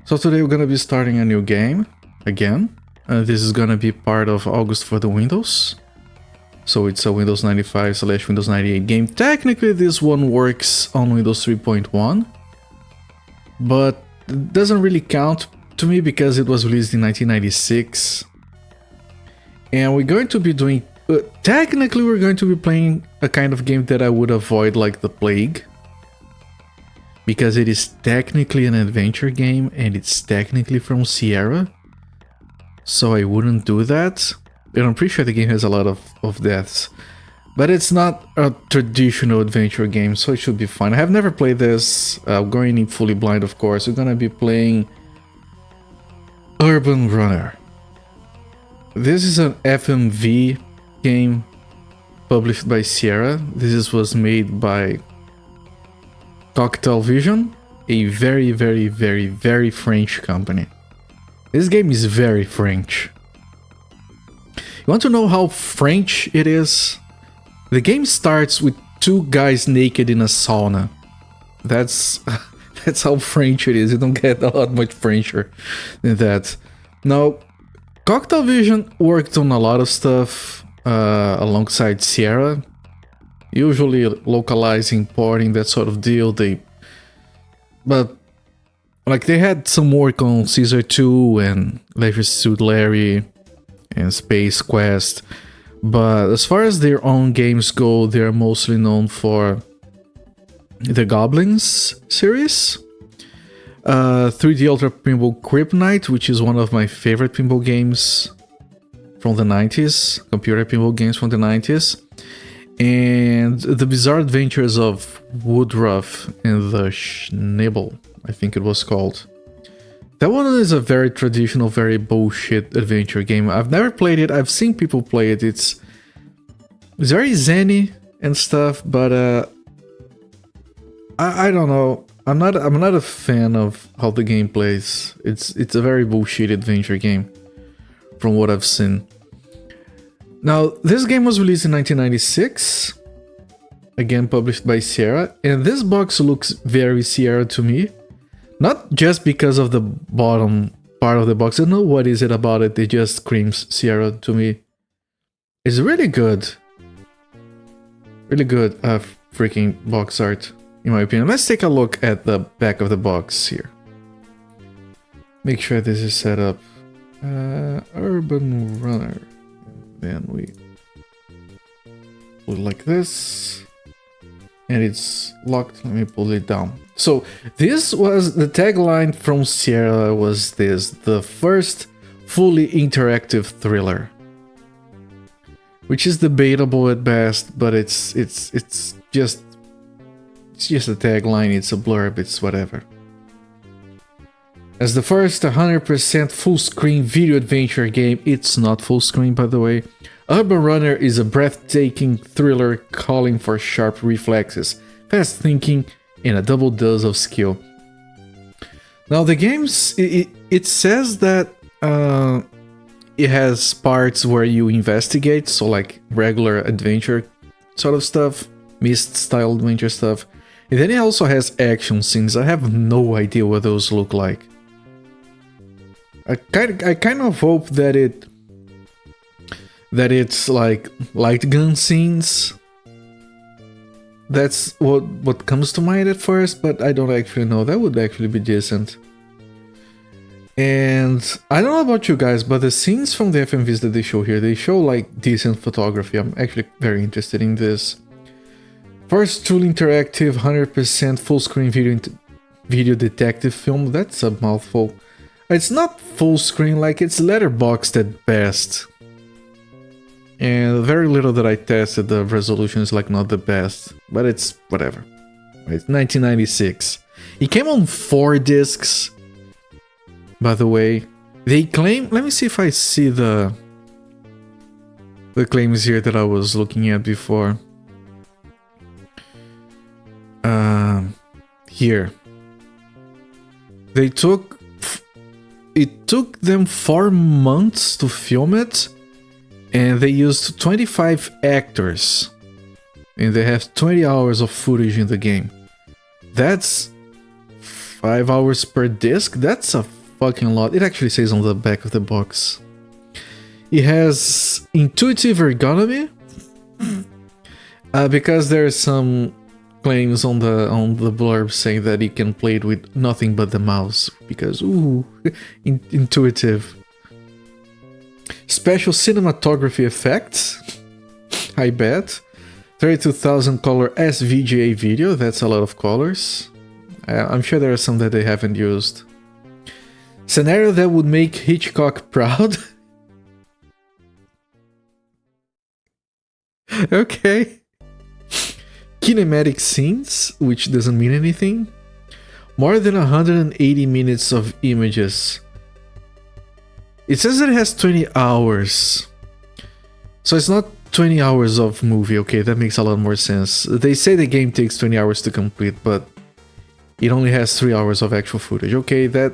So today we're gonna be starting a new game again. This is gonna be part of August for the Windows. So it's a Windows 95/Windows 98 game. Technically this one works on Windows 3.1, but it doesn't really count to me because it was released in 1996. And we're going to be doing... technically we're going to be playing a kind of game that I would avoid like the plague. Because it is technically an adventure game and it's technically from Sierra. So I wouldn't do that. And I'm pretty sure the game has a lot of deaths. But it's not a traditional adventure game, so it should be fine. I have never played this. Going in fully blind, of course. We're gonna be playing Urban Runner. This is an FMV game published by Sierra. This was made by Cocktail Vision, a very French company. This game is very French. You want to know how French it is? The game starts with two guys naked in a sauna. That's how French it is. You don't get a lot much Frencher than that. Now, Cocktail Vision worked on a lot of stuff alongside Sierra. Usually localizing, porting, that sort of deal. But like they had some work on Caesar 2 and Leisure Suit Larry and Space Quest. But as far as their own games go, they're mostly known for the Goblins series. 3D Ultra Pinball Kryptonite, which is one of my favorite pinball games from the 90s. Computer pinball games from the 90s. And The Bizarre Adventures of Woodruff and the Schnibble, I think it was called. That one is a very traditional, very bullshit adventure game. I've never played it, I've seen people play it. It's very zen-y and stuff, but I don't know. I'm not a fan of how the game plays. It's a very bullshit adventure game from what I've seen. Now, this game was released in 1996, again published by Sierra, and this box looks very Sierra to me. Not just because of the bottom part of the box, I don't know what is it about it, it just screams Sierra to me. It's really good. Really good freaking box art, in my opinion. Let's take a look at the back of the box here. Make sure this is set up. Urban Runner. Then we put it like this, and it's locked. Let me pull it down. So this was the tagline from Sierra, was this: the first fully interactive thriller, which is debatable at best, but it's just a tagline, it's a blurb, it's whatever. As the first 100% full-screen video adventure game, it's not full-screen by the way, Urban Runner is a breathtaking thriller calling for sharp reflexes, fast thinking, and a double dose of skill. Now the game's... it says that it has parts where you investigate, so like regular adventure sort of stuff, Myst-style adventure stuff, and then it also has action scenes. I have no idea what those look like. I kind of hope that it's like light gun scenes. That's what comes to mind at first, but I don't actually know. That would actually be decent. And I don't know about you guys, but the scenes from the FMVs that they show here, they show like decent photography. I'm actually very interested in this. First truly interactive 100% full screen video detective film. That's a mouthful. It's not full screen, like it's letterboxed at best. And very little that I tested, the resolution is like not the best, but it's whatever. It's 1996. It came on 4 discs, by the way. They claim, let me see if I see the claims here that I was looking at before. Here. It took them 4 months to film it, and they used 25 actors, and they have 20 hours of footage in the game. That's 5 hours per disc? That's a fucking lot. It actually says on the back of the box. It has intuitive ergonomy. Because there's some claims on the blurb saying that you can play it with nothing but the mouse. Because, ooh, intuitive. Special cinematography effects. I bet. 32,000 color SVGA video. That's a lot of colors. I'm sure there are some that they haven't used. Scenario that would make Hitchcock proud. Okay. Kinematic scenes, which doesn't mean anything. More than 180 minutes of images. It says that it has 20 hours. So it's not 20 hours of movie. Okay, that makes a lot more sense. They say the game takes 20 hours to complete, but it only has 3 hours of actual footage. Okay, that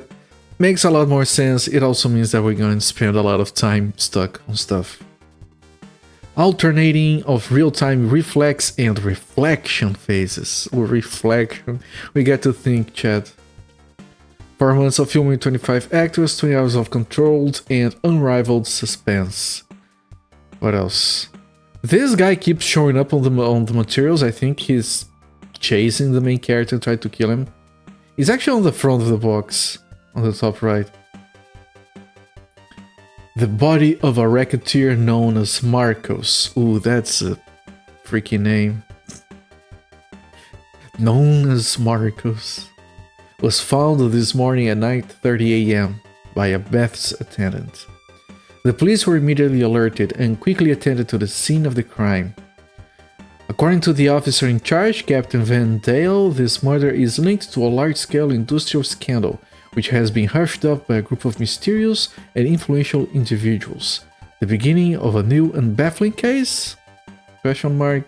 makes a lot more sense. It also means that we're going to spend a lot of time stuck on stuff. Alternating of real-time reflex and reflection phases. Or reflection. We get to think, chat. 4 months of filming, 25 actors, 20 hours of controlled and unrivaled suspense. What else? This guy keeps showing up on the materials. I think he's chasing the main character and trying to kill him. He's actually on the front of the box, on the top right. The body of a racketeer known as Marcos. Ooh, that's a freaky name. Known as Marcos. Was found this morning at 9:30 a.m. by a Beth's attendant. The police were immediately alerted and quickly attended to the scene of the crime. According to the officer in charge, Captain Van Dale, this murder is linked to a large-scale industrial scandal, which has been hushed up by a group of mysterious and influential individuals. The beginning of a new and baffling case? Question mark.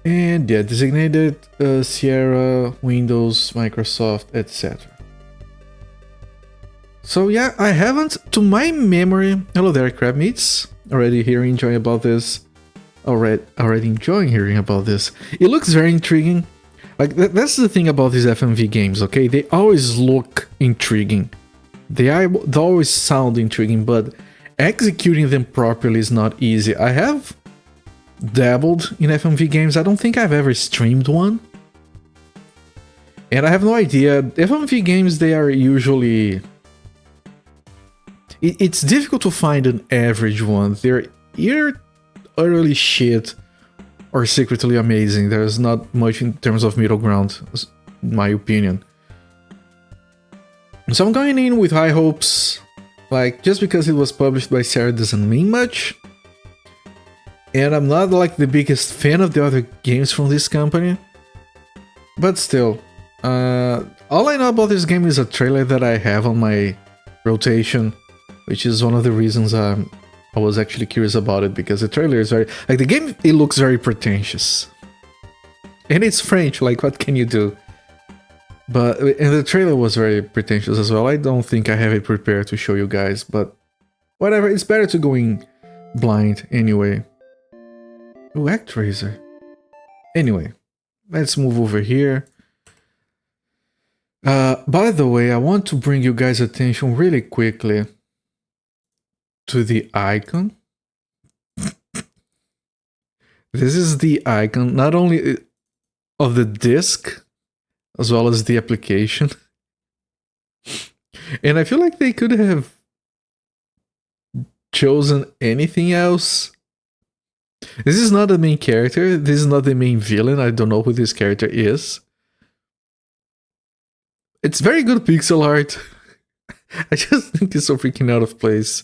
And yeah, designated Sierra, Windows, Microsoft, etc. So yeah, I haven't, to my memory... Hello there, crab meats. Already enjoying about this. Already enjoying hearing about this. It looks very intriguing. Like, that's the thing about these FMV games, okay? They always look intriguing. They always sound intriguing, but executing them properly is not easy. I have dabbled in FMV games. I don't think I've ever streamed one. And I have no idea. FMV games, they are usually... It's difficult to find an average one. They're either utterly shit or secretly amazing. There's not much in terms of middle ground, in my opinion. So I'm going in with high hopes. Like, just because it was published by Sierra doesn't mean much. And I'm not like the biggest fan of the other games from this company. But still, all I know about this game is a trailer that I have on my rotation, which is one of the reasons I was actually curious about it, because the trailer is very... Like, the game, it looks very pretentious. And it's French, like, what can you do? But, and the trailer was very pretentious as well. I don't think I have it prepared to show you guys, but whatever, it's better to go in blind anyway. Oh, ActRaiser. Anyway, let's move over here. By the way, I want to bring you guys' attention really quickly to the icon. This is the icon, not only of the disc, as well as the application. And I feel like they could have chosen anything else. This is not the main character. This is not the main villain. I don't know who this character is. It's very good pixel art. I just think it's so freaking out of place.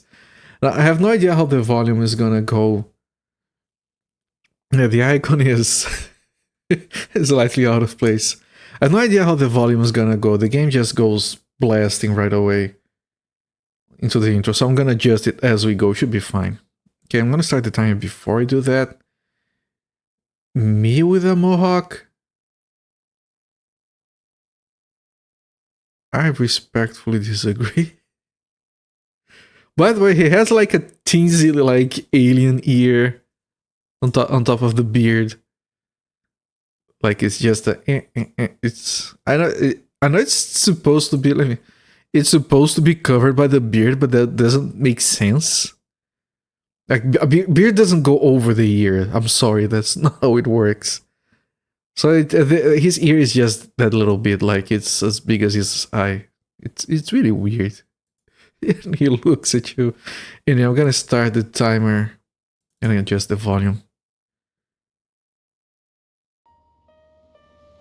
Now, I have no idea how the volume is gonna go. Yeah, the icon is slightly out of place. I have no idea how the volume is gonna go. The game just goes blasting right away into the intro, so I'm gonna adjust it as we go. Should be fine. Okay, I'm gonna start the timer before I do that. Me with a mohawk? I respectfully disagree. By the way, he has like a teensy like alien ear on top of the beard. Like it's just a. It's I know it's supposed to be like it's supposed to be covered by the beard, but that doesn't make sense. Like a beard doesn't go over the ear. I'm sorry, that's not how it works. So his ear is just that little bit, like it's as big as his eye. It's really weird. And he looks at you, and I'm gonna start the timer and adjust the volume.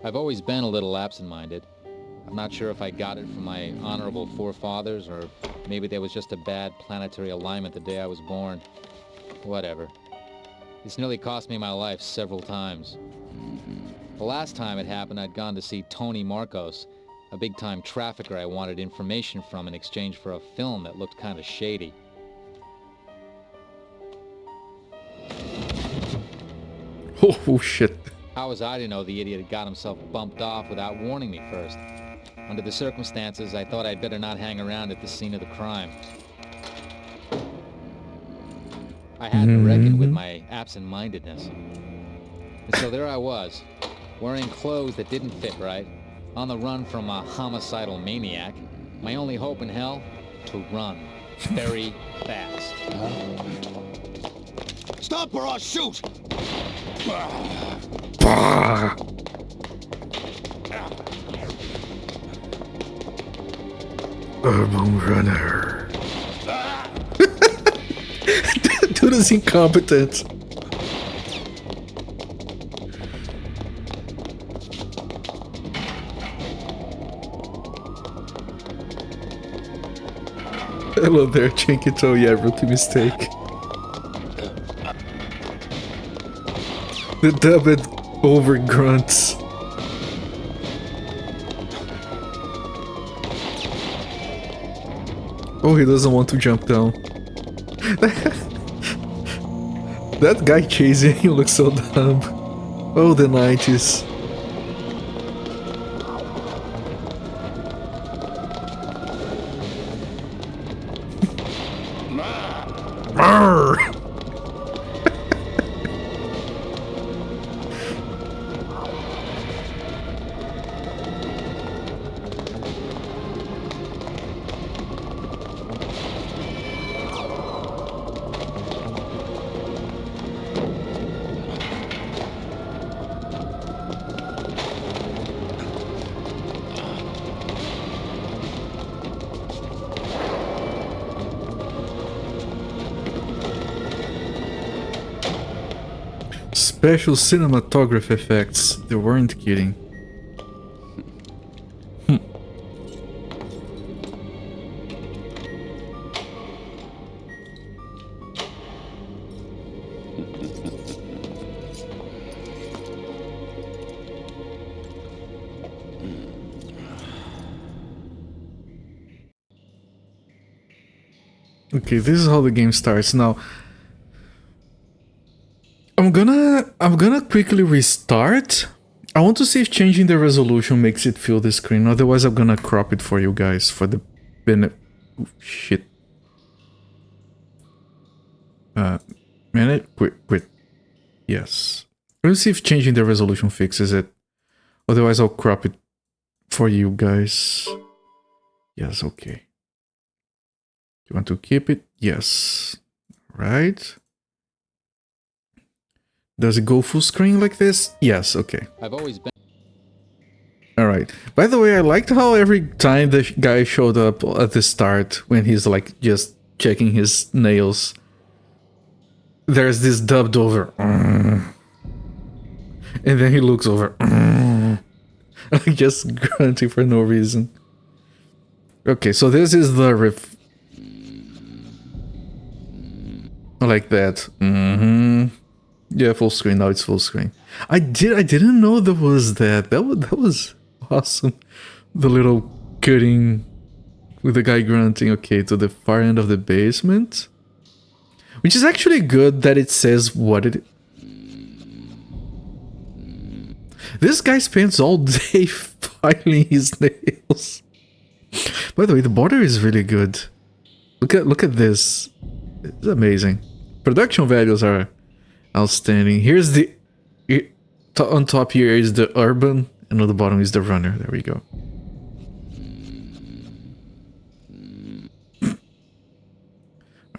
I've always been a little absent-minded. I'm not sure if I got it from my honorable forefathers, or maybe there was just a bad planetary alignment the day I was born. Whatever. It's nearly cost me my life several times. The last time it happened, I'd gone to see Tony Marcos, a big-time trafficker I wanted information from in exchange for a film that looked kind of shady. Oh shit. How was I to know the idiot had got himself bumped off without warning me first? Under the circumstances, I thought I'd better not hang around at the scene of the crime. I had to reckon with my absent-mindedness. And so there I was, wearing clothes that didn't fit right, on the run from a homicidal maniac. My only hope in hell? To run. Very fast. Stop or I'll shoot! Urban runner. Dude is incompetent. Hello there, Chinkito. Yeah, rookie mistake. The dubbed over grunts. Oh, he doesn't want to jump down. That guy chasing him looks so dumb. Oh, the 90s. Special cinematography effects. They weren't kidding. Okay, this is how the game starts now. I'm gonna quickly restart. I want to see if changing the resolution makes it fill the screen. Otherwise, I'm gonna crop it for you guys for the benefit. Shit. Minute. Quit. Yes. Let's see if changing the resolution fixes it. Otherwise, I'll crop it for you guys. Yes. Okay. You want to keep it? Yes. Right. Does it go full screen like this? Yes, okay. I've always been... Alright. By the way, I liked how every time the guy showed up at the start, when he's like just checking his nails, there's this dubbed over. And then he looks over. Like just grunting for no reason. Okay, so this is the riff. Like that. Yeah, full screen. Now it's full screen. I didn't know there was that. That was awesome. The little cutting with the guy grunting. Okay, to the far end of the basement, which is actually good that it says what it. This guy spends all day filing his nails. By the way, the border is really good. Look at this. It's amazing. Production values are outstanding. Here's the... On top here is the urban, and on the bottom is the runner. There we go.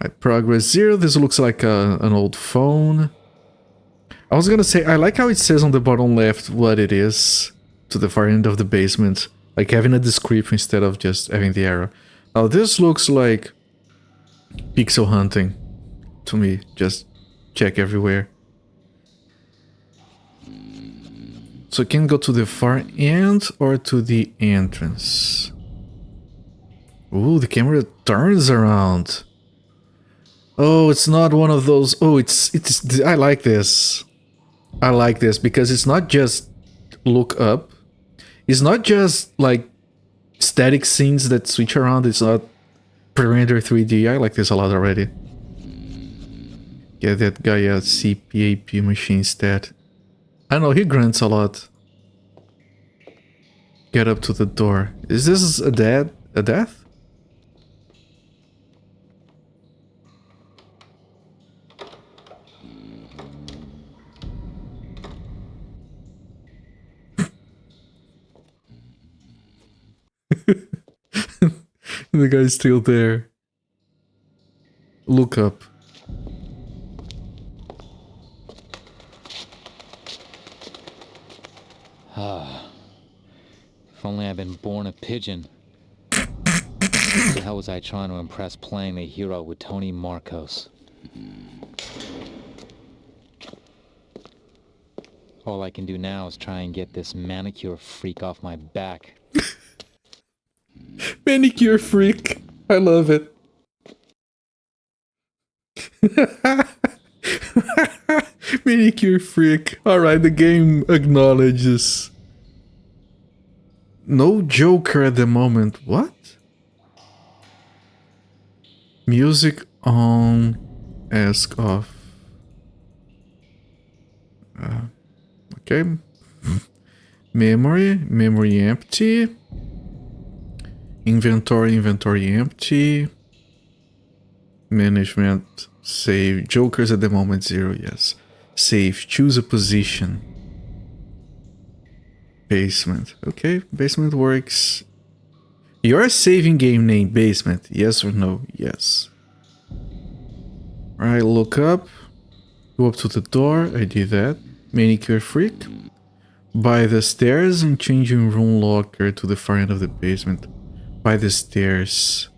Right, progress 0. This looks like an old phone. I was gonna say, I like how it says on the bottom left what it is to the far end of the basement. Like having a description instead of just having the arrow. Now this looks like pixel hunting to me. Just check everywhere. So it can go to the far end or to the entrance. Ooh, the camera turns around. Oh, it's not one of those. Oh, it's I like this. I like this because it's not just look up. It's not just like static scenes that switch around. It's not pre-rendered 3D. I like this a lot already. Get that guy a CPAP machine stat. I know, he grunts a lot. Get up to the door. Is this a death? The guy's still there. Look up. If only I'd been born a pigeon. What the hell was I trying to impress playing the hero with Tony Marcos? All I can do now is try and get this manicure freak off my back. Manicure freak. I love it. Manicure freak. Alright, the game acknowledges. No Joker at the moment. What? Music on. Ask off. Okay. Memory empty. Inventory empty. Management, save. Jokers at the moment 0, yes. Save, choose a position. Basement, okay, basement works. Your saving game name basement, yes or no? Yes. Alright, look up. Go up to the door, I did that. Manicure freak. By the stairs and changing room locker to the far end of the basement. By the stairs.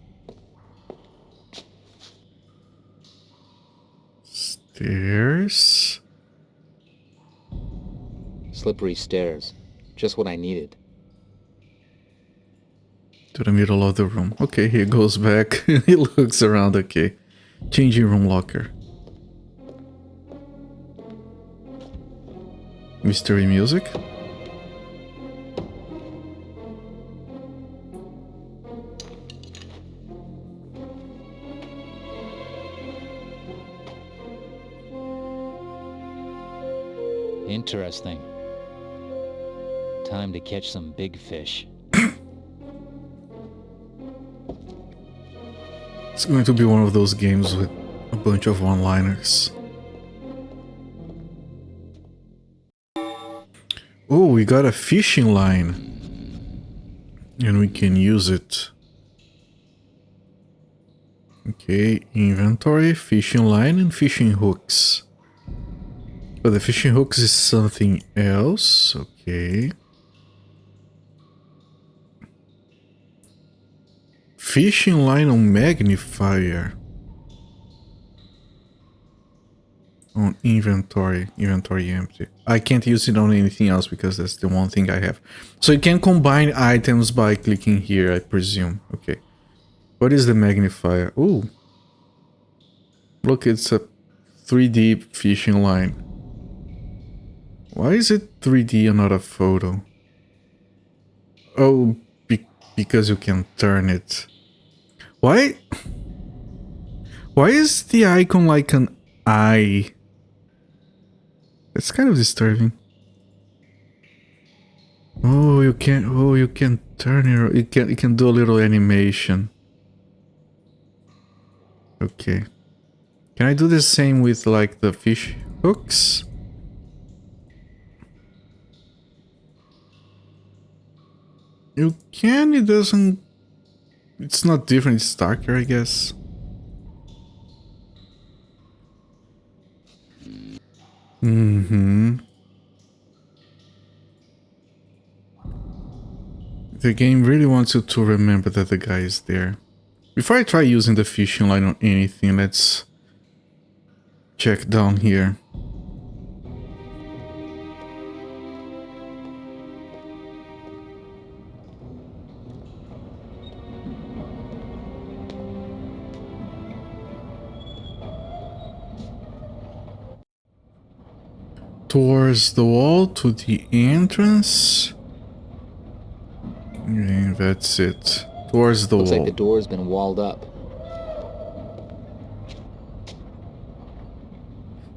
Stairs. Slippery stairs. Just what I needed. To the middle of the room. Okay, he goes back. He looks around, okay. Changing room locker. Mystery music. Interesting. Time to catch some big fish. It's going to be one of those games with a bunch of one-liners. Oh, we got a fishing line. And we can use it. Okay, inventory, fishing line, and fishing hooks. But the fishing hooks is something else. Okay. Fishing line on magnifier. On inventory. Inventory empty. I can't use it on anything else because that's the one thing I have. So you can combine items by clicking here, I presume. Okay. What is the magnifier? Ooh. Look, it's a 3D fishing line. Why is it 3D and not a photo? Oh, because you can turn it. Why? Why is the icon like an eye? It's kind of disturbing. Oh, you can. Oh, you can turn it. You can do a little animation. Okay. Can I do the same with like the fish hooks? You can, it doesn't... It's not different, it's darker, I guess. Mm-hmm. The game really wants you to remember that the guy is there. Before I try using the fishing line on anything, let's check down here. Towards the wall to the entrance. Yeah, that's it. Towards the Looks wall. like the door's been walled up.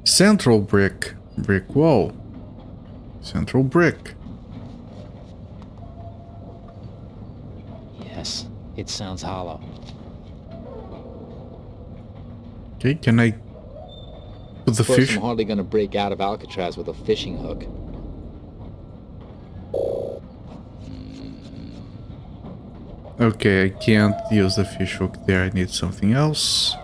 Central brick. Brick wall. Central brick. Yes, it sounds hollow. Okay, can I put the Of course, fish? I'm hardly gonna break out of Alcatraz with a fishing hook. Okay, I can't use the fish hook there. I need something else.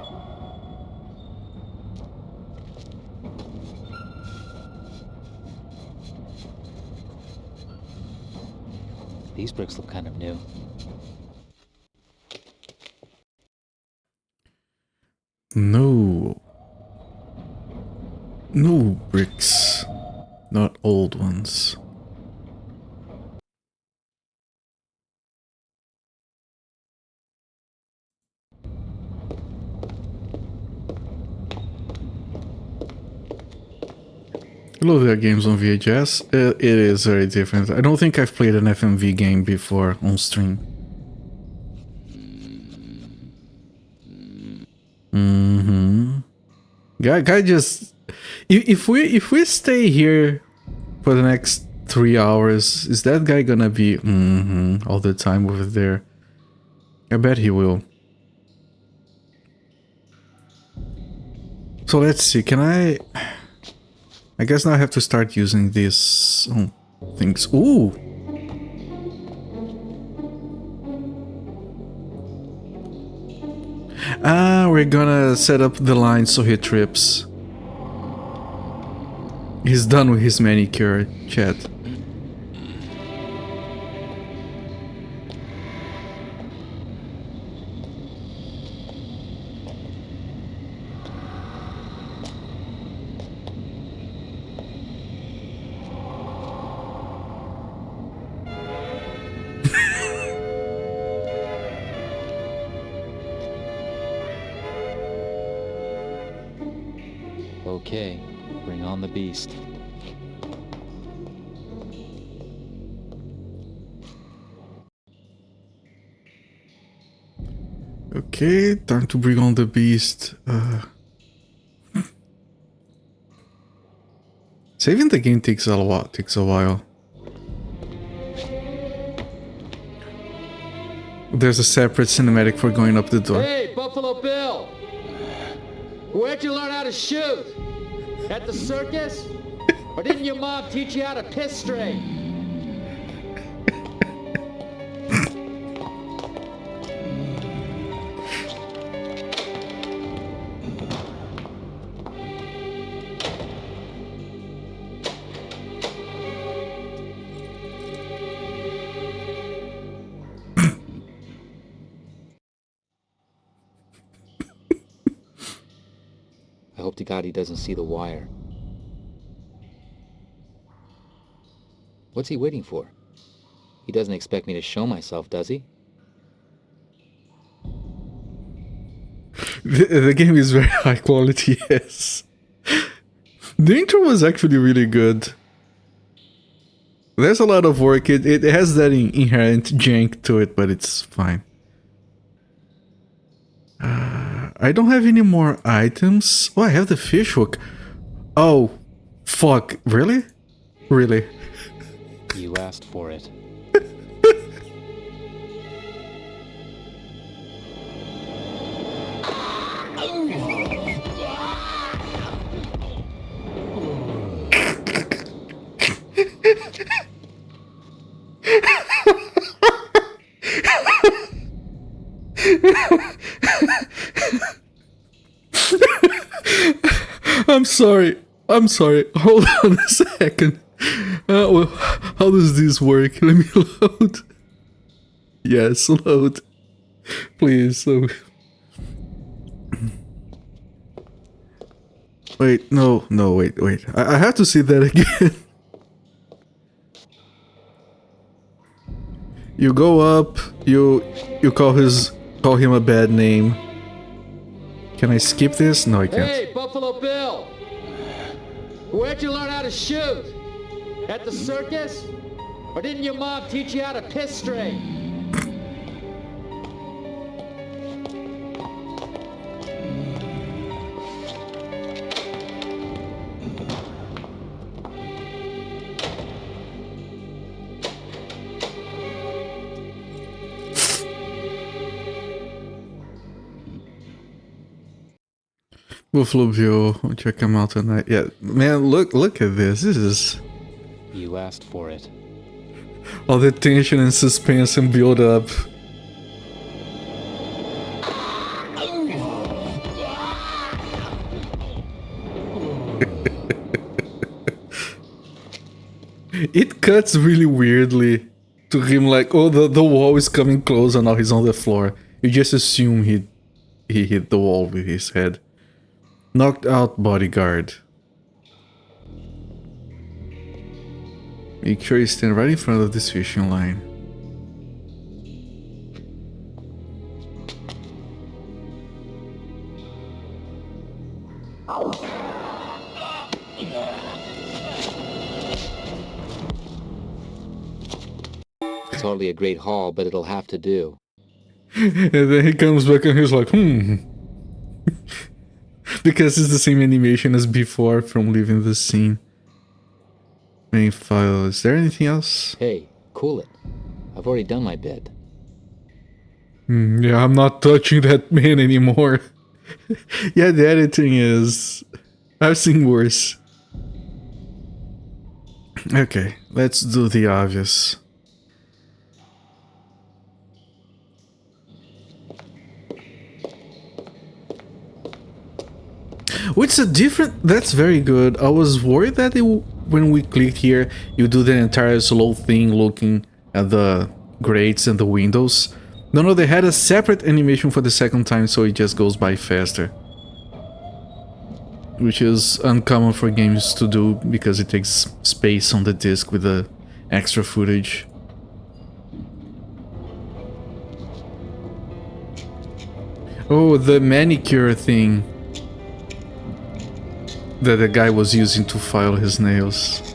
These bricks look kind of new. No. No bricks. Not old ones. Hello there, games on VHS. It is very different. I don't think I've played an FMV game before on stream. Guy just... If we stay here for the next 3 hours, is that guy gonna be all the time over there? I bet he will. So let's see, can I guess now I have to start using these things. Ooh! Ah, we're gonna set up the line so he trips. He's done with his manicure, chat. Okay, bring on the beast. Okay, time to bring on the beast. Saving the game takes a while. There's a separate cinematic for going up the door. Hey, Buffalo Bill! Where'd you learn how to shoot? At the circus? Or didn't your mom teach you how to piss straight? I hope to God he doesn't see the wire. What's he waiting for? He doesn't expect me to show myself, does he? The game is very high quality, yes. The intro was actually really good. There's a lot of work. It has that inherent jank to it, but it's fine. I don't have any more items. Oh, I have the fish hook. Oh, fuck. Really? Really? You asked for it. I'm sorry. I'm sorry. Hold on a second. Well, how does this work? Let me load. Yes, load. Please. So... Wait, no, wait. I have to see that again. You go up, you call him a bad name. Can I skip this? No, I can't. Hey, Buffalo Bill! Where'd you learn how to shoot? At the circus? Or didn't your mom teach you how to piss straight? Buffalo Bill, I'll check him out tonight. Yeah, man, look at this. This is You asked for it. all the tension and suspense and build up. It cuts really weirdly to him, like, oh, the wall is coming close and now he's on the floor. You just assume he hit the wall with his head. Knocked out bodyguard. Make sure you stand right in front of this fishing line. It's hardly a great haul, but it'll have to do. And then he comes back and he's like, Because it's the same animation as before from leaving the scene. Main file. Is there anything else? Hey, cool it. I've already done my bit. Yeah, I'm not touching that man anymore. Yeah, the editing is... I've seen worse. Okay, let's do the obvious. Which is different... That's very good. I was worried that when we clicked here, you do the entire slow thing looking at the grates and the windows. No, they had a separate animation for the second time, so it just goes by faster. Which is uncommon for games to do, because it takes space on the disc with the extra footage. Oh, the manicure thing that the guy was using to file his nails.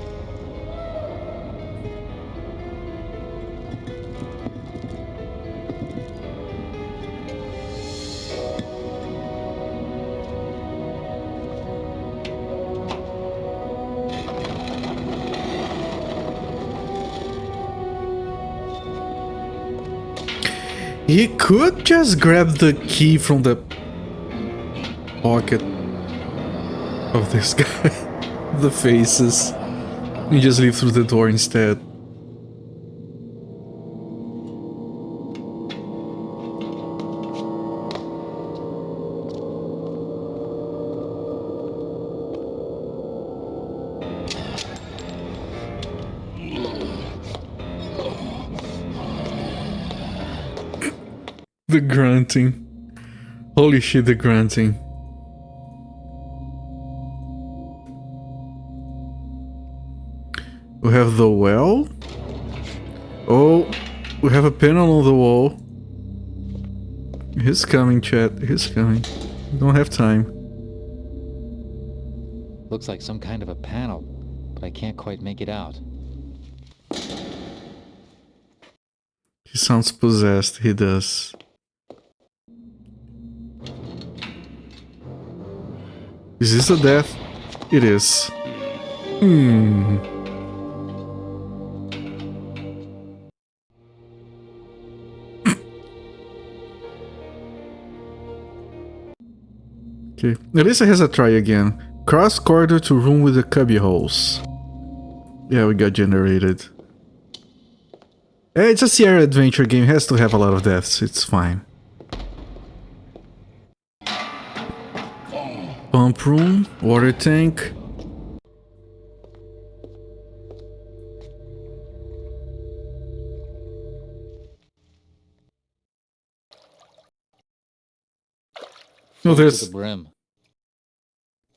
He could just grab the key from the pocket of this guy, the faces, and just leave through the door instead. The grunting. Holy shit, the grunting. We have the well. Oh, we have a panel on the wall. He's coming, chat. He's coming. We don't have time. Looks like some kind of a panel, but I can't quite make it out. He sounds possessed. He does. Is this a death? It is. Okay, Elisa has a try again. Cross corridor to room with the cubby holes. Yeah, we got generated. It's a Sierra adventure game, it has to have a lot of deaths, it's fine. Pump room, water tank. No, Full to there's the brim.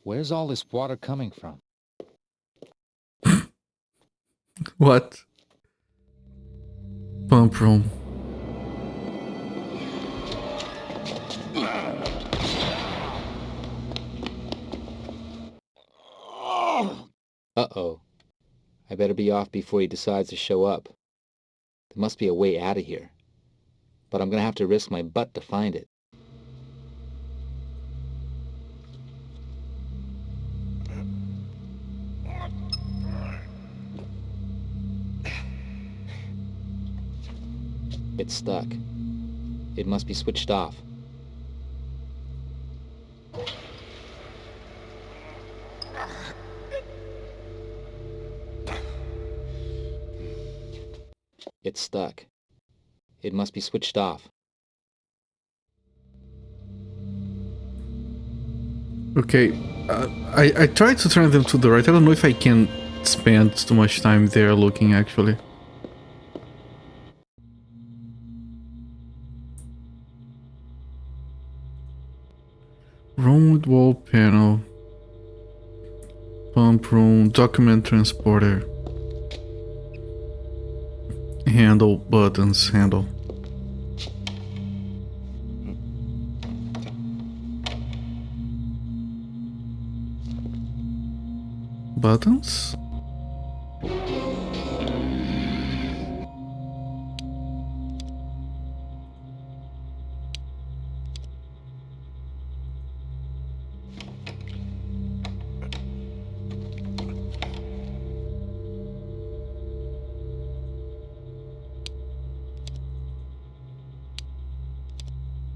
Where's all this water coming from? what? Pump room. Uh-oh. I better be off before he decides to show up. There must be a way out of here. But I'm gonna have to risk my butt to find it. It's stuck. It must be switched off. It's stuck. It must be switched off. Okay, I tried to turn them to the right. I don't know if I can spend too much time there looking, actually. Room with wall panel. Pump room, document transporter. Handle, buttons, handle. Buttons?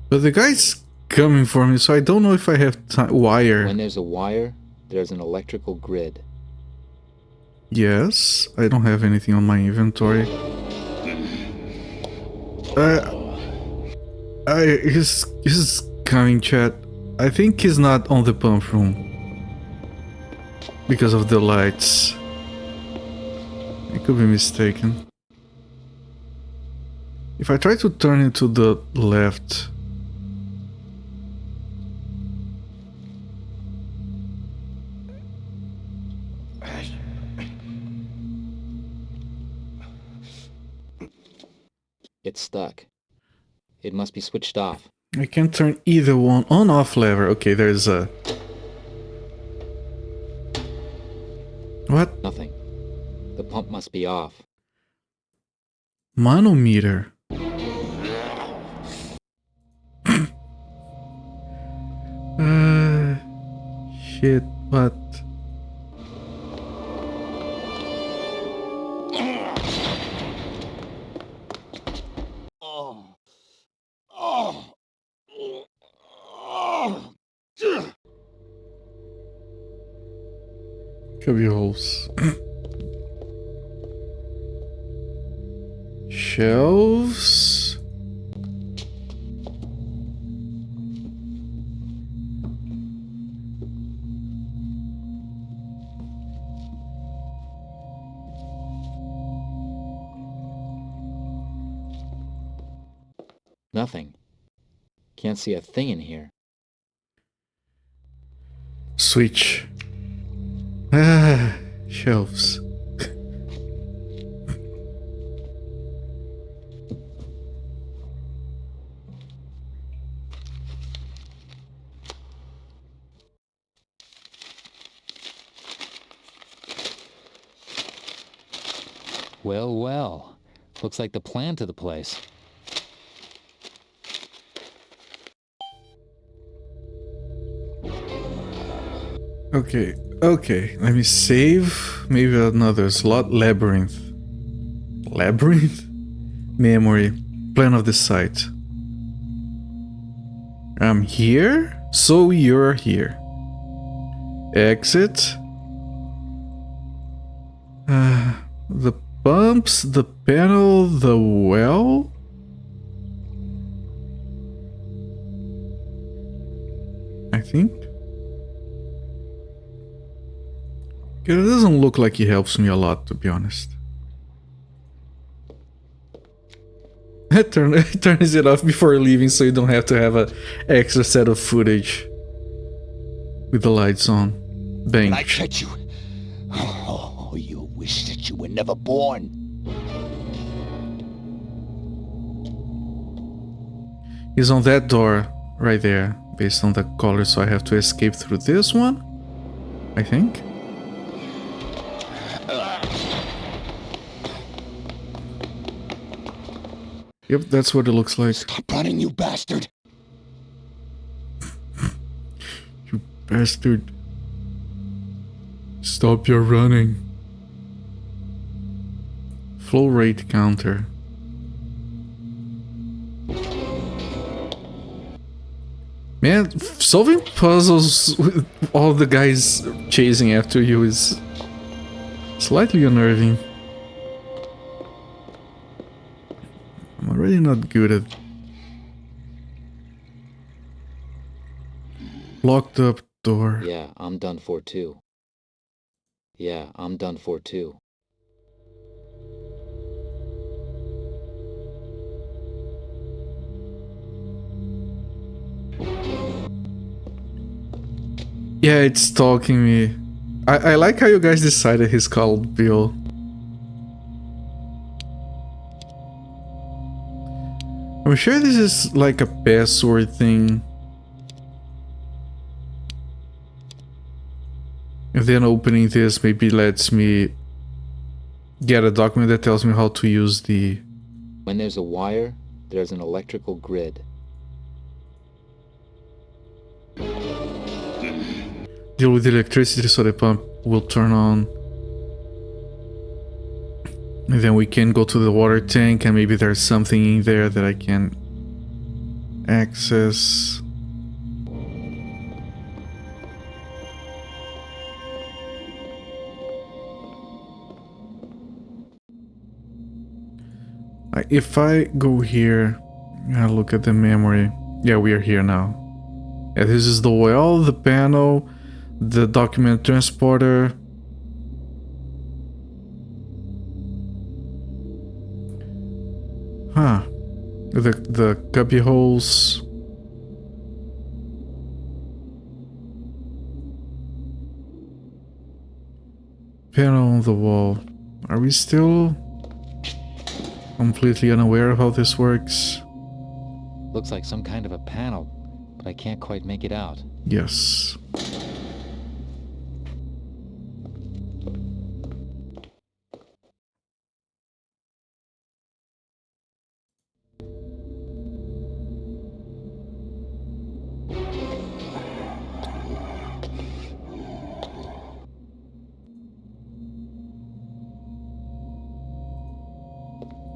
But the guy's coming for me, so I don't know if I have wire. When there's a wire, there's an electrical grid. Yes, I don't have anything on my inventory. He's coming, chat. I think he's not on the pump room because of the lights. I could be mistaken. If I try to turn it to the left. It's stuck. It must be switched off. I can turn either one on off lever. Okay, there's a... What? Nothing. The pump must be off. Manometer. Shit, what? Cubby holes. Shelves. Nothing. Can't see a thing in here. Switch. Shelves. Well, well. Looks like the plan to the place. Okay, okay. Let me save. Maybe another slot. Labyrinth. Labyrinth? Memory. Plan of the site. I'm here, so you're here. Exit. The pumps, the panel, the well. I think. It doesn't look like he helps me a lot, to be honest. Turns it off before leaving so you don't have to have an extra set of footage with the lights on. Bang. Can I catch you? Oh, you wish that you were never born. He's on that door right there, based on the color, so I have to escape through this one, I think. Yep, that's what it looks like. Stop running, you bastard! You bastard. Stop your running. Flow rate counter. Man, solving puzzles with all the guys chasing after you is slightly unnerving. I'm already not good at locked up door. Yeah, I'm done for too. Yeah, I'm done for too. Yeah, it's stalking me. I like how you guys decided he's called Bill. I'm sure this is like a password thing. And then opening this maybe lets me get a document that tells me how to use the... When there's a wire, there's an electrical grid. Deal with the electricity so the pump will turn on. And then we can go to the water tank and maybe there's something in there that I can access. If I go here and look at the memory, yeah, we are here now. Yeah, this is the well, the panel, the document transporter. Huh. The cubby holes. Panel on the wall. Are we still completely unaware of how this works? Looks like some kind of a panel, but I can't quite make it out. Yes.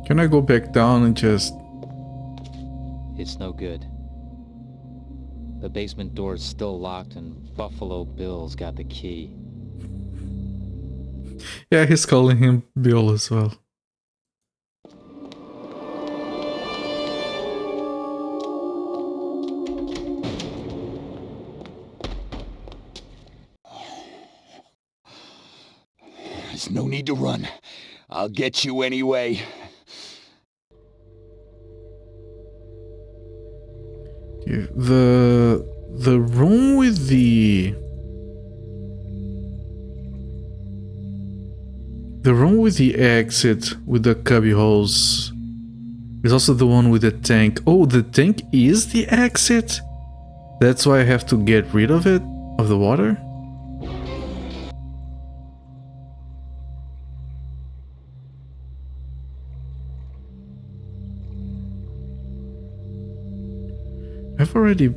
Can I go back down and just... It's no good. The basement door's still locked and Buffalo Bill's got the key. Yeah, he's calling him Bill as well. There's no need to run. I'll get you anyway. Yeah, the room with the exit with the cubby holes is also the one with the tank. Oh, the tank is the exit? That's why I have to get rid of it? Of the water? I've already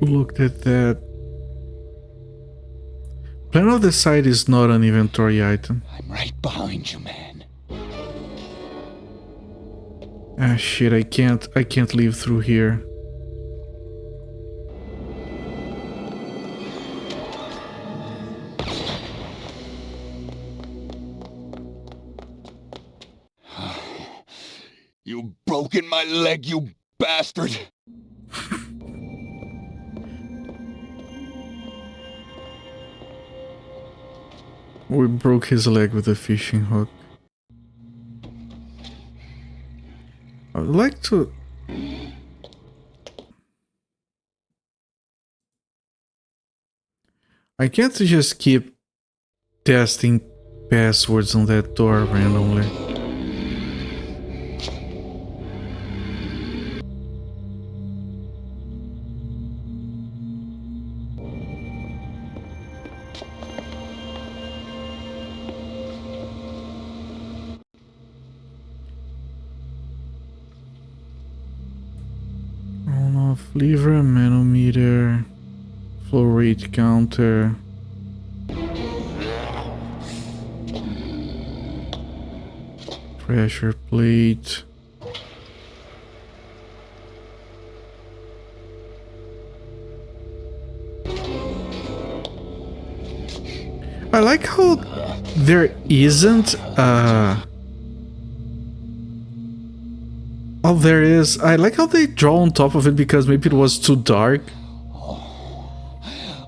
looked at that. Plan of the site is not an inventory item. I'm right behind you, man. Ah shit, I can't leave through here. You've broken my leg, you bastard! We broke his leg with a fishing hook. I would like to... I can't just keep testing passwords on that door randomly. On-off lever, manometer, flow rate counter. Pressure plate. I like how there isn't oh, there is. I like how they draw on top of it because maybe it was too dark.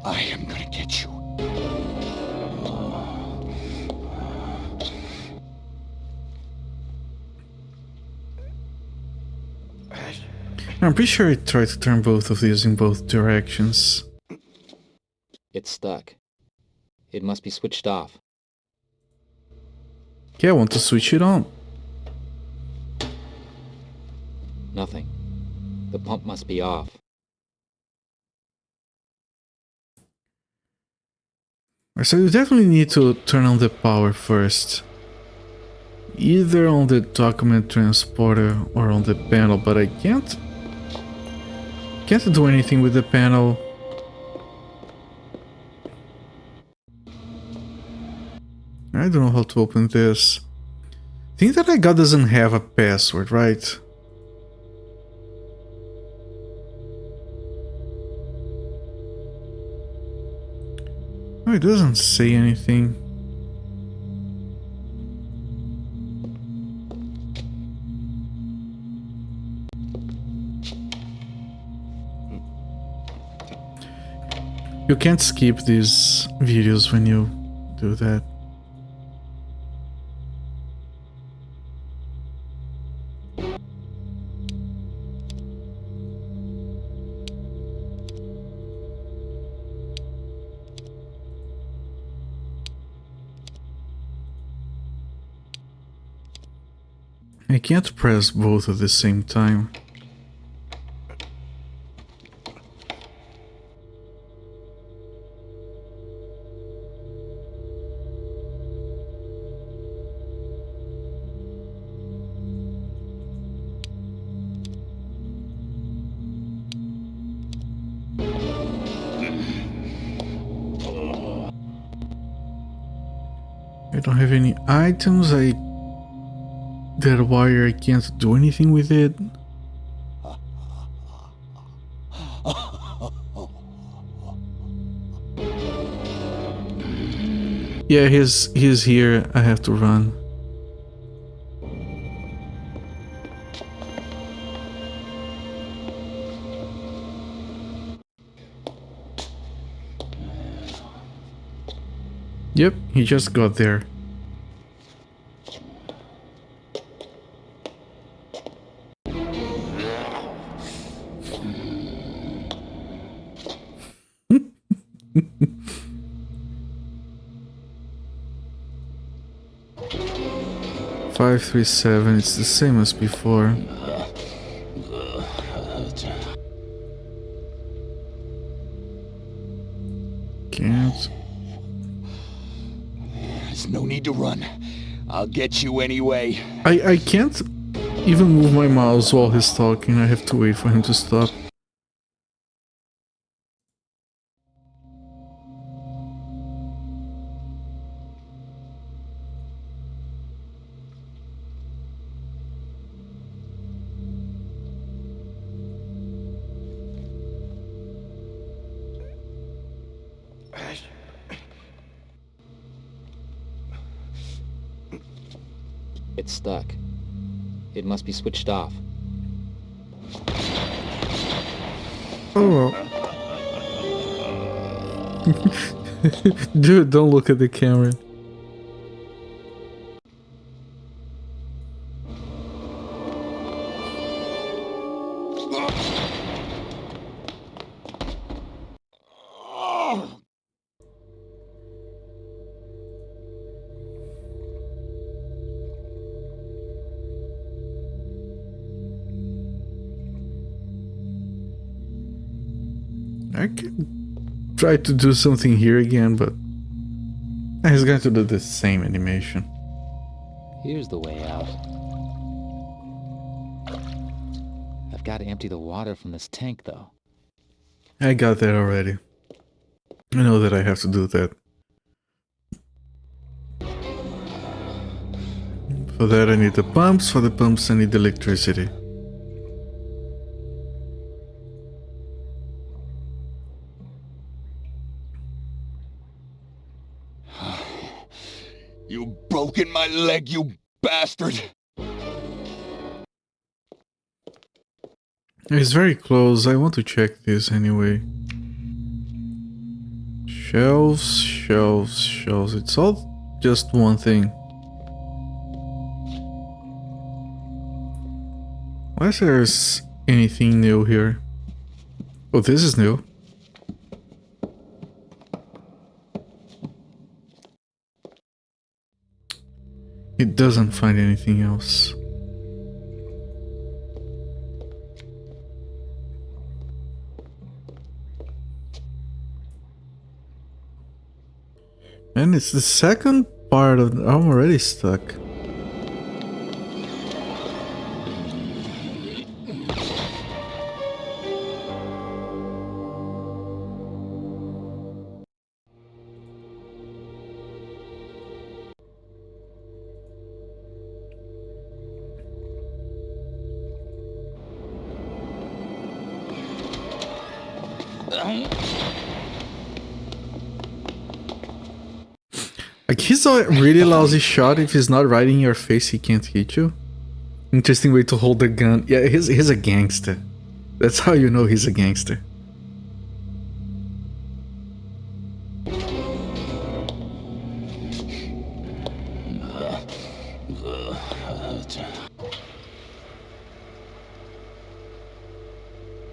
I am gonna get you. I'm pretty sure I tried to turn both of these in both directions. It's stuck. It must be switched off. Yeah, I want to switch it on. Nothing. The pump must be off. So you definitely need to turn on the power first. Either on the document transporter or on the panel, but I can't do anything with the panel. I don't know how to open this. Thing that I got doesn't have a password, right? Oh, it doesn't say anything. You can't skip these videos when you do that. I can't press both at the same time. I don't have any items. That wire, I can't do anything with it. Yeah, he's here. I have to run. Yep, he just got there. Five, 3, 7. It's the same as before. Can't. There's no need to run. I'll get you anyway. I can't even move my mouse while he's talking. I have to wait for him to stop. It's stuck. It must be switched off. Oh. Dude, don't look at the camera. I can try to do something here again, but he's going to do the same animation. Here's the way out. I've got to empty the water from this tank, though. I got that already. I know that I have to do that. For that I need the pumps, for the pumps I need electricity. You've broken my leg, you bastard! It's very close, I want to check this anyway. Shelves, shelves, shelves, it's all just one thing. Unless there's anything new here. Oh, this is new. It doesn't find anything else. And it's the second part of... I'm already stuck. Like, he's a really lousy shot. If he's not right in your face, he can't hit you. Interesting way to hold the gun. Yeah, he's a gangster. That's how you know he's a gangster.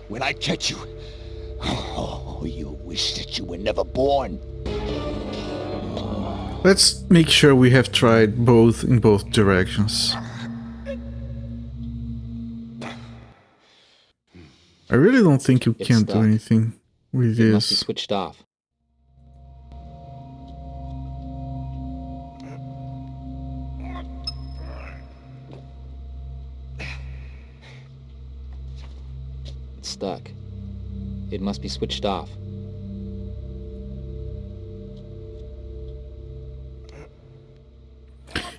When I catch you, oh, you wish that you were never born. Let's make sure we have tried both in both directions. I really don't think you can do anything with It must be this. switched off. It's stuck. It must be switched off.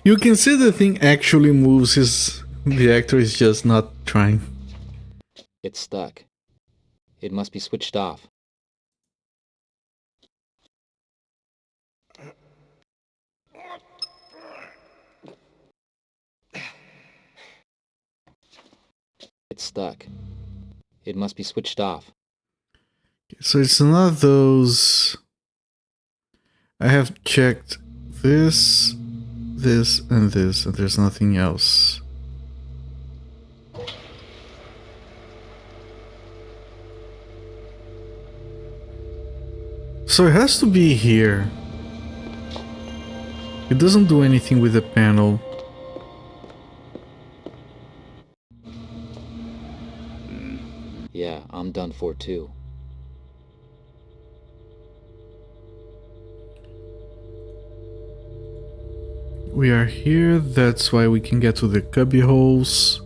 You can see the thing actually moves, the actor is just not trying. It's stuck. It must be switched off. It's stuck. It must be switched off. So it's not those... I have checked this, this, and this, and there's nothing else. So it has to be here. It doesn't do anything with the panel. Yeah, I'm done for too. We are here, that's why we can get to the cubby holes.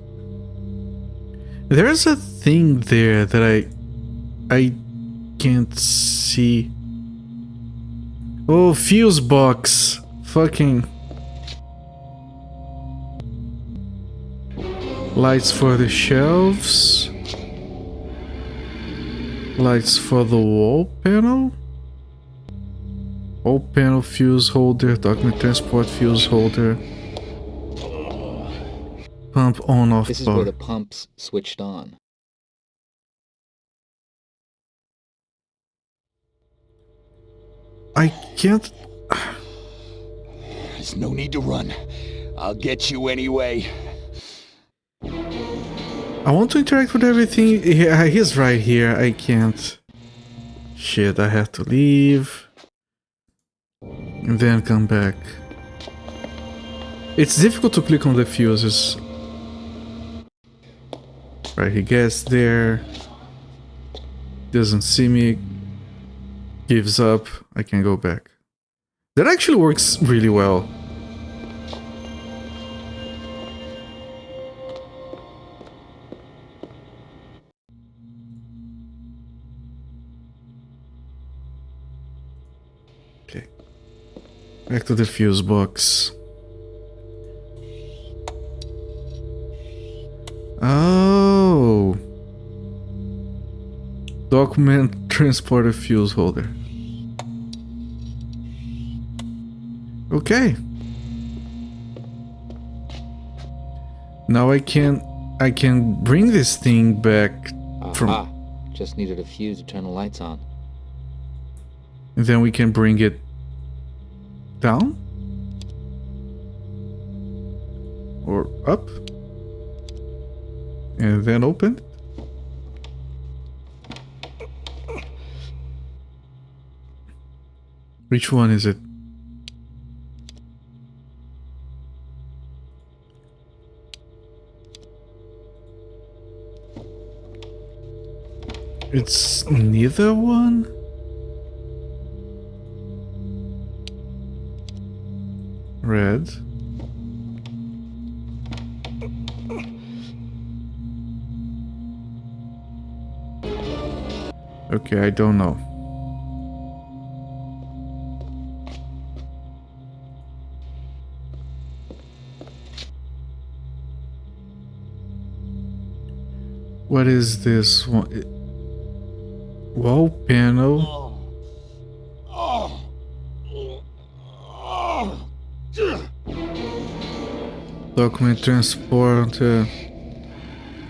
There's a thing there that I can't see. Oh, fuse box. Fucking lights for the shelves. Lights for the wall panel. Wall panel fuse holder, document transport fuse holder. Pump on off This is power. where the pump's switched on. I can't. There's no need to run. I'll get you anyway. I want to interact with everything. He's right here. I can't. Shit, I have to leave. And then come back. It's difficult to click on the fuses. Right, he gets there. Doesn't see me. Gives up. I can go back. That actually works really well. Okay. Back to the fuse box. Oh. Document transporter fuse holder. Okay. Now I can bring this thing back from. Aha. Just needed a fuse to turn the lights on. And then we can bring it down? Or up? And then open? Which one is it? It's neither one? Red. Okay, I don't know. What is this one? Wall panel. Document transporter.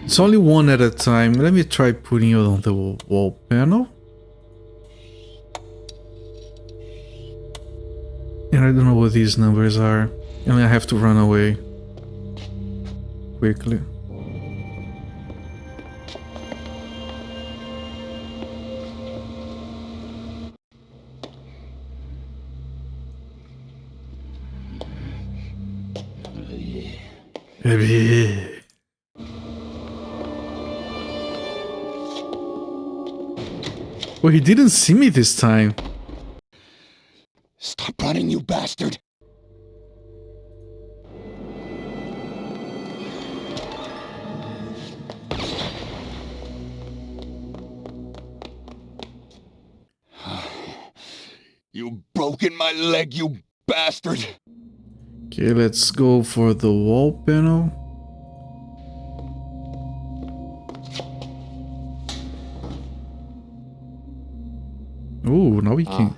It's only one at a time. Let me try putting it on the wall panel. And I don't know what these numbers are. And I have to run away quickly. Baby. Well, he didn't see me this time. Stop running, you bastard! You've broken my leg, you bastard! Okay, let's go for the wall panel. Ooh, now we can.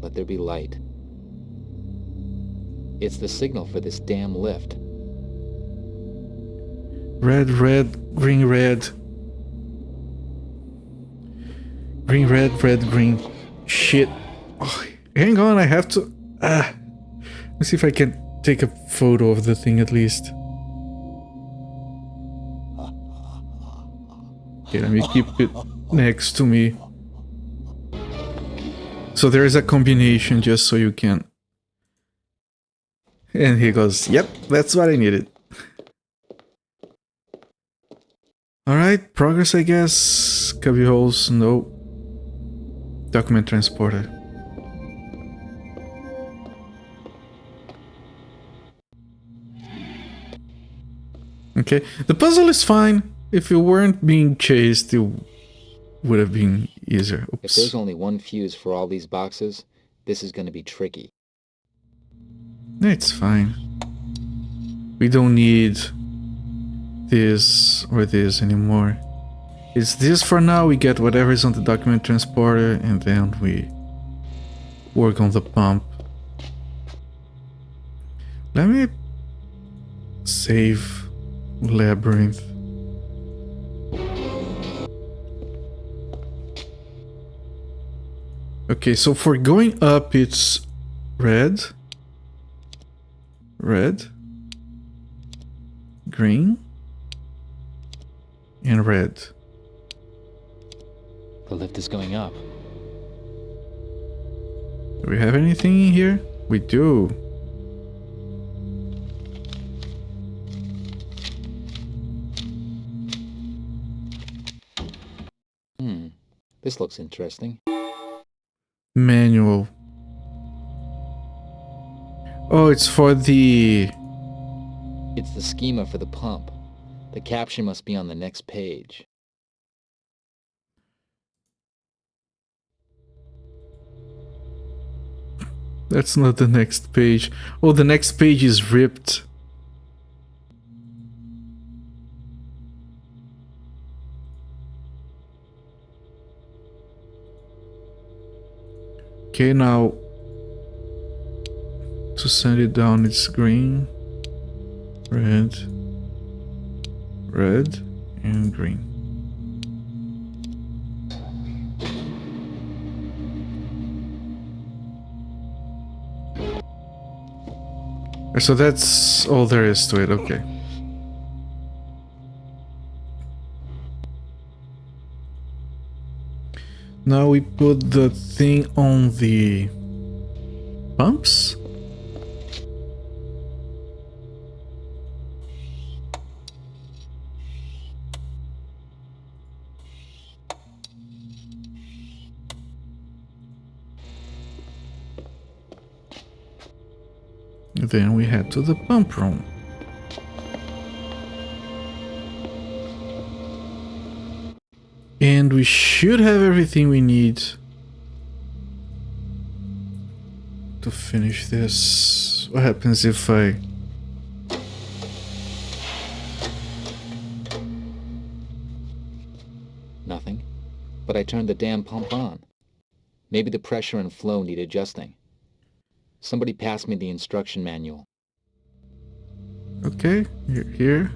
Let there be light. It's the signal for this damn lift. Red, red, green, red. Green, red, red, green. Shit. Oh, hang on, I have to... Let's see if I can take a photo of the thing at least. Okay, let me keep it next to me. So there is a combination just so you can... And he goes, yep, that's what I needed. Alright, progress I guess. Cubby holes, no. Document transporter. Okay, the puzzle is fine. If you weren't being chased, it would have been easier. Oops. If there's only one fuse for all these boxes, this is going to be tricky. It's fine. We don't need this or this anymore. It's this for now. We get whatever is on the document transporter and then we work on the pump. Let me save Labyrinth. Okay, so for going up it's red, red, green, and red. The lift is going up. Do we have anything in here? We do. This looks interesting. Manual. Oh, it's for the... It's the schema for the pump. The caption must be on the next page. That's not the next page. Oh, the next page is ripped. Okay, now to send it down, it's green, red, red, and green. So that's all there is to it, okay. Now we put the thing on the pumps. Then we head to the pump room. And we should have everything we need to finish this. What happens if I... Nothing. But I turned the damn pump on. Maybe the pressure and flow need adjusting. Somebody passed me the instruction manual. Okay, here.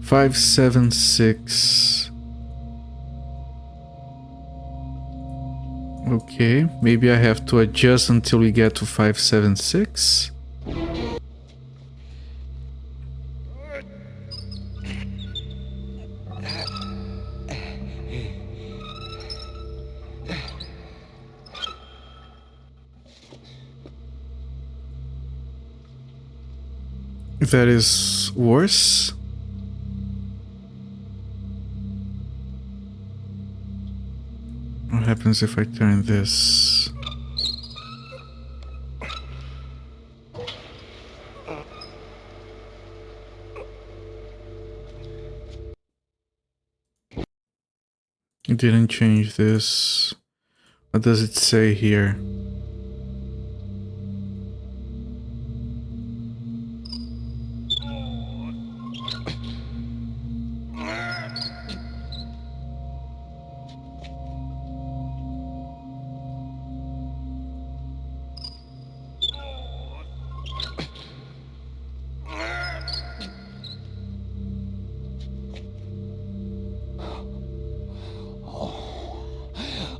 576. Okay, maybe I have to adjust until we get to 576. That is worse. What happens if I turn this? It didn't change this. What does it say here?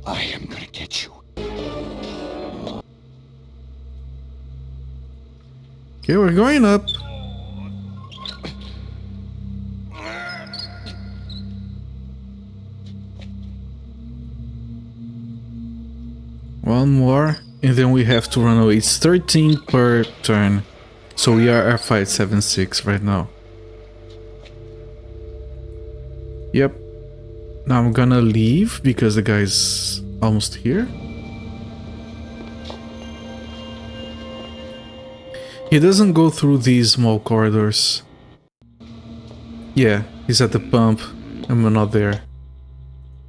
I am gonna get you. Okay, we're going up. One more, and then we have to run away. It's 13 per turn. So we are at 576 right now. Yep. Now I'm gonna leave because the guy's almost here. He doesn't go through these small corridors. Yeah, he's at the pump and we're not there.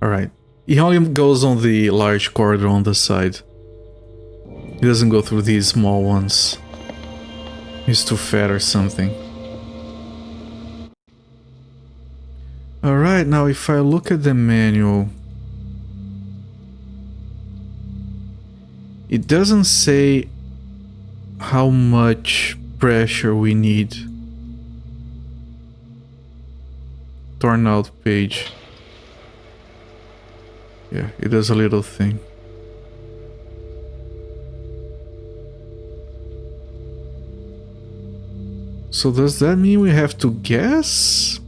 Alright. He only goes on the large corridor on the side. He doesn't go through these small ones. He's too fat or something. Alright, now if I look at the manual, it doesn't say how much pressure we need. Torn out page. Yeah, it does a little thing. So does that mean we have to guess?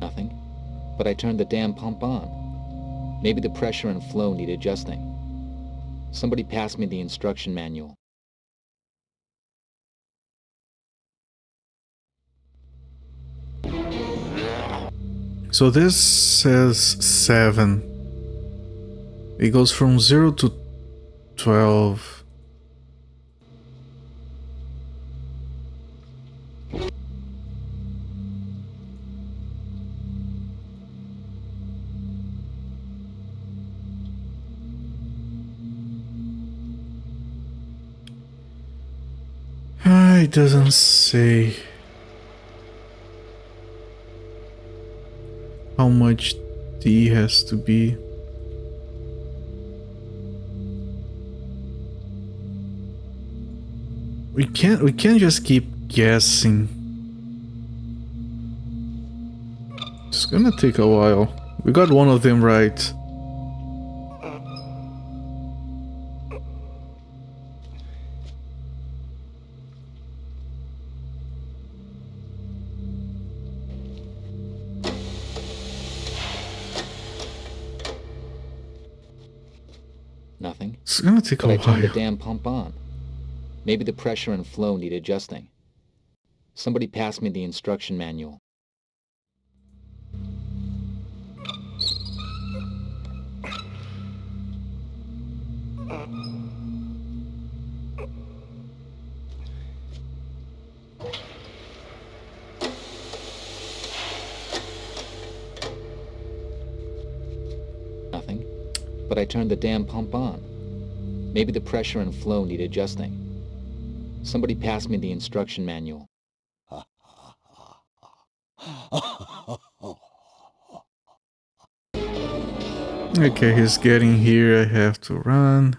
Nothing. But I turned the damn pump on. Maybe the pressure and flow need adjusting. Somebody passed me the instruction manual. So this says 7. It goes from 0 to 12. It doesn't say how much D has to be. We can't just keep guessing. It's gonna take a while. We got one of them right. Nothing. It's gonna take But a I turned the while. damn pump on. Maybe the pressure and flow need adjusting. Somebody passed me the instruction manual. Nothing. But I turned the damn pump on. Maybe the pressure and flow need adjusting. Somebody passed me the instruction manual. Okay, he's getting here. I have to run.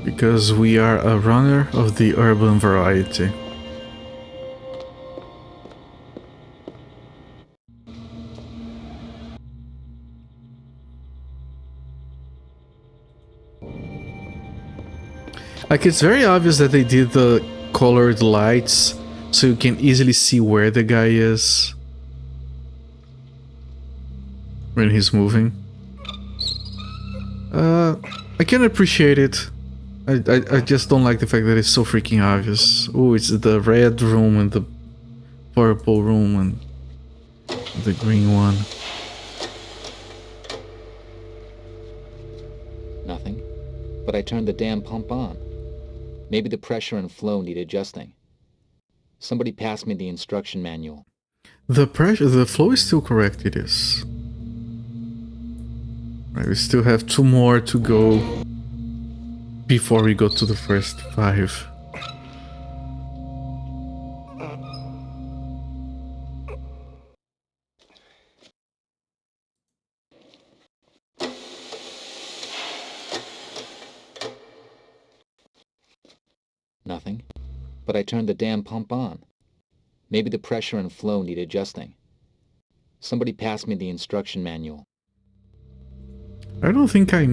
Because we are a runner of the urban variety. Like, it's very obvious that they did the colored lights so you can easily see where the guy is when he's moving. I can appreciate it. I just don't like the fact that it's so freaking obvious. Oh, it's the red room and the purple room and the green one. Nothing. But I turned the damn pump on. Maybe the pressure and flow need adjusting. Somebody passed me the instruction manual. The flow is still correct, it is. Right, we still have 2 more to go before we go to the first 5. Nothing. But I turned the damn pump on. Maybe the pressure and flow need adjusting. Somebody passed me the instruction manual. I don't think I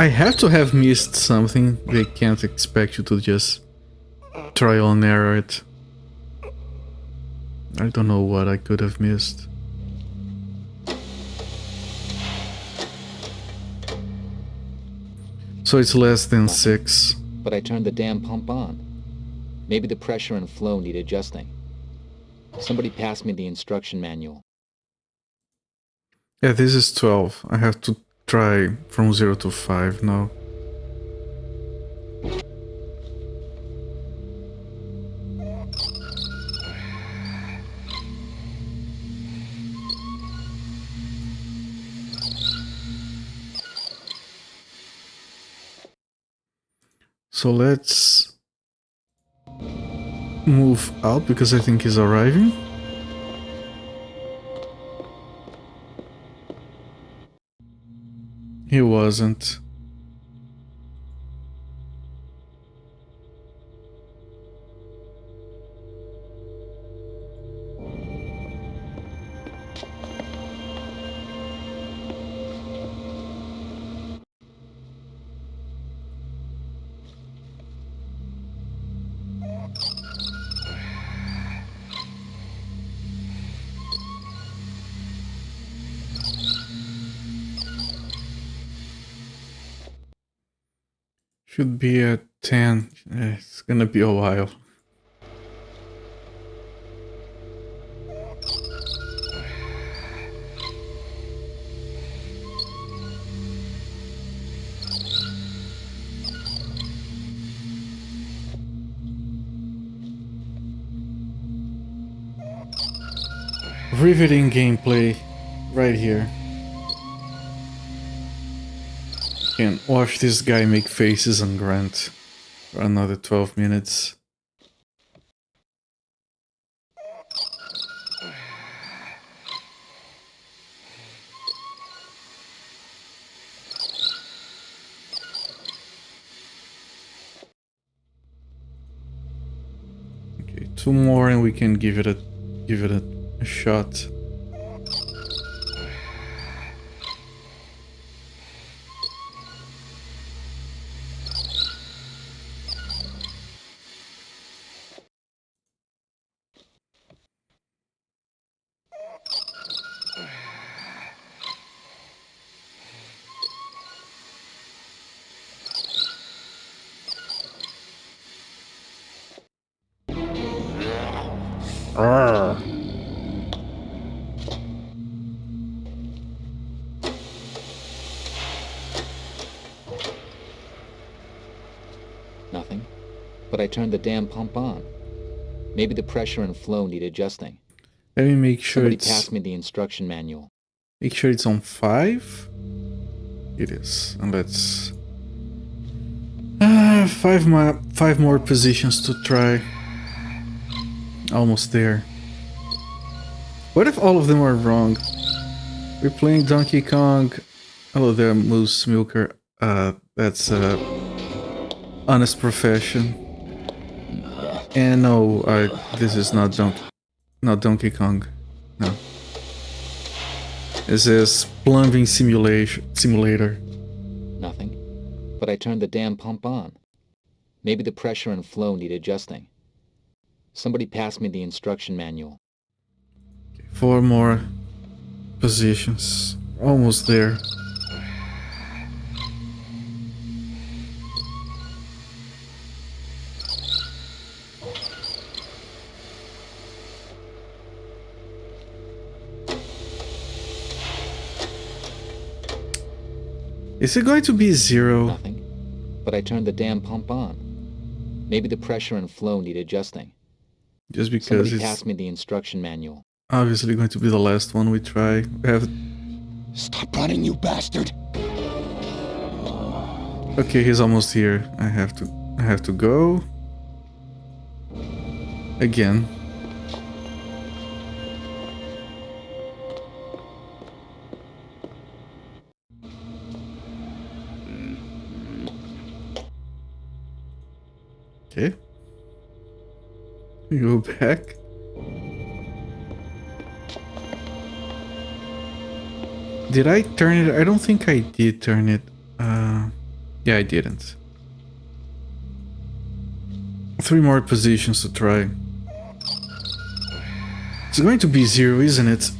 have to have missed something. They can't expect you to just trial and error it. I don't know what I could have missed. So it's less than 6. But I turned the damn pump on. Maybe the pressure and flow need adjusting. Somebody passed me the instruction manual. Yeah, this is 12. I have to try from 0 to 5 now. So let's move out because I think he's arriving. He wasn't. Should be at 10. It's gonna be a while. Riveting gameplay right here. Can watch this guy make faces and grunt for another 12 minutes. Okay, 2 more and we can give it a shot. Nothing. But I turned the damn pump on. Maybe the pressure and flow need adjusting. Let me make sure Somebody it's passed me the instruction manual. make sure it's on 5. It is, and let's 5 more positions to try. Almost there. What if all of them are wrong? We're playing Donkey Kong. Hello there, Moose Milker. That's honest profession. And no, this is not Donkey Kong. No. This is plumbing simulator. Nothing. But I turned the damn pump on. Maybe the pressure and flow need adjusting. Somebody passed me the instruction manual. 4 more positions. Almost there. Is it going to be 0? Nothing. But I turned the damn pump on. Maybe the pressure and flow need adjusting. Just because Somebody it's passed me the instruction manual. obviously going to be the last one we try. We have... Stop running, you bastard! Okay, he's almost here. I have to go. Again. Okay. We go back. Did I turn it? I don't think I did turn it. Yeah, I didn't. 3 more positions to try. It's going to be 0, isn't it?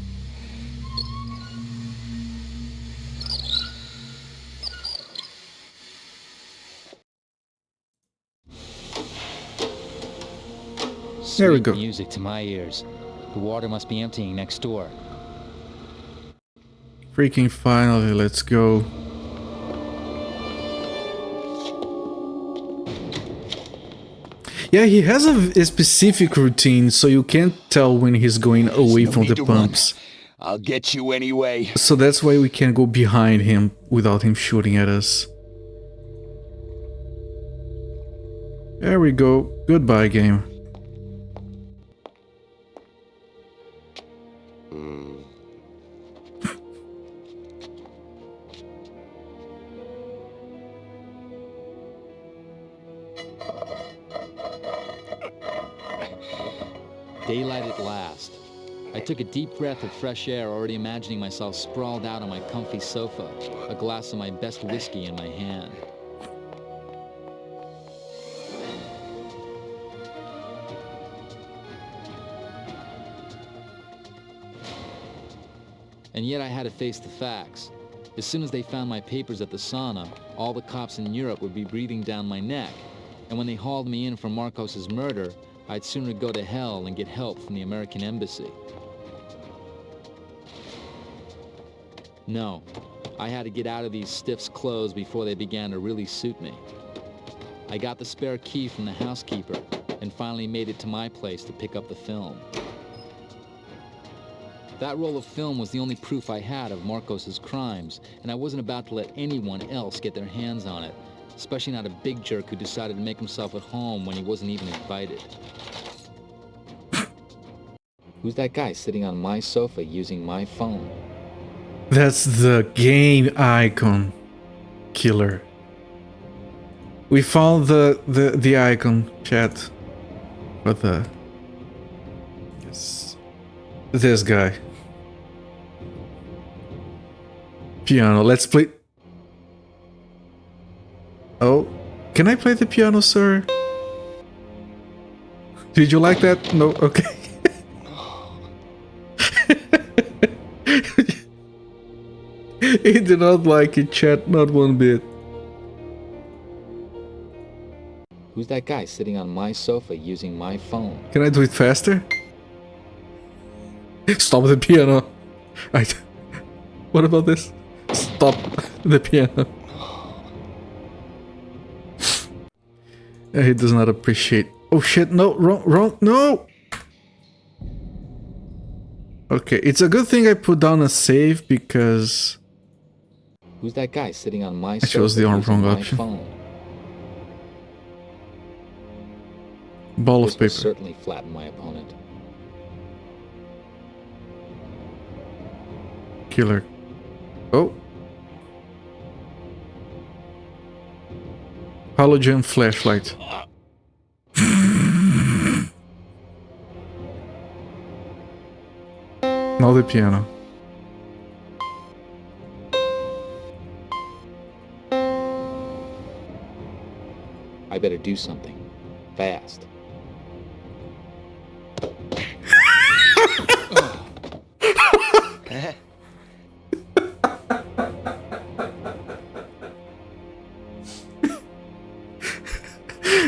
There we Sweet go. music to my ears. The water must be emptying next door. Freaking finally, let's go. Yeah, he has a specific routine, so you can't tell when he's going away from the pumps. I'll get you anyway. So that's why we can't go behind him without him shooting at us. There we go. Goodbye, game. Daylight at last. I took a deep breath of fresh air, already imagining myself sprawled out on my comfy sofa, a glass of my best whiskey in my hand. And yet I had to face the facts. As soon as they found my papers at the sauna, all the cops in Europe would be breathing down my neck. And when they hauled me in for Marcos's murder, I'd sooner go to hell and get help from the American embassy. No, I had to get out of these stiffs' clothes before they began to really suit me. I got the spare key from the housekeeper and finally made it to my place to pick up the film. That roll of film was the only proof I had of Marcos's crimes, and I wasn't about to let anyone else get their hands on it, especially not a big jerk who decided to make himself at home when he wasn't even invited. Who's that guy sitting on my sofa using my phone? That's the game icon killer. We found the icon, chat. What the? Yes. This guy. Piano. Let's play. Oh, can I play the piano, sir? Did you like that? No. Okay. He did not like it, chat. Not one bit. Who's that guy sitting on my sofa using my phone? Can I do it faster? Stop the piano. What about this? Stop the piano. He does not appreciate. Oh shit, no, wrong, no! Okay, it's a good thing I put down a save because... Who's that guy sitting on my I sofa chose the using wrong my option. phone? Ball of This will paper. certainly flatten my opponent. Killer. Oh. Halogen flashlight. Now the piano. I better do something. Fast.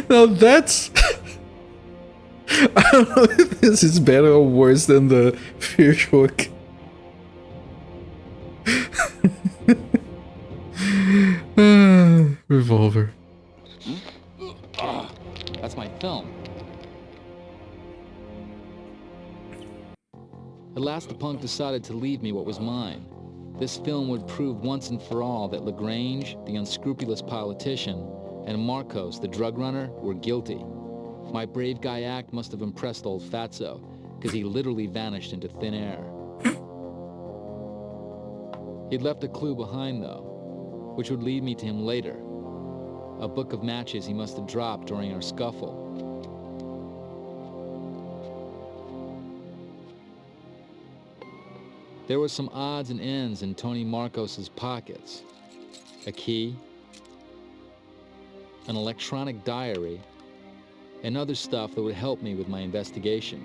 Now that's... I don't know if this is better or worse than the fish hook. Revolver. That's my film. At last the punk decided to leave me what was mine. This film would prove once and for all that LaGrange, the unscrupulous politician, and Marcos, the drug runner, were guilty. My brave guy act must have impressed old Fatso, because he literally vanished into thin air. He'd left a clue behind, though, which would lead me to him later. A book of matches he must have dropped during our scuffle. There were some odds and ends in Tony Marcos's pockets. A key, an electronic diary, and other stuff that would help me with my investigation.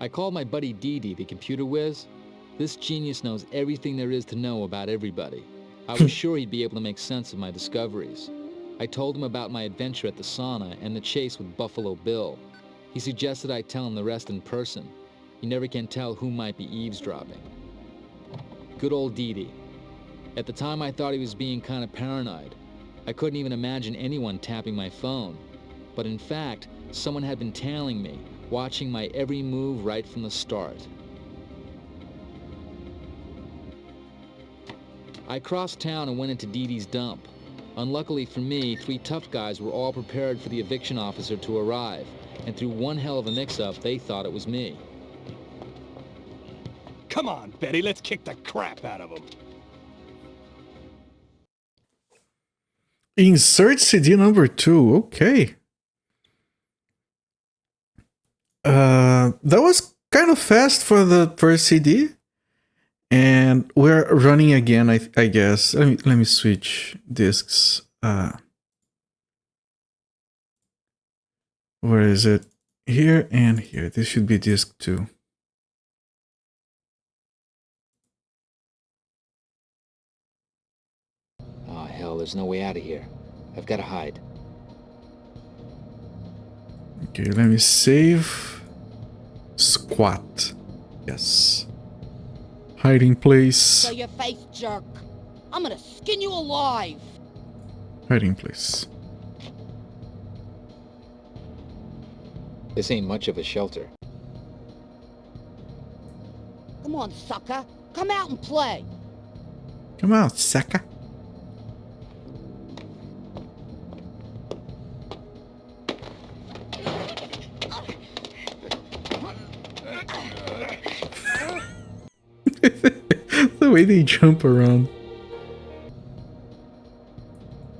I called my buddy Dee, the computer whiz. This genius knows everything there is to know about everybody. I was sure he'd be able to make sense of my discoveries. I told him about my adventure at the sauna and the chase with Buffalo Bill. He suggested I tell him the rest in person. You never can tell who might be eavesdropping. Good old Dee. At the time, I thought he was being kind of paranoid. I couldn't even imagine anyone tapping my phone. But in fact, someone had been tailing me, watching my every move right from the start. I crossed town and went into Dee's dump. Unluckily for me, 3 tough guys were all prepared for the eviction officer to arrive, and through one hell of a mix-up, they thought it was me. Come on, Betty, let's kick the crap out of him. Insert CD number 2. Okay. That was kind of fast for the first CD. And we're running again, I guess. Let me switch discs. Where is it? Here and here. This should be disc 2. Oh, hell, there's no way out of here. I've got to hide. Okay, let me save. Squat. Yes. Hiding place. Show your face, jerk. I'm gonna skin you alive. Hiding place. This ain't much of a shelter. Come on, sucker. Come out and play. Come out, sucker. The way they jump around.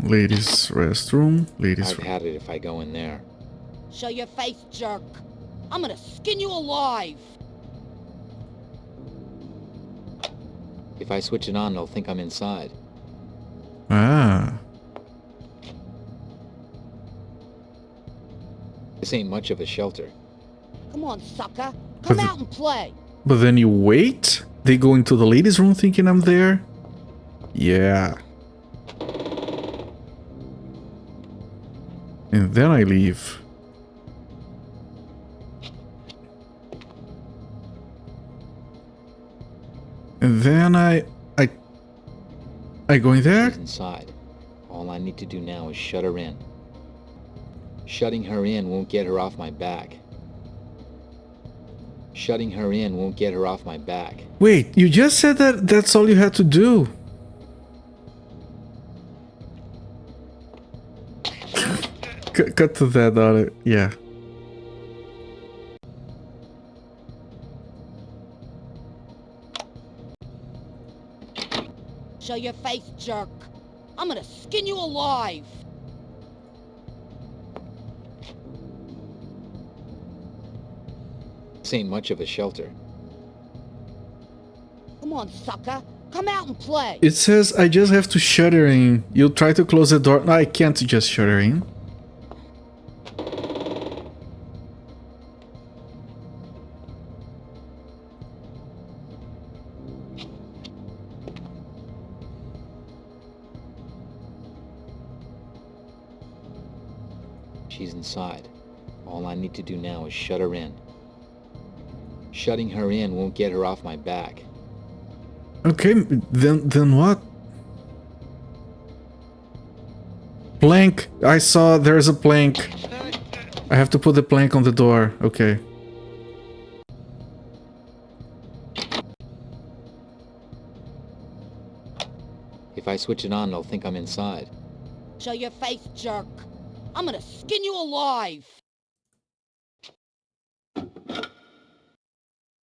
Ladies' restroom. Ladies' I've had it if I go in there. Show your face, jerk. I'm gonna skin you alive. If I switch it on, they'll think I'm inside. Ah. This ain't much of a shelter. Come on, sucker. Come But out and play. But then you wait? They go into the ladies' room thinking I'm there? Yeah. And then I leave. And then I go in there? She's inside. All I need to do now is shut her in. Shutting her in won't get her off my back. Shutting her in won't get her off my back. Wait, you just said that that's all you had to do. Cut to that on it. Yeah. Show your face, jerk. I'm gonna skin you alive. This ain't much of a shelter. Come on, sucker. Come out and play. It says I just have to shut her in. You'll try to close the door. No, I can't just shut her in. She's inside. All I need to do now is shut her in. Shutting her in won't get her off my back. Okay, then what? Plank. I saw there's a plank. I have to put the plank on the door. Okay. If I switch it on, they'll think I'm inside. Show your face, jerk. I'm gonna skin you alive.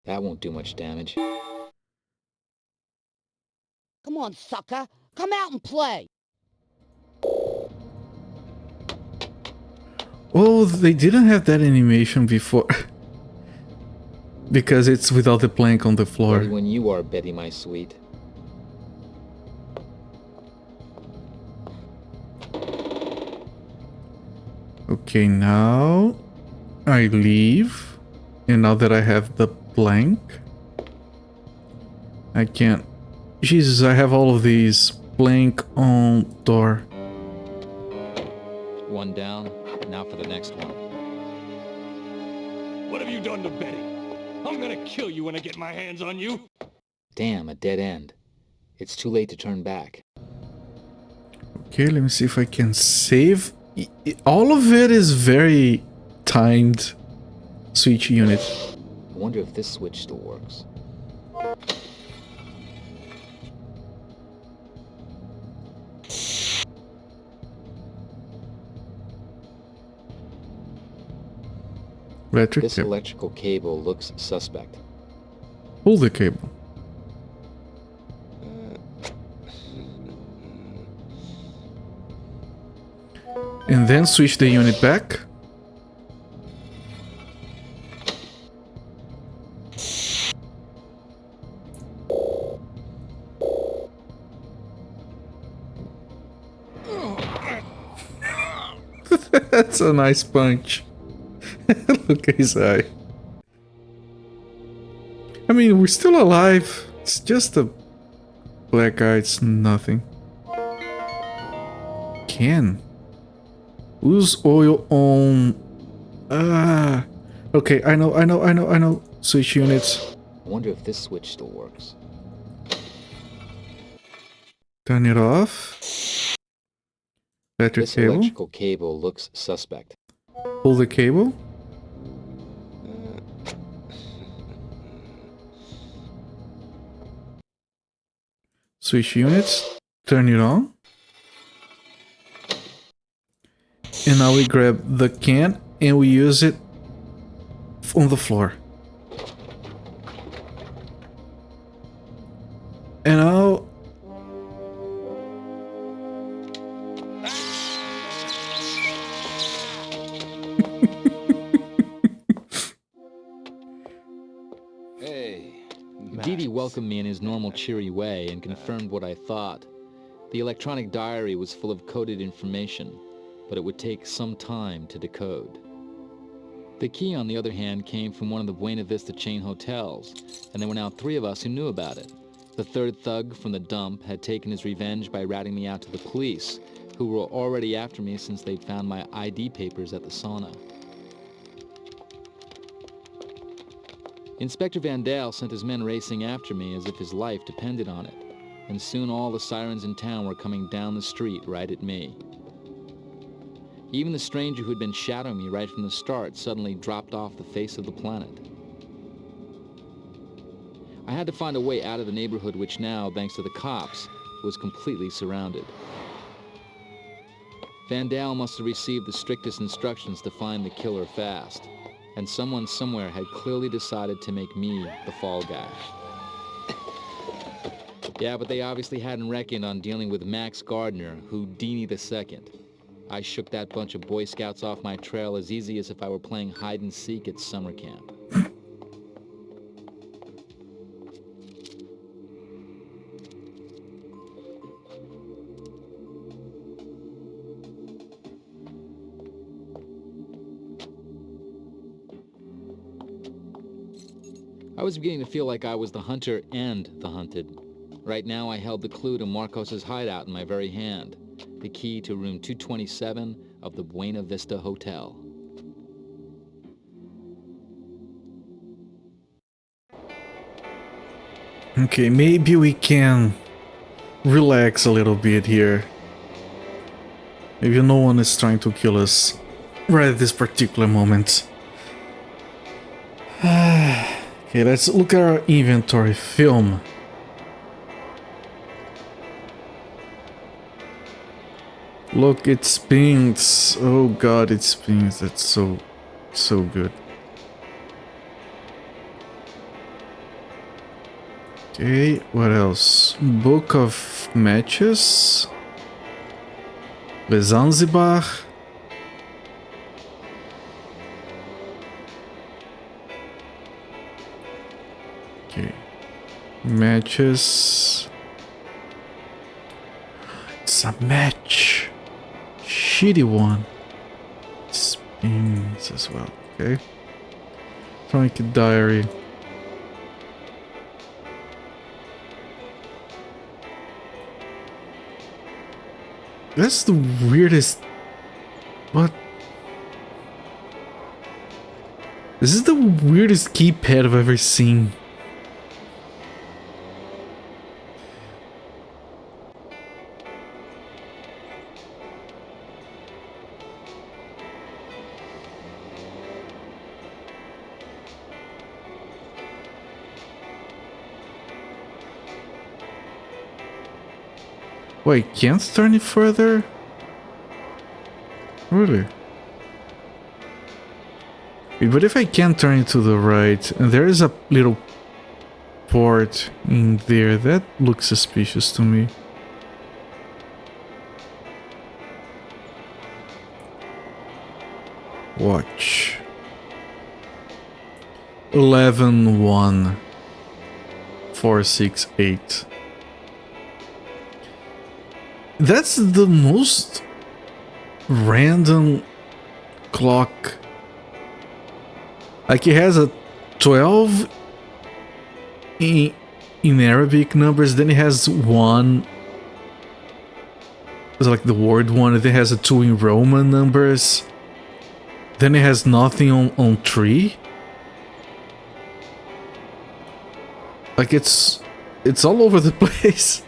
That won't do much damage. Come on, sucker. Come out and play. Oh, they didn't have that animation before. Because it's without the plank on the floor. Ready when you are, Betty, my sweet. Okay, now I leave. And now that I have the plank, I can't. Jesus, I have all of these. Plank on door. One down, now for the next one. What have you done to Betty? I'm gonna kill you when I get my hands on you. Damn, a dead end. It's too late to turn back. Okay, let me see if I can save. All of it is very timed. Switch unit. I wonder if this switch still works. Electric This cable. electrical cable looks suspect. Pull the cable. And then switch the unit back. That's a nice punch. Look at his eye. I mean, we're still alive. It's just a black eye, it's nothing. Can use oil on... okay, I know. Switch units. I wonder if this switch still works. Turn it off. Battery This cable. electrical cable looks suspect. Pull the cable. Switch units. Turn it on. And now we grab the can and we use it on the floor. And now... Hey. Didi welcomed me in his normal cheery way and confirmed what I thought. The electronic diary was full of coded information, but it would take some time to decode. The key, on the other hand, came from one of the Buena Vista chain hotels, and there were now 3 of us who knew about it. The third thug from the dump had taken his revenge by ratting me out to the police, who were already after me since they'd found my ID papers at the sauna. Inspector Van Dale sent his men racing after me as if his life depended on it, and soon all the sirens in town were coming down the street right at me. Even the stranger who had been shadowing me right from the start suddenly dropped off the face of the planet. I had to find a way out of the neighborhood which now, thanks to the cops, was completely surrounded. Van Dale must have received the strictest instructions to find the killer fast, and someone somewhere had clearly decided to make me the fall guy. Yeah, but they obviously hadn't reckoned on dealing with Max Gardner, Houdini II. I shook that bunch of Boy Scouts off my trail as easy as if I were playing hide-and-seek at summer camp. I was beginning to feel like I was the hunter and the hunted. Right now I held the clue to Marcos's hideout in my very hand, the key to room 227 of the Buena Vista Hotel. Okay, maybe we can relax a little bit here. Maybe no one is trying to kill us right at this particular moment. Okay, let's look at our inventory. Film. Look, it spins. Oh god, it spins. That's so good. Okay, what else? Book of matches. The Zanzibar. Okay. Matches. It's a match. Shitty one. Spins as well. Okay. Electronic diary. That's the weirdest... What? This is the weirdest keypad I've ever seen. Wait, can't turn it further? Really? Wait, but if I can turn it to the right, and there is a little port in there, that looks suspicious to me. Watch. 11-1-4-6-8. That's the most random clock Like it has a 12 in Arabic numbers, then it has 1. It's like the word 1, and then it has a 2 in Roman numbers. Then it has nothing on 3. Like it's all over the place.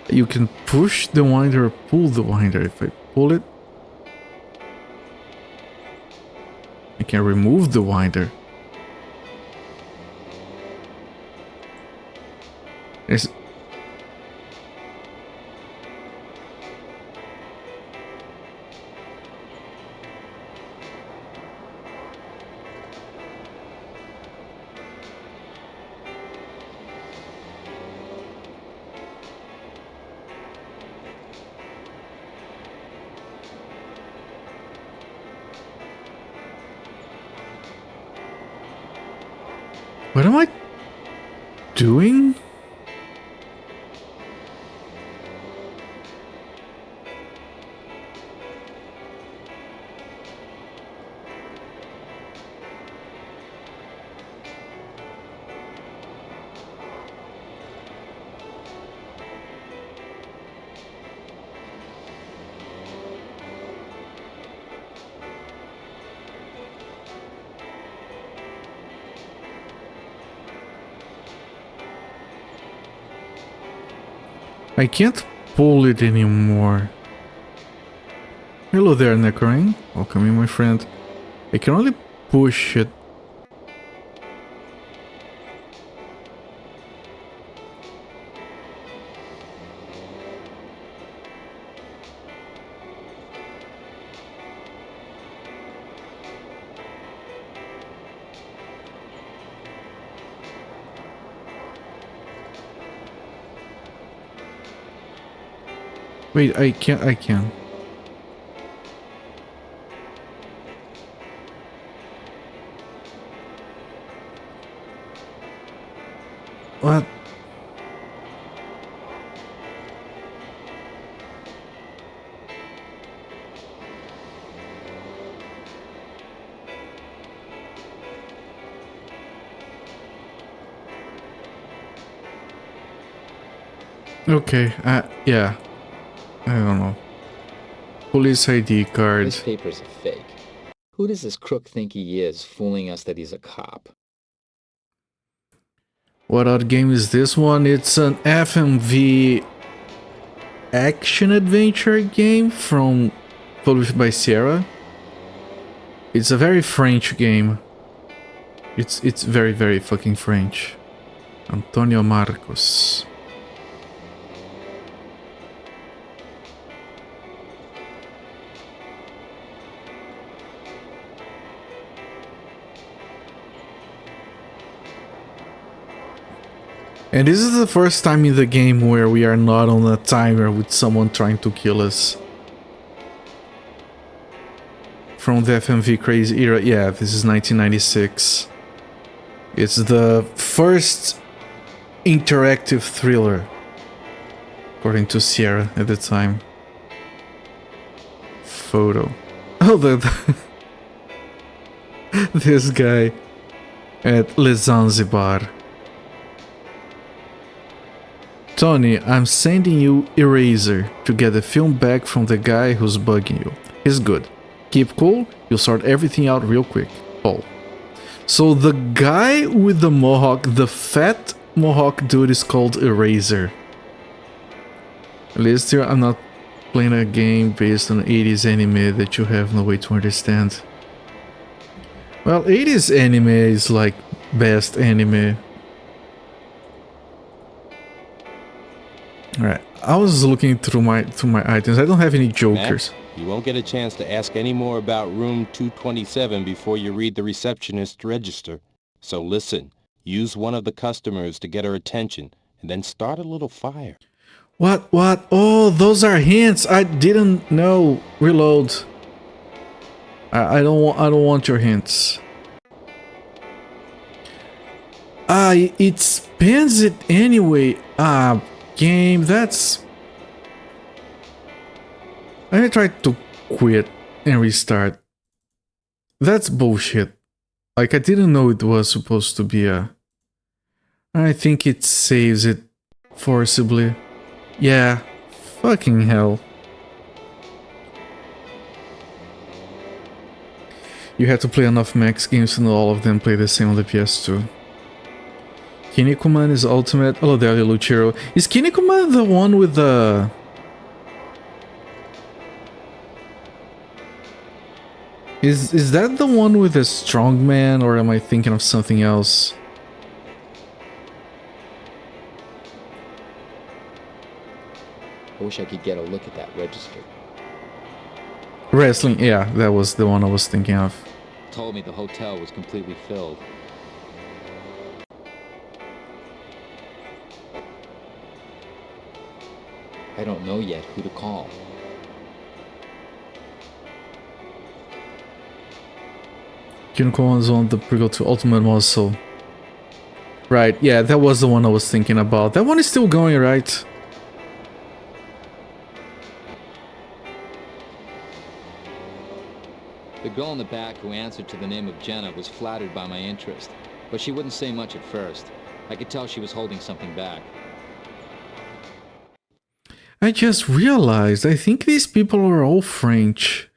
You can push the winder or pull the winder. If I pull it, I can remove the winder. There's what am I doing? I can't pull it anymore. Hello there, Necroing. Welcome in, my friend. I can only push it. Wait, I can. What? Okay, yeah. I don't know. Police ID card. This paper's a fake. Who does this crook think he is, fooling us that he's a cop? What odd game is this one? It's an FMV action adventure game published by Sierra. It's a very French game. It's very, very fucking French. Antonio Marcos. And this is the first time in the game where we are not on a timer with someone trying to kill us. From the FMV crazy era, yeah, this is 1996. It's the first interactive thriller, according to Sierra at the time. Photo. Oh, this guy at Le Zanzibar. Tony, I'm sending you Eraser to get the film back from the guy who's bugging you. He's good. Keep cool, you'll sort everything out real quick. Paul. So the guy with the mohawk, the fat mohawk dude is called Eraser. At least here I'm not playing a game based on 80s anime that you have no way to understand. Well, 80s anime is like best anime. Alright, I was looking through my items. I don't have any jokers. Mac, you won't get a chance to ask any more about room 227 before you read the receptionist's register. So listen, use one of the customers to get her attention, and then start a little fire. What? Oh, those are hints. I didn't know. Reload. I don't want your hints. It spans it anyway. Game, that's... I'm gonna try to quit and restart. That's bullshit. Like, I didn't know it was supposed to be a... I think it saves it forcibly. Yeah, fucking hell. You had to play enough Max games to know all of them play the same on the PS2. Kinnikuman is ultimate. Hello there, Luchiro. Is Kinnikuman the one with the... Is that the one with the strongman, or am I thinking of something else? I wish I could get a look at that register. Wrestling, yeah, that was the one I was thinking of. Told me the hotel was completely filled. I don't know yet who to call. Kinnikuman is on the prequel to Ultimate Muscle. Right, yeah, that was the one I was thinking about. That one is still going, right? The girl in the back who answered to the name of Jenna was flattered by my interest, but she wouldn't say much at first. I could tell she was holding something back. I just realized, I think these people are all French.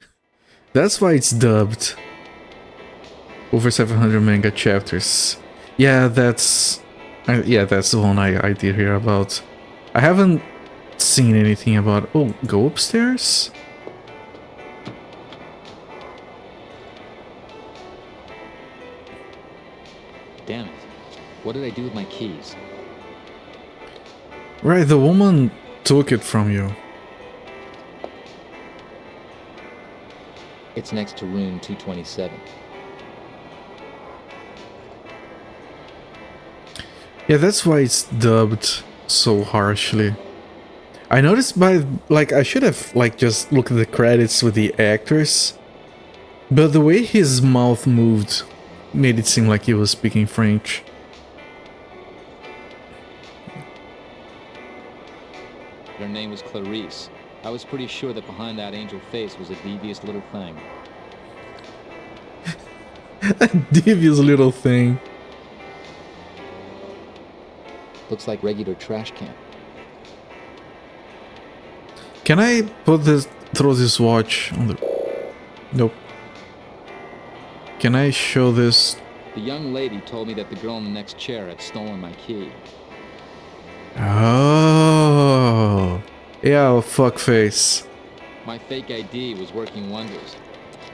That's why it's dubbed. Over 700 manga chapters. Yeah, that's the one I did hear about. I haven't seen anything about... Oh, go upstairs? Damn it. What did I do with my keys? Right, the woman took it from you. It's next to room 227. Yeah, that's why it's dubbed so harshly. I noticed by... Like, I should have, like, just looked at the credits with the actors. But the way his mouth moved made it seem like he was speaking French. Her name was Clarice. I was pretty sure that behind that angel face was a devious little thing. A devious little thing. Looks like regular trash can. Can I put this... throw this watch on the... Nope. Can I show this... The young lady told me that the girl in the next chair had stolen my key. Oh... Yeah, fuckface. My fake ID was working wonders.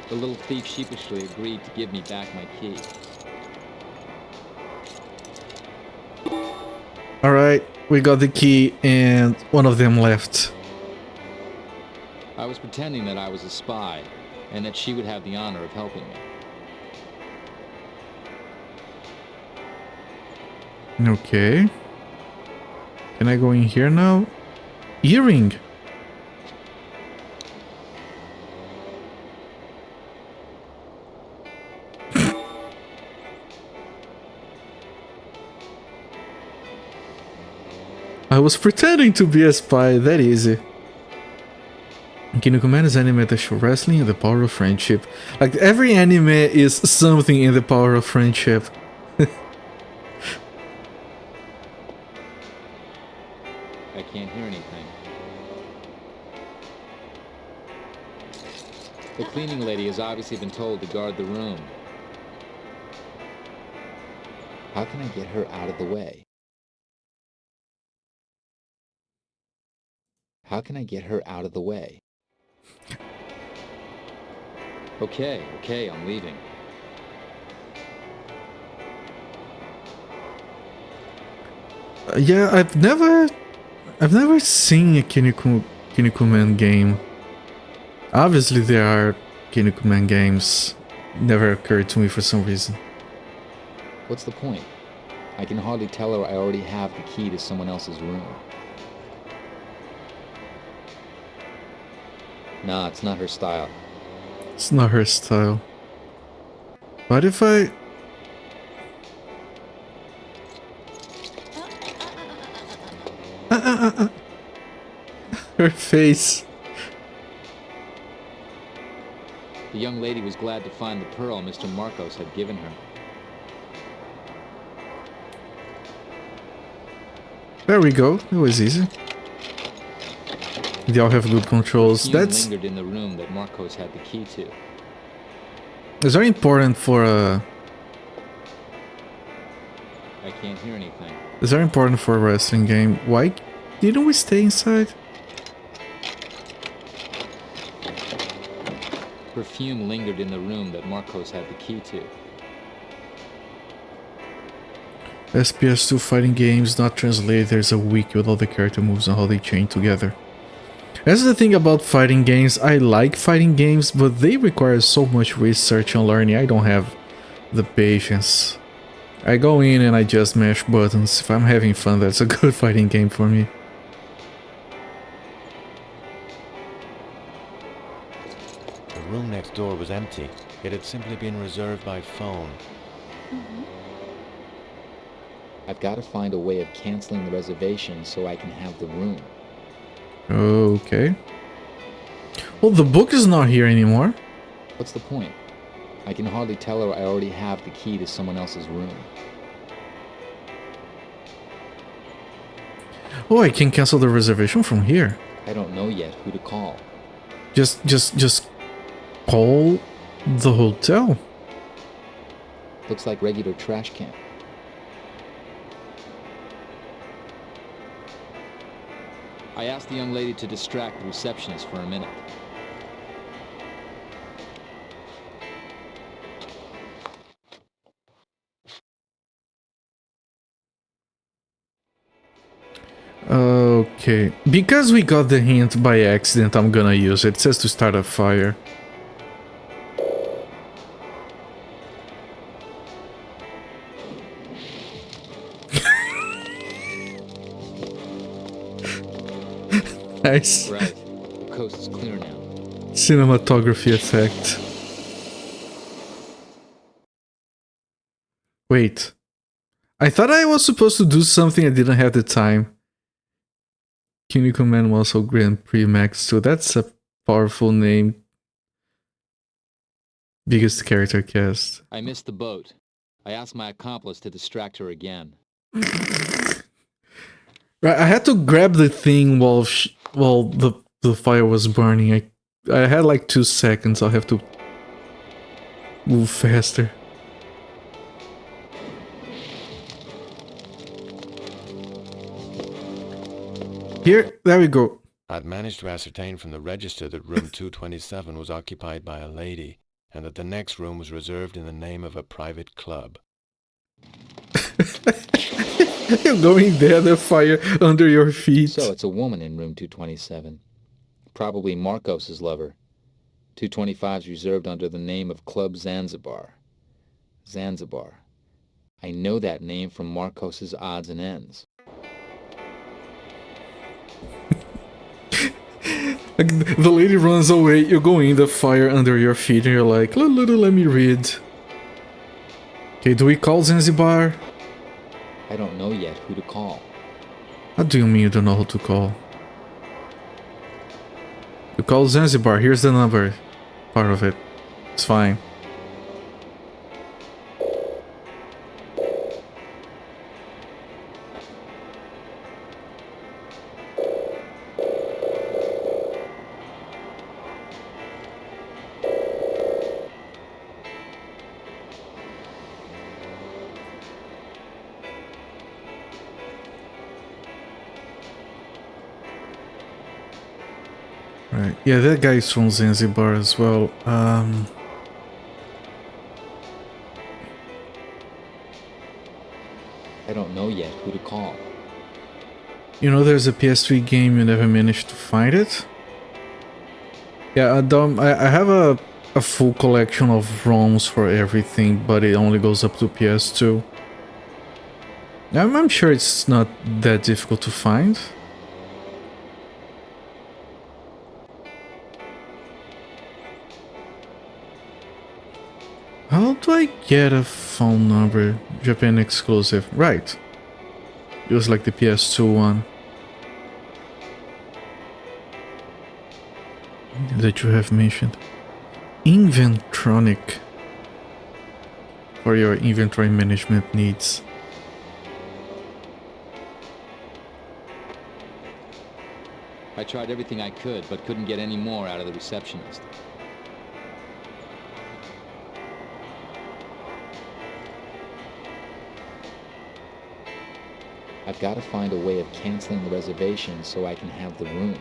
The little thief sheepishly agreed to give me back my key. Alright, we got the key and one of them left. I was pretending that I was a spy, and that she would have the honor of helping me. Okay. Can I go in here now? Earring! I was pretending to be a spy, that easy. Kinnikuman is anime that show wrestling and the power of friendship. Like, every anime is something in the power of friendship. I can't hear anything. The cleaning lady has obviously been told to guard the room. How can I get her out of the way? How can I get her out of the way? Okay, I'm leaving. Yeah, I've never seen a Kinnikuman game. Obviously there are Kinnikuman games. Never occurred to me for some reason. What's the point? I can hardly tell her I already have the key to someone else's room. Nah, it's not her style. It's not her style. What if I... Her face. The The young lady was glad to find the pearl Mr. Marcos had given her. There we go. It was easy. They all have good controls. Hume That's lingered in the room that Marcos had the key to. it's very important for a. I can't hear anything. It's very important for a wrestling game. Why didn't we stay inside? Perfume lingered in the room that Marcos had the key to. SPS2 fighting games not translated. There's a wiki with all the character moves and how they chain together. That's the thing about fighting games. I like fighting games, but they require so much research and learning. I don't have the patience. I go in and I just mash buttons. If I'm having fun, that's a good fighting game for me. The room next door was empty. It had simply been reserved by phone. I've got to find a way of canceling the reservation so I can have the room. Okay. Well, the book is not here anymore. What's the point? I can hardly tell her I already have the key to someone else's room. Oh, I can cancel the reservation from here. I don't know yet who to call. Just call the hotel. Looks like regular trash can. I asked the young lady to distract the receptionist for a minute. Okay, because we got the hint by accident, I'm gonna use it. It says to start a fire. Nice. Right. The coast is clear now. Cinematography effect. Wait. I thought I was supposed to do something I didn't have the time. Can you command Muscle Grand Prix Max 2? That's a powerful name. Biggest character cast. I missed the boat. I asked my accomplice to distract her again. Right, I had to grab the thing while the fire was burning. I had like 2 seconds. I'll have to move faster. Here, there we go. I'd managed to ascertain from the register that room 227 was occupied by a lady, and that the next room was reserved in the name of a private club. You're going there, the fire under your feet. So it's a woman in room 227. Probably Marcos's lover. 225's reserved under the name of Club Zanzibar. Zanzibar. I know that name from Marcos's odds and ends. Like, the lady runs away, you go in, the fire under your feet, and you're like, let me read. Okay, do we call Zanzibar? I don't know yet who to call. What do you mean you don't know who to call? You call Zanzibar, here's the number. Part of it. It's fine. Right, yeah, that guy is from Zanzibar as well. I don't know yet who to call. You know, there's a PS3 game, you never managed to find it? Yeah, I have a full collection of ROMs for everything, but it only goes up to PS2. I'm sure it's not that difficult to find. How do I get a phone number? Japan exclusive. Right. It was like the PS2 one. That you have mentioned. Inventronic for your inventory management needs. I tried everything I could, but couldn't get any more out of the receptionist. I've got to find a way of canceling the reservation so I can have the room.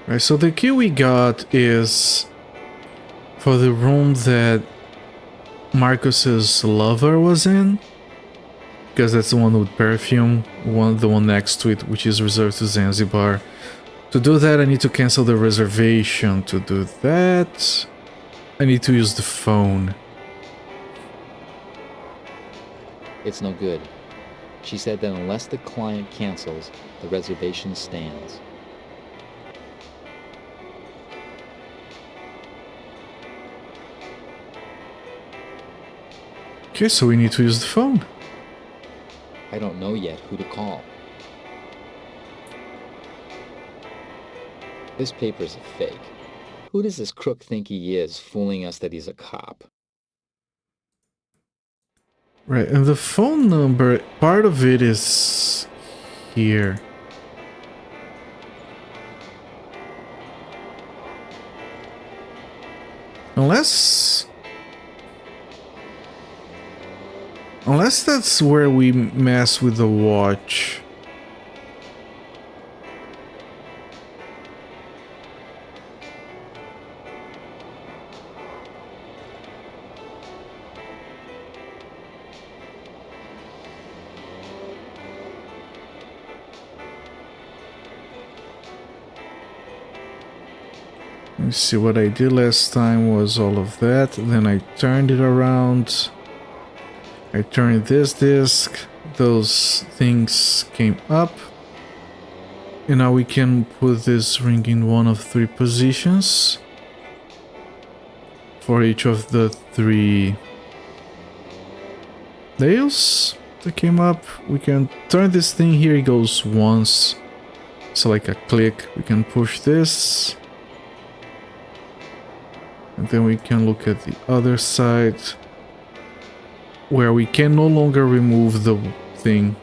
Right, so the key we got is for the room that Marcus's lover was in, because that's the one with perfume, the one next to it, which is reserved to Zanzibar. To do that, I need to cancel the reservation. To do that, I need to use the phone. It's no good. She said that unless the client cancels, the reservation stands. Okay, so we need to use the phone. I don't know yet who to call. This paper's a fake. Who does this crook think he is, fooling us that he's a cop? Right, and the phone number, part of it is here. Unless that's where we mess with the watch. Let me see, what I did last time was all of that, then I turned it around. I turned this disc, those things came up, and now we can put this ring in one of 3 positions for each of the 3 nails that came up. We can turn this thing here, it goes once, so like a click. We can push this, and then we can look at the other side, where we can no longer remove the thing.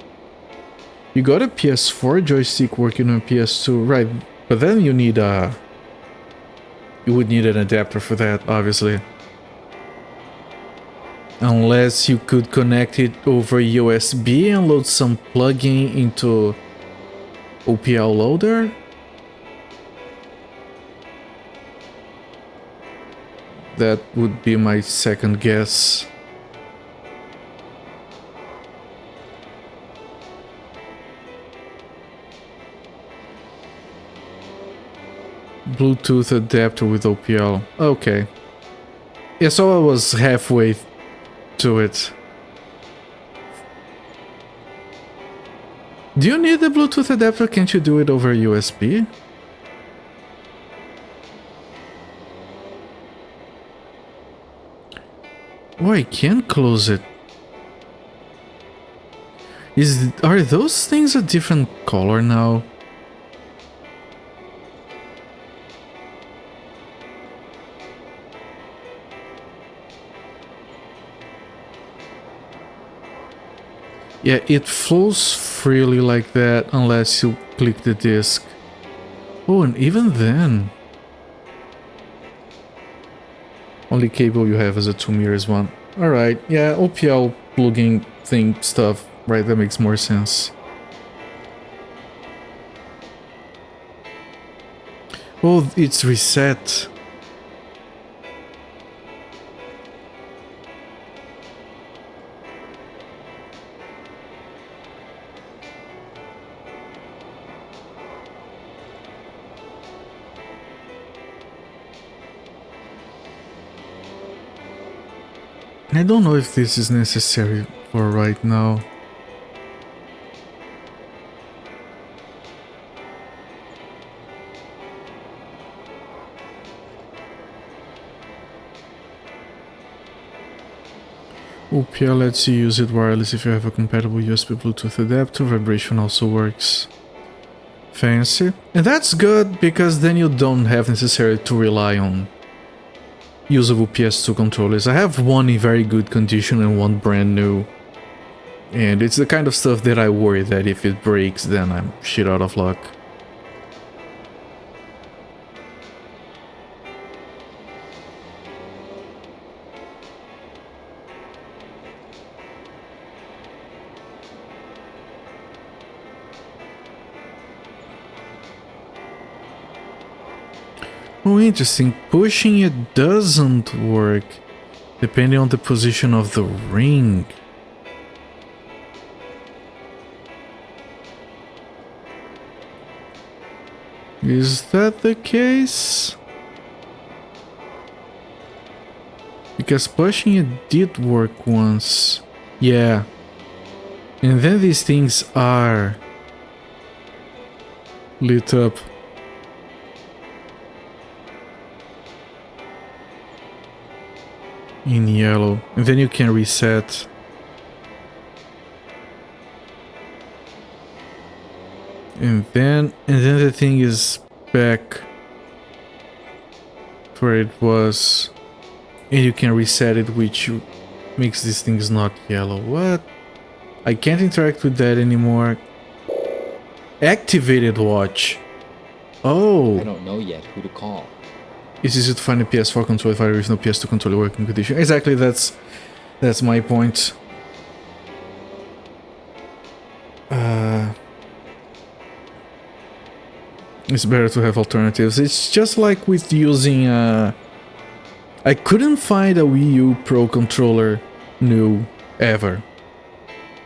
You got a PS4 joystick working on PS2, right? But then you need you would need an adapter for that, obviously. Unless you could connect it over USB and load some plugin into OPL loader. That would be my second guess. Bluetooth adapter with OPL. Okay. Yeah, so I was halfway to it. Do you need the Bluetooth adapter? Can't you do it over USB? Oh, I can close it. Are those things a different color now? Yeah, it flows freely like that unless you click the disc. Oh, and even then... only cable you have is a 2 meters one. Alright, yeah, OPL plugin thing stuff, right, that makes more sense. Oh, it's reset. I don't know if this is necessary for right now. OPL lets you use it wireless if you have a compatible USB Bluetooth adapter. Vibration also works. fancy. And that's good because then you don't have necessarily to rely on usable PS2 controllers. I have one in very good condition and one brand new. And it's the kind of stuff that I worry that if it breaks, then I'm shit out of luck. Oh, interesting. Pushing it doesn't work, depending on the position of the ring. Is that the case? Because pushing it did work once. Yeah. And then these things are lit up. In yellow, and then you can reset. And then the thing is back where it was, and you can reset it, which makes these things not yellow. What? I can't interact with that anymore. Activated watch. Oh. I don't know yet who to call. It's easy to find a PS4 controller if there is no PS2 controller working condition. Exactly, that's my point. It's better to have alternatives. It's just like with using I couldn't find a Wii U Pro controller new ever.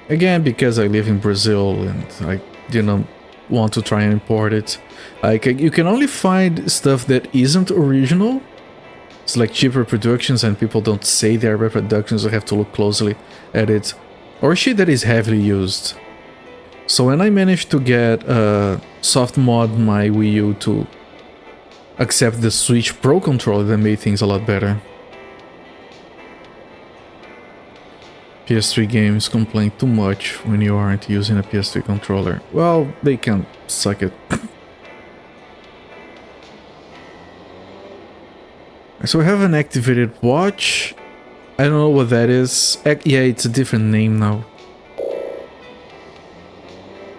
Again, because I live in Brazil and I didn't want to try and import it. Like, you can only find stuff that isn't original. It's like cheaper productions and people don't say they're reproductions, so I have to look closely at it. Or shit that is heavily used. So when I managed to get soft mod my Wii U to accept the Switch Pro controller, that made things a lot better. PS3 games complain too much when you aren't using a PS3 controller. Well, they can suck it. So we have an activated watch. I don't know what that is. Yeah, it's a different name now.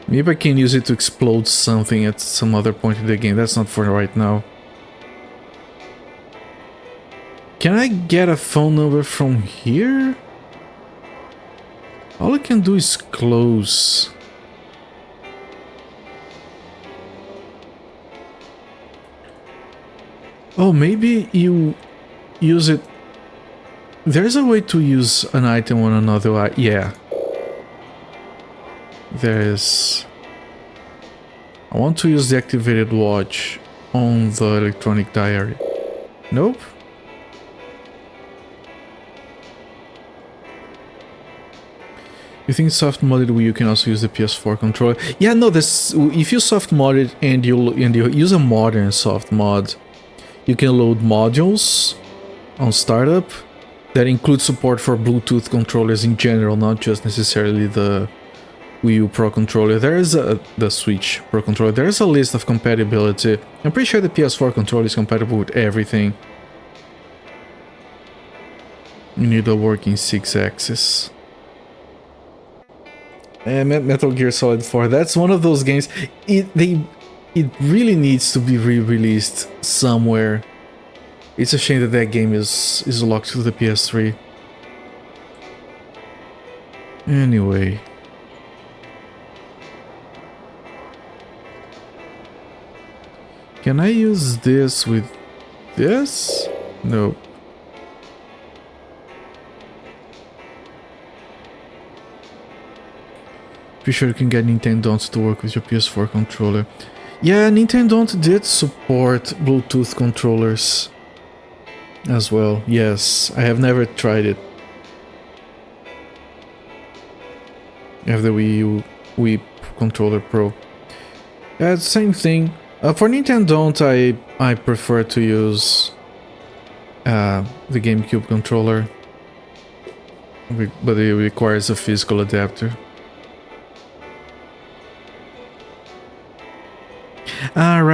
Maybe I can use it to explode something at some other point in the game. That's not for right now. Can I get a phone number from here? All I can do is close. Oh, maybe you use it. There's a way to use an item on another. Yeah. There is. I want to use the activated watch on the electronic diary. Nope. You think soft modded Wii you can also use the PS4 controller? Yeah, no. This if you soft mod it and you use a modern soft mod, you can load modules on startup that include support for Bluetooth controllers in general, not just necessarily the Wii U Pro controller. There is the Switch Pro controller. There is a list of compatibility. I'm pretty sure the PS4 controller is compatible with everything. You need a working 6-axis. Metal Gear Solid 4. That's one of those games. It really needs to be re-released somewhere. It's a shame that that game is locked to the PS3. Anyway. Can I use this with this? No. Pretty sure you can get Nintendo to work with your PS4 controller. Yeah, Nintendo did support Bluetooth controllers as well. Yes, I have never tried it. I have the Wii Controller Pro. Yeah, it's the same thing. For Nintendo, I prefer to use the GameCube controller, but it requires a physical adapter.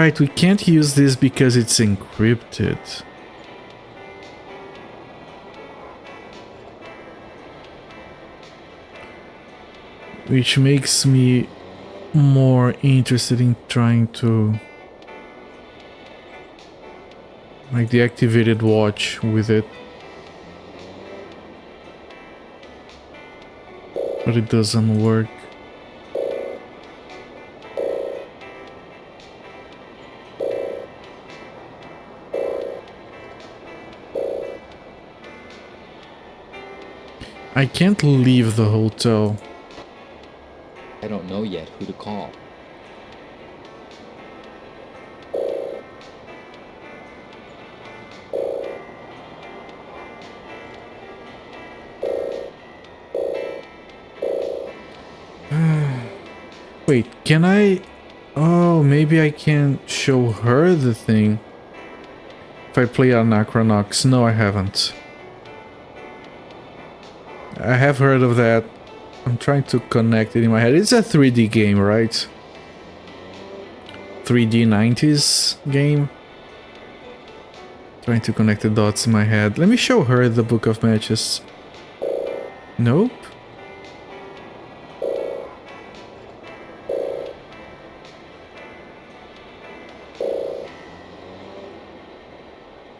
right, we can't use this because it's encrypted. Which makes me more interested in trying to like the activated watch with it. But it doesn't work. I can't leave the hotel. I don't know yet who to call. Wait, can I... Oh, maybe I can show her the thing. If I play Anachronox. No, I haven't. I have heard of that. I'm trying to connect it in my head. It's a 3D game, right? 3D 90s game. Trying to connect the dots in my head. Let me show her the book of matches. Nope.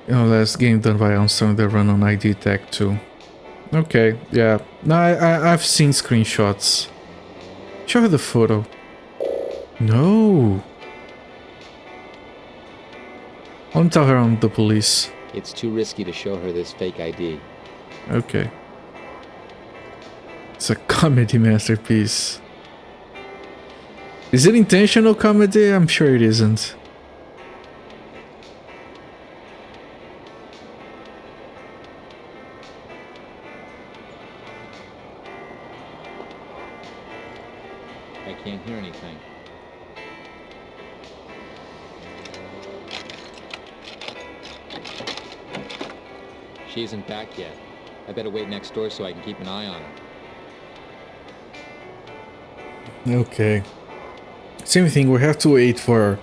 Oh, last game done by Armstrong that run on ID Tech 2. Okay, yeah. No, I've seen screenshots. Show her the photo. No. I'll tell her I'm the police. It's too risky to show her this fake ID. Okay. It's a comedy masterpiece. Is it intentional comedy? I'm sure it isn't. I can't hear anything. She isn't back yet. I better wait next door so I can keep an eye on her. Okay. Same thing, we have to wait for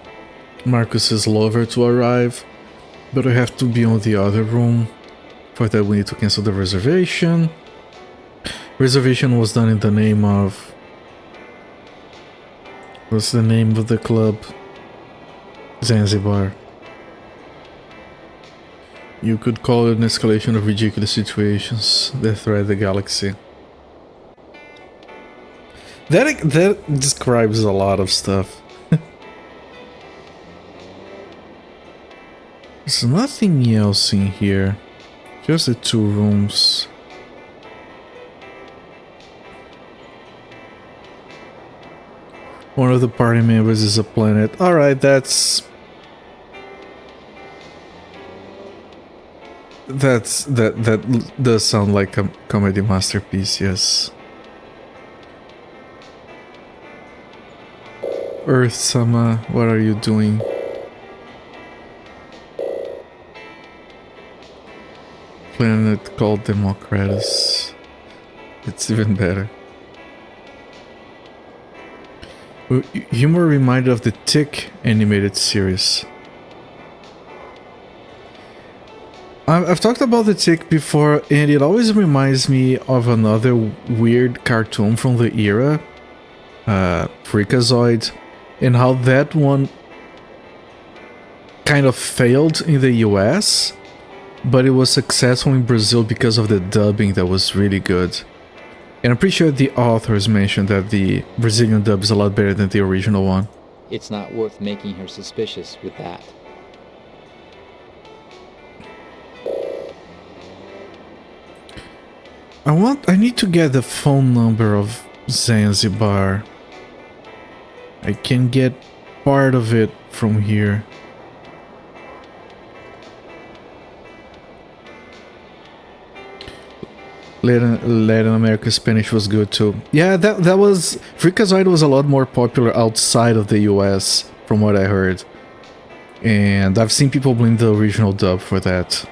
Marcus's lover to arrive, but we have to be on the other room. For that we need to cancel the reservation. Reservation was done in the name of... What's the name of the club? Zanzibar. You could call it an escalation of ridiculous situations that threat the galaxy. That describes a lot of stuff. There's nothing else in here. Just the two rooms. One of the party members is a planet. Alright, that does sound like a comedy masterpiece, yes. Earth-sama, what are you doing? Planet called Democritus. It's even better. Humor reminded of the Tick animated series. I've talked about the Tick before, and it always reminds me of another weird cartoon from the era, Freakazoid, and how that one kind of failed in the US, but it was successful in Brazil because of the dubbing that was really good. And I'm pretty sure the authors mentioned that the Brazilian dub is a lot better than the original one. It's not worth making her suspicious with that. I need to get the phone number of Zanzibar. I can get part of it from here. Latin America Spanish was good too. Yeah, that was... Freakazoid was a lot more popular outside of the US, from what I heard. And I've seen people blame the original dub for that.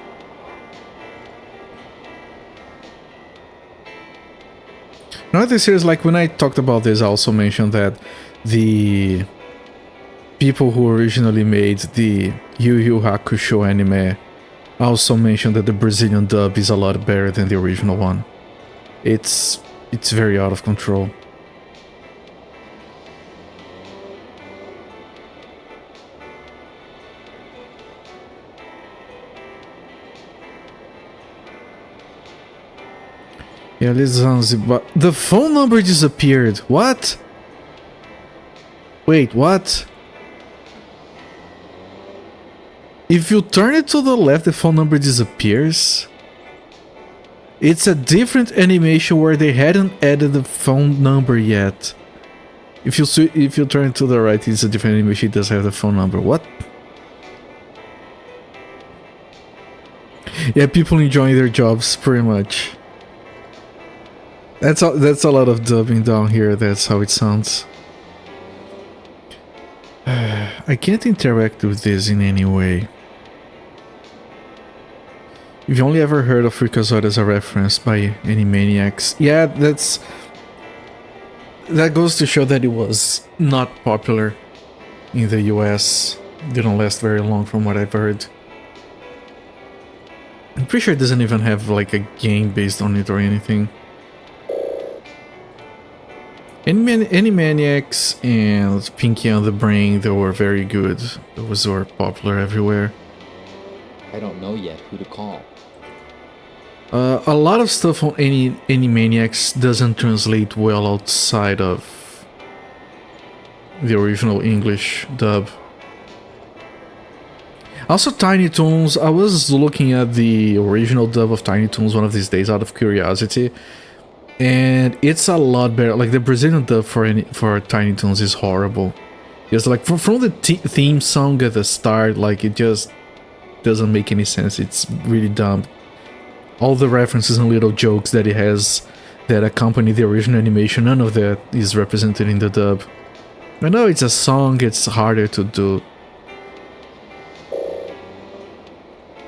Another series, like when I talked about this, I also mentioned that the people who originally made the Yu Yu Hakusho anime also mentioned that the Brazilian dub is a lot better than the original one. It's very out of control. Yeah, Zanzibar. The phone number disappeared. What? Wait, what? If you turn it to the left, the phone number disappears. It's a different animation where they hadn't added the phone number yet. If you turn it to the right, it's a different animation. It does have the phone number. What? Yeah, people enjoying their jobs pretty much. That's a lot of dubbing down here. That's how it sounds. I can't interact with this in any way. You've only ever heard of Freakazoid as a reference by Animaniacs. Yeah, that goes to show that it was not popular in the US. Didn't last very long from what I've heard. I'm pretty sure it doesn't even have like a game based on it or anything. Animaniacs and Pinky and the Brain, they were very good. Those were popular everywhere. I don't know yet who to call. A lot of stuff on Animaniacs doesn't translate well outside of the original English dub. Also Tiny Toons, I was looking at the original dub of Tiny Toons one of these days out of curiosity. And it's a lot better. Like the Brazilian dub for Tiny Toons is horrible. Just like from the theme song at the start, like it just doesn't make any sense. It's really dumb. All the references and little jokes that it has that accompany the original animation, none of that is represented in the dub. I know it's a song, it's harder to do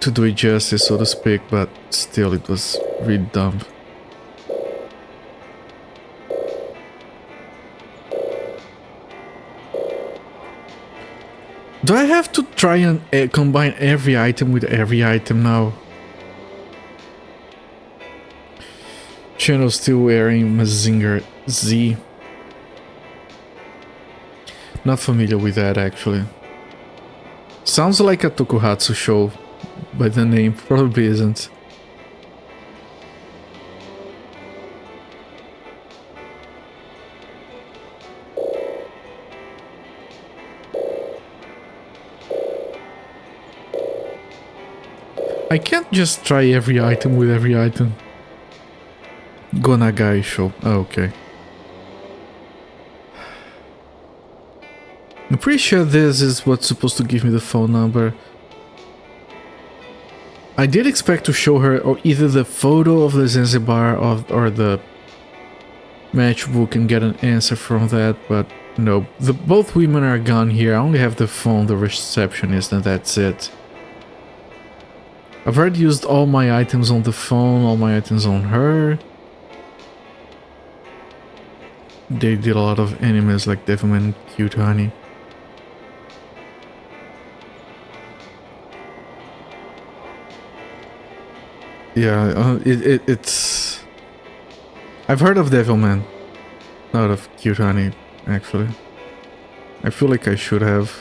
it justice, so to speak, but still it was really dumb. Do I have to try and combine every item with every item now? Channel still wearing Mazinger Z. Not familiar with that actually. Sounds like a Tokuhatsu show, but the name probably isn't. I can't just try every item with every item. Gonagai show. Oh, okay. I'm pretty sure this is what's supposed to give me the phone number. I did expect to show her or either the photo of the Zanzibar or the matchbook and get an answer from that, but no. Both women are gone here. I only have the phone, the receptionist, and that's it. I've already used all my items on the phone, all my items on her. They did a lot of animes like Devilman, Cute Honey. Yeah, it's... I've heard of Devilman, not of Cute Honey, actually. I feel like I should have.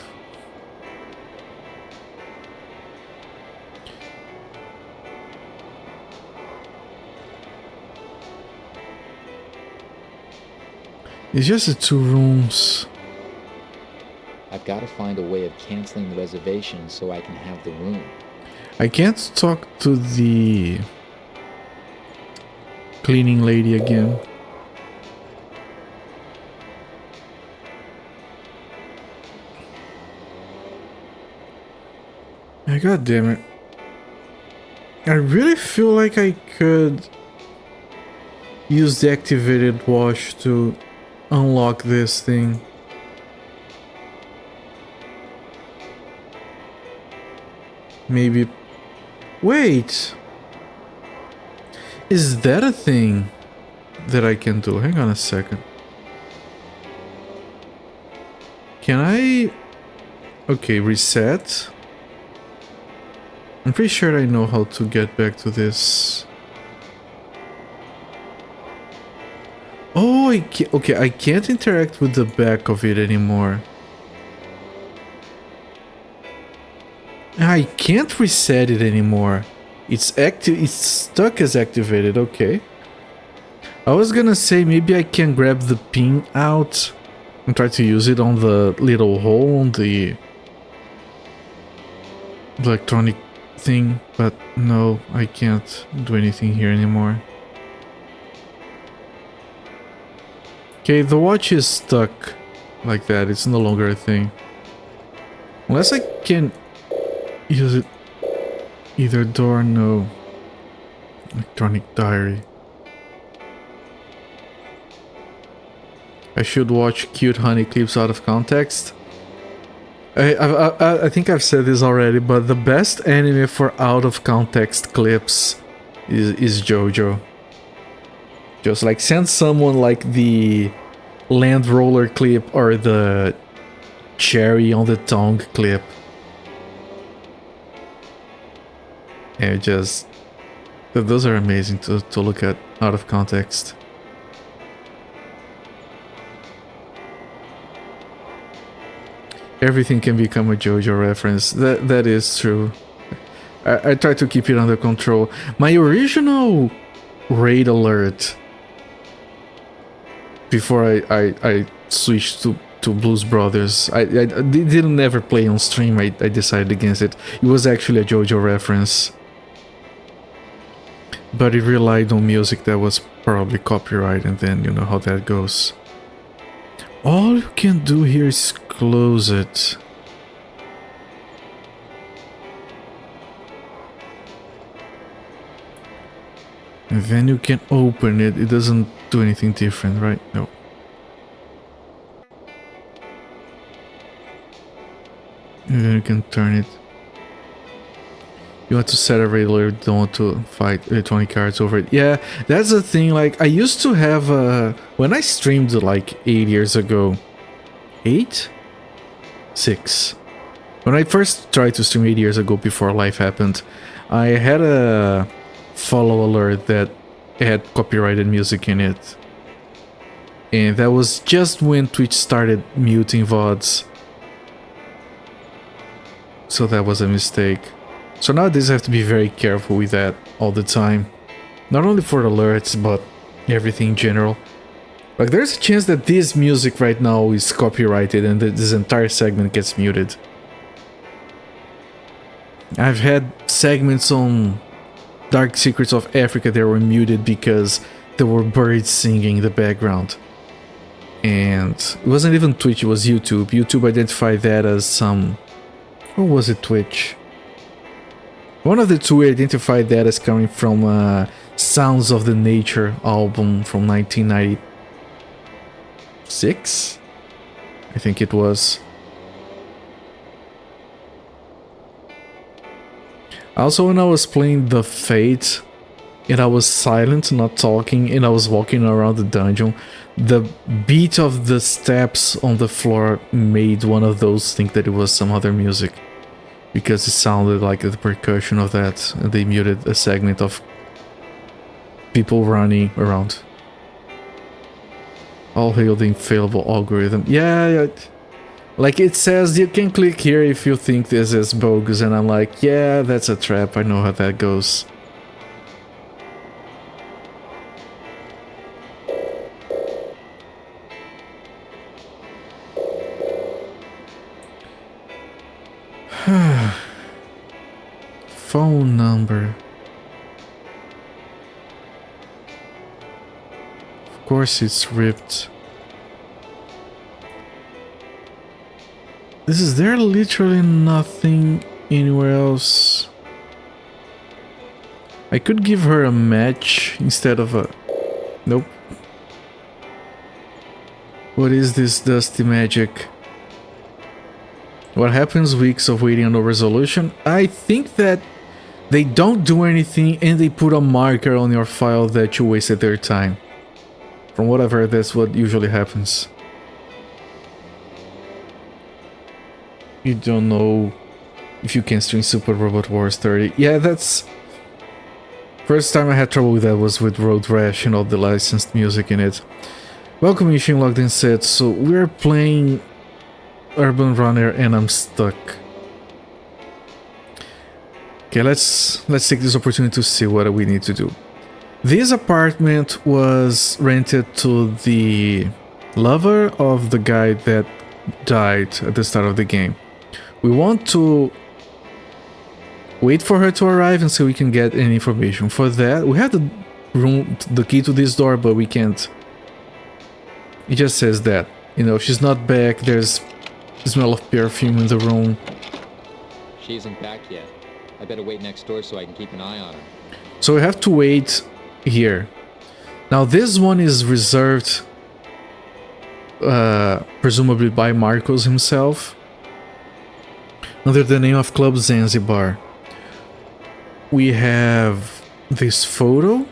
It's just the 2 rooms. I've got to find a way of canceling the reservation so I can have the room. I can't talk to the cleaning lady again. God damn it. I really feel like I could use the activated watch to unlock this thing. Maybe... Wait! Is that a thing that I can do? Hang on a second. Can I Okay, reset. I'm pretty sure I know how to get back to this. Oh, okay, I can't interact with the back of it anymore. I can't reset it anymore. It's active. It's stuck as activated. Okay. I was gonna say maybe I can grab the pin out and try to use it on the little hole on the electronic thing, but no, I can't do anything here anymore. Okay, the watch is stuck like that. It's no longer a thing. Unless I can use it. Either door, no. Electronic diary. I should watch cute honey clips out of context. I think I've said this already, but the best anime for out of context clips is JoJo. Just like send someone like the land roller clip or the cherry on the tongue clip. And just those are amazing to look at out of context. Everything can become a JoJo reference. That is true. I try to keep it under control. My original raid alert before I switched to Blues Brothers, I didn't ever play on stream. I decided against it. It was actually a JoJo reference, but it relied on music that was probably copyright, and then you know how that goes. All you can do here is close it. And then you can open it. It doesn't do anything different, right? No. And then you can turn it. You want to set a raid alert, don't want to fight electronic cards over it. Yeah, that's the thing. Like, I used to have when I streamed like 8 years ago. 8? 6. When I first tried to stream 8 years ago before life happened, I had a follow alert that had copyrighted music in it. And that was just when Twitch started muting VODs. So that was a mistake. So nowadays I have to be very careful with that all the time. Not only for alerts, but everything in general. Like, there's a chance that this music right now is copyrighted and that this entire segment gets muted. I've had segments on Dark Secrets of Africa that were muted because there were birds singing in the background. And it wasn't even Twitch, it was YouTube. YouTube identified that as some... Or was it Twitch? One of the two identified that as coming from Sounds of the Nature album from 1996? I think it was. Also, when I was playing The Fate and I was silent, not talking, and I was walking around the dungeon, the beat of the steps on the floor made one of those think that it was some other music. Because it sounded like the percussion of that, and they muted a segment of people running around. All hail the infallible algorithm. Yeah, like it says you can click here if you think this is bogus, and I'm like, yeah, that's a trap, I know how that goes. Phone number. Of course it's ripped. Is there literally nothing anywhere else? I could give her a match instead of a... Nope. What is this dusty magic? What happens? Weeks of waiting on no resolution? I think that they don't do anything and they put a marker on your file that you wasted their time. From what I've heard, that's what usually happens. You don't know if you can stream Super Robot Wars 30. Yeah, that's... First time I had trouble with that was with Road Rash and all the licensed music in it. Welcome, Machine Logged In said, so we're playing Urban Runner and I'm stuck. Okay, let's take this opportunity to see what we need to do. This apartment was rented to the lover of the guy that died at the start of the game. We want to wait for her to arrive and so we can get any information. For that, we have the key to this door, but we can't. It just says that, you know, she's not back. There's the smell of perfume in the room. She isn't back yet. I better wait next door so I can keep an eye on her. So we have to wait here. Now this one is reserved, presumably by Marcos himself, under the name of Club Zanzibar. We have this photo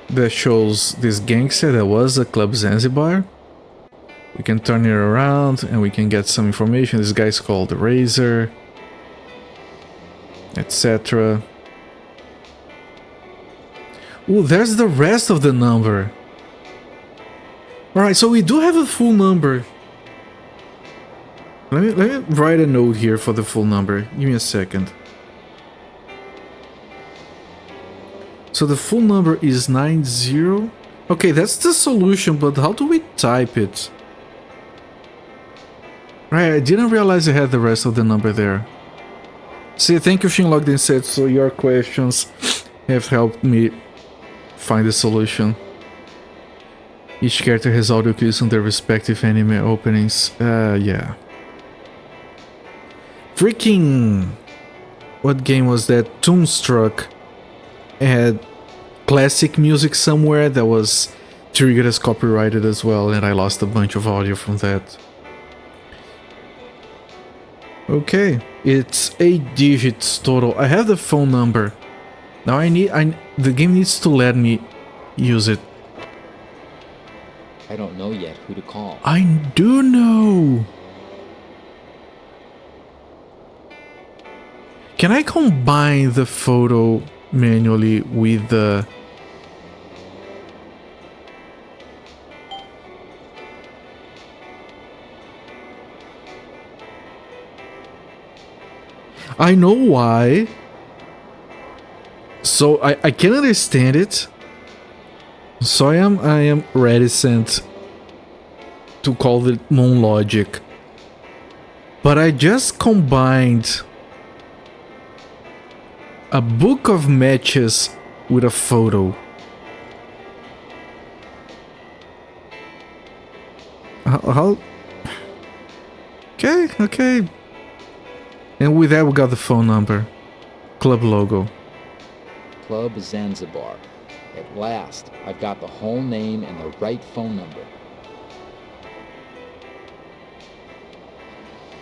that shows this gangster that was a Club Zanzibar. We can turn it around and we can get some information. This guy's called Razor, etc. Oh, there's the rest of the number. Alright, so we do have a full number. Let me write a note here for the full number. Give me a second. So the full number is 90. Okay, that's the solution, but how do we type it? Right, I didn't realize I had the rest of the number there. See, thank you, Shin Logged In said, so your questions have helped me find the solution. Each character has audio cues on their respective anime openings. Yeah. Freaking... What game was that? Toonstruck had classic music somewhere that was triggered as copyrighted as well, and I lost a bunch of audio from that. Okay, it's 8 digits total. I have the phone number. Now the game needs to let me use it. I don't know yet who to call. I do know. Can I combine the photo manually with the... I know why. So I can understand it. So I am reticent to call it Moon Logic. But I just combined a book of matches with a photo. How? Okay. And with that we got the phone number. Club logo. Club Zanzibar. At last, I've got the whole name and the right phone number.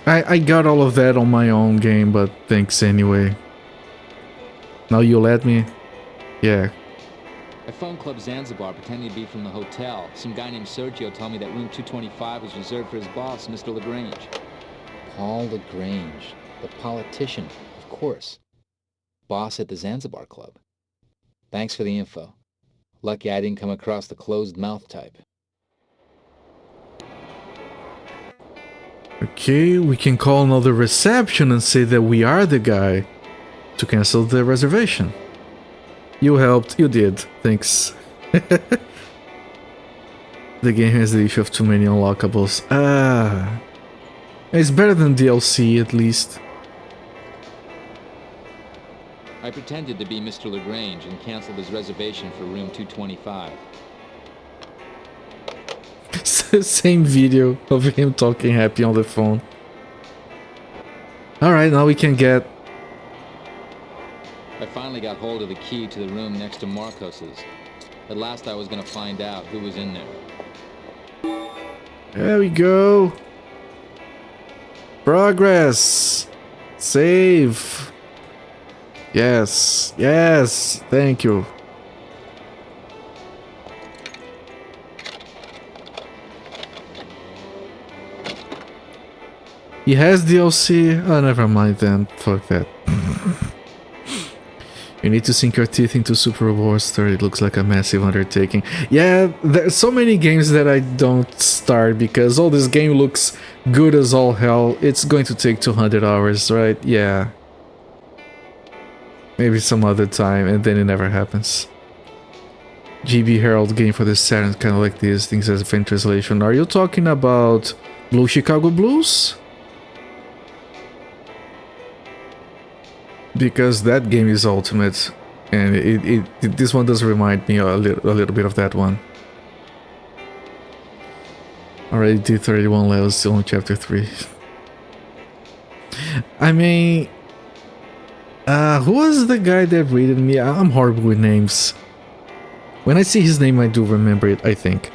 I got all of that on my own game, but thanks anyway. Now you let me? Yeah. I phoned Club Zanzibar pretending to be from the hotel. Some guy named Sergio told me that room 225 was reserved for his boss, Mr. LaGrange. Paul LaGrange, the politician, of course. Boss at the Zanzibar Club. Thanks for the info. Lucky I didn't come across the closed mouth type. Okay, we can call another reception and say that we are the guy to cancel the reservation. You helped, you did, thanks. The game has the issue of too many unlockables. It's better than DLC at least. I pretended to be Mr. LaGrange and canceled his reservation for room 225. Same video of him talking happy on the phone. Alright, now we can get... I finally got hold of the key to the room next to Marcos's. At last I was gonna find out who was in there. There we go. Progress. Save. Yes. Yes. Thank you. He has DLC? Oh, never mind then. Fuck that. You need to sink your teeth into Super Roster. It looks like a massive undertaking. Yeah, there's so many games that I don't start because all this game looks good as all hell. It's going to take 200 hours, right? Yeah. Maybe some other time, and then it never happens. GB Herald game for the Saturn, kind of like these things as a fan translation. Are you talking about Blue Chicago Blues? Because that game is ultimate, and this one does remind me a little bit of that one. Already did 31 levels, still on chapter 3. I mean, who was the guy that rated me? I'm horrible with names. When I see his name, I do remember it, I think.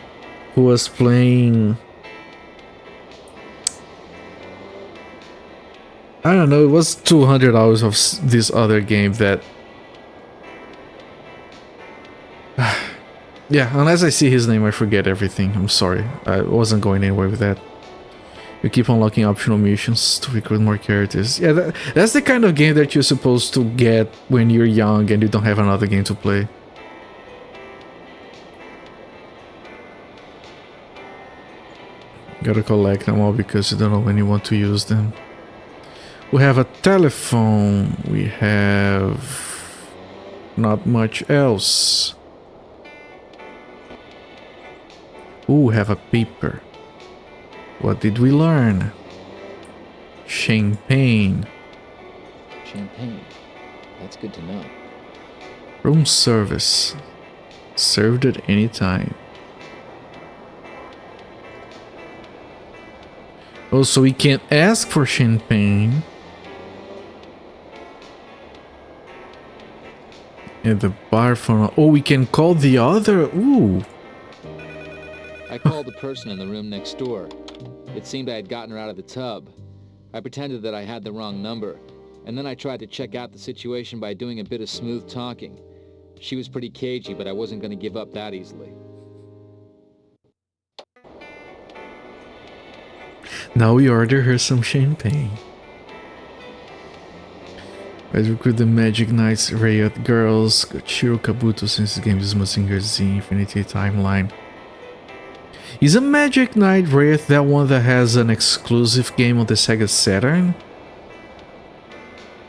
Who was playing... I don't know, it was 200 hours of this other game that... Yeah, unless I see his name, I forget everything. I'm sorry. I wasn't going anywhere with that. You keep unlocking optional missions to recruit more characters. Yeah, that's the kind of game that you're supposed to get when you're young and you don't have another game to play. Gotta collect them all because you don't know when you want to use them. We have a telephone. We have not much else. Ooh, we have a paper. What did we learn? Champagne. Champagne. That's good to know. Room service. Served at any time. Oh, so we can't ask for champagne. And the bar phone. Oh, we can call the other. Ooh. I called the person in the room next door. It seemed I had gotten her out of the tub. I pretended that I had the wrong number, and then I tried to check out the situation by doing a bit of smooth talking. She was pretty cagey, but I wasn't going to give up that easily. Now we order her some champagne. Let's recruit the Magic Knights, Riot Girls, Shiro Kabuto since the game is Mazinger Z, Infinity Timeline. Is a Magic Knight Wraith that one that has an exclusive game on the Sega Saturn?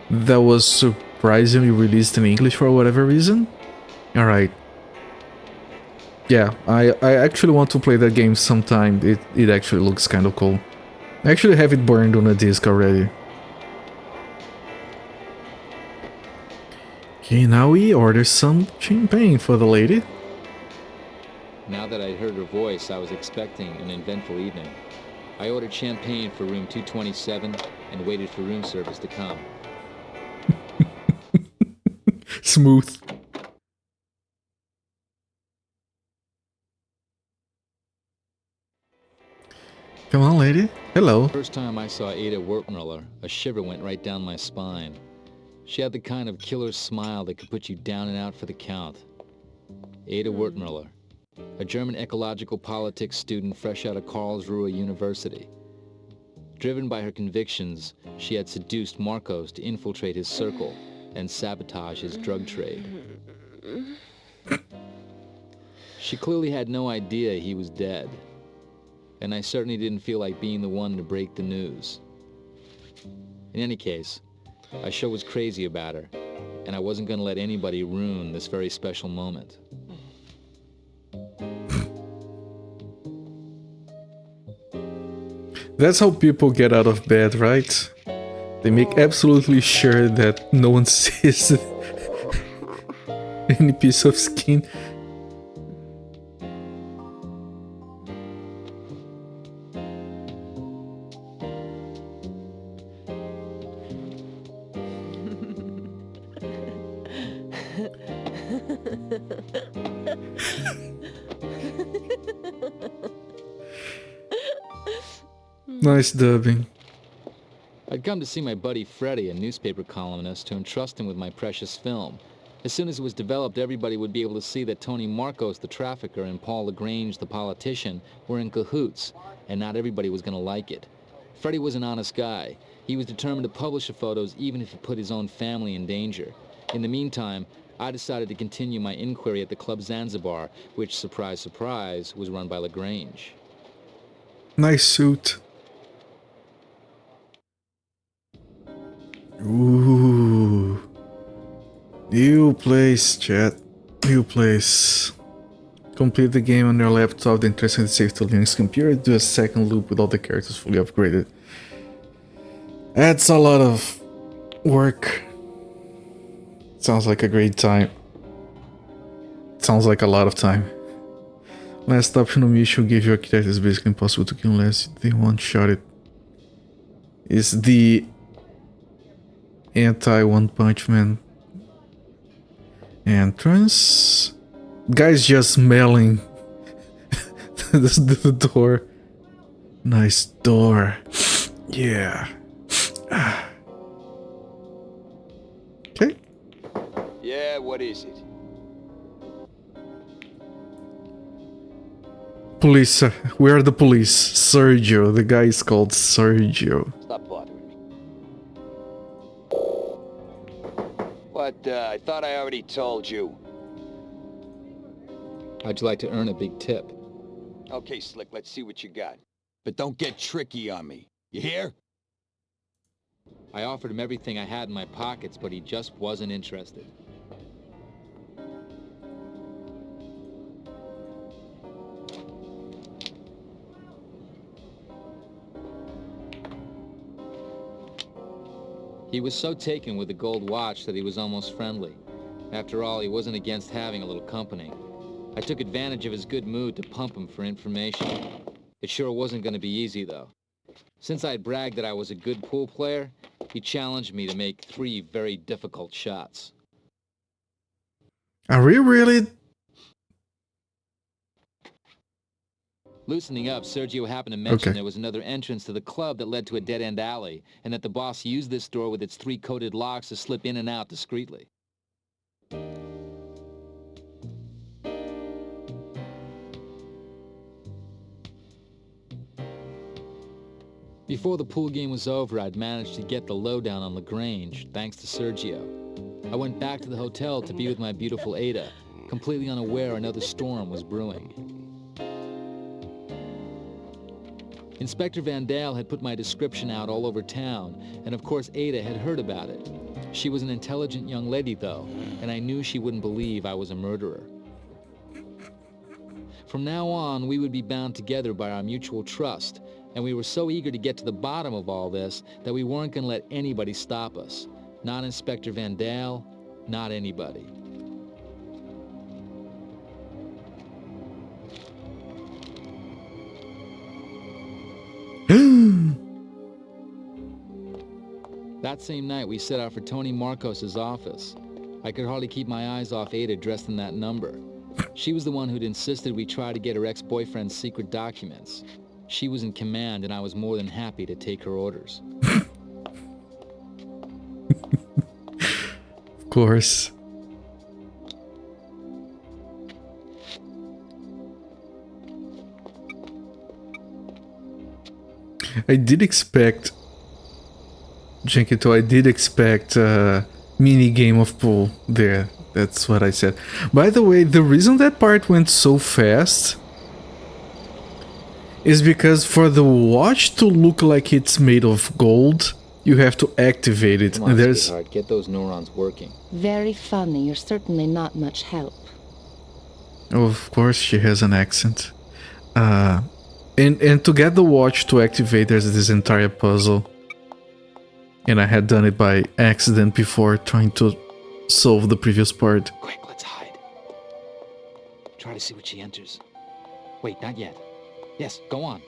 That was surprisingly released in English for whatever reason? Alright. Yeah, I actually want to play that game sometime. It actually looks kind of cool. I actually have it burned on a disc already. Okay, now we order some champagne for the lady. Now that I'd heard her voice, I was expecting an eventful evening. I ordered champagne for room 227 and waited for room service to come. Smooth. Come on, lady. Hello. First time I saw Ada Wertmuller, a shiver went right down my spine. She had the kind of killer smile that could put you down and out for the count. Ada Wertmuller, a German ecological politics student fresh out of Karlsruhe University. Driven by her convictions, she had seduced Marcos to infiltrate his circle and sabotage his drug trade. She clearly had no idea he was dead, and I certainly didn't feel like being the one to break the news. In any case, I sure was crazy about her, and I wasn't going to let anybody ruin this very special moment. That's how people get out of bed, right? They make absolutely sure that no one sees any piece of skin. Nice dubbing. I'd come to see my buddy Freddie, a newspaper columnist, to entrust him with my precious film. As soon as it was developed, everybody would be able to see that Tony Marcos, the trafficker, and Paul LaGrange, the politician, were in cahoots, and not everybody was going to like it. Freddie was an honest guy. He was determined to publish the photos even if it put his own family in danger. In the meantime, I decided to continue my inquiry at the Club Zanzibar, which, surprise, surprise, was run by LaGrange. Nice suit. Ooh. New place, chat. New place. Complete the game on your laptop, then transfer the save to Link's computer. Do a second loop with all the characters fully upgraded. That's a lot of work. Sounds like a great time. Sounds like a lot of time. Last optional mission will give your characters basically impossible to kill unless they one-shot it. Is the anti-One Punch Man entrance. Guy's just smelling the door. Nice door. Yeah. Okay. Yeah, what is it? Police. Where are the police? Sergio. The guy is called Sergio. Stop bothering me. What, I thought I already told you. How'd you like to earn a big tip? Okay, Slick, let's see what you got. But don't get tricky on me. You hear? I offered him everything I had in my pockets, but he just wasn't interested. He was so taken with the gold watch that he was almost friendly. After all, he wasn't against having a little company. I took advantage of his good mood to pump him for information. It sure wasn't going to be easy, though. Since I'd bragged that I was a good pool player, he challenged me to make 3 very difficult shots. Are we really? Loosening up, Sergio happened to mention Okay. there was another entrance to the club that led to a dead-end alley, and that the boss used this door with its 3 coated locks to slip in and out discreetly. Before the pool game was over, I'd managed to get the lowdown on LaGrange, thanks to Sergio. I went back to the hotel to be with my beautiful Ada, completely unaware another storm was brewing. Inspector Van Dale had put my description out all over town, and of course Ada had heard about it. She was an intelligent young lady, though, and I knew she wouldn't believe I was a murderer. From now on, we would be bound together by our mutual trust, and we were so eager to get to the bottom of all this that we weren't going to let anybody stop us. Not Inspector Van Dale, not anybody. That same night, we set out for Tony Marcos's office. I could hardly keep my eyes off Ada dressed in that number. She was the one who'd insisted we try to get her ex-boyfriend's secret documents. She was in command, and I was more than happy to take her orders. Of course. I did expect... Jenkito, I did expect a mini game of pool there. That's what I said. By the way, the reason that part went so fast is because for the watch to look like it's made of gold, you have to activate it. Come on, And there's sweetheart, get those neurons working. Very funny. You're certainly not much help. Of course, she has an accent. And to get the watch to activate, there's this entire puzzle. And I had done it by accident before trying to solve the previous part. Quick, let's hide. Try to see what she enters. Wait, not yet. Yes, go on.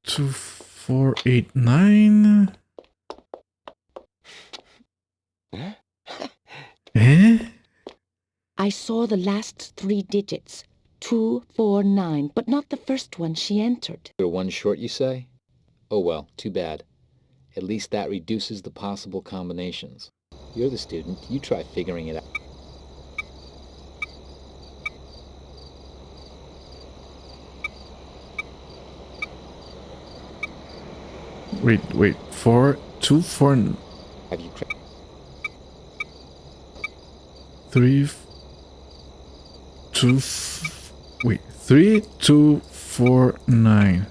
Two, 4, 8, 9. Eh? I saw the last 3 digits. 249, but not the first one she entered. You're one short, you say? Oh well, too bad. At least that reduces the possible combinations. You're the student. You try figuring it out. Wait. 4, 2, 4, Have you 3, 2, wait, 3, 2, 4, 9.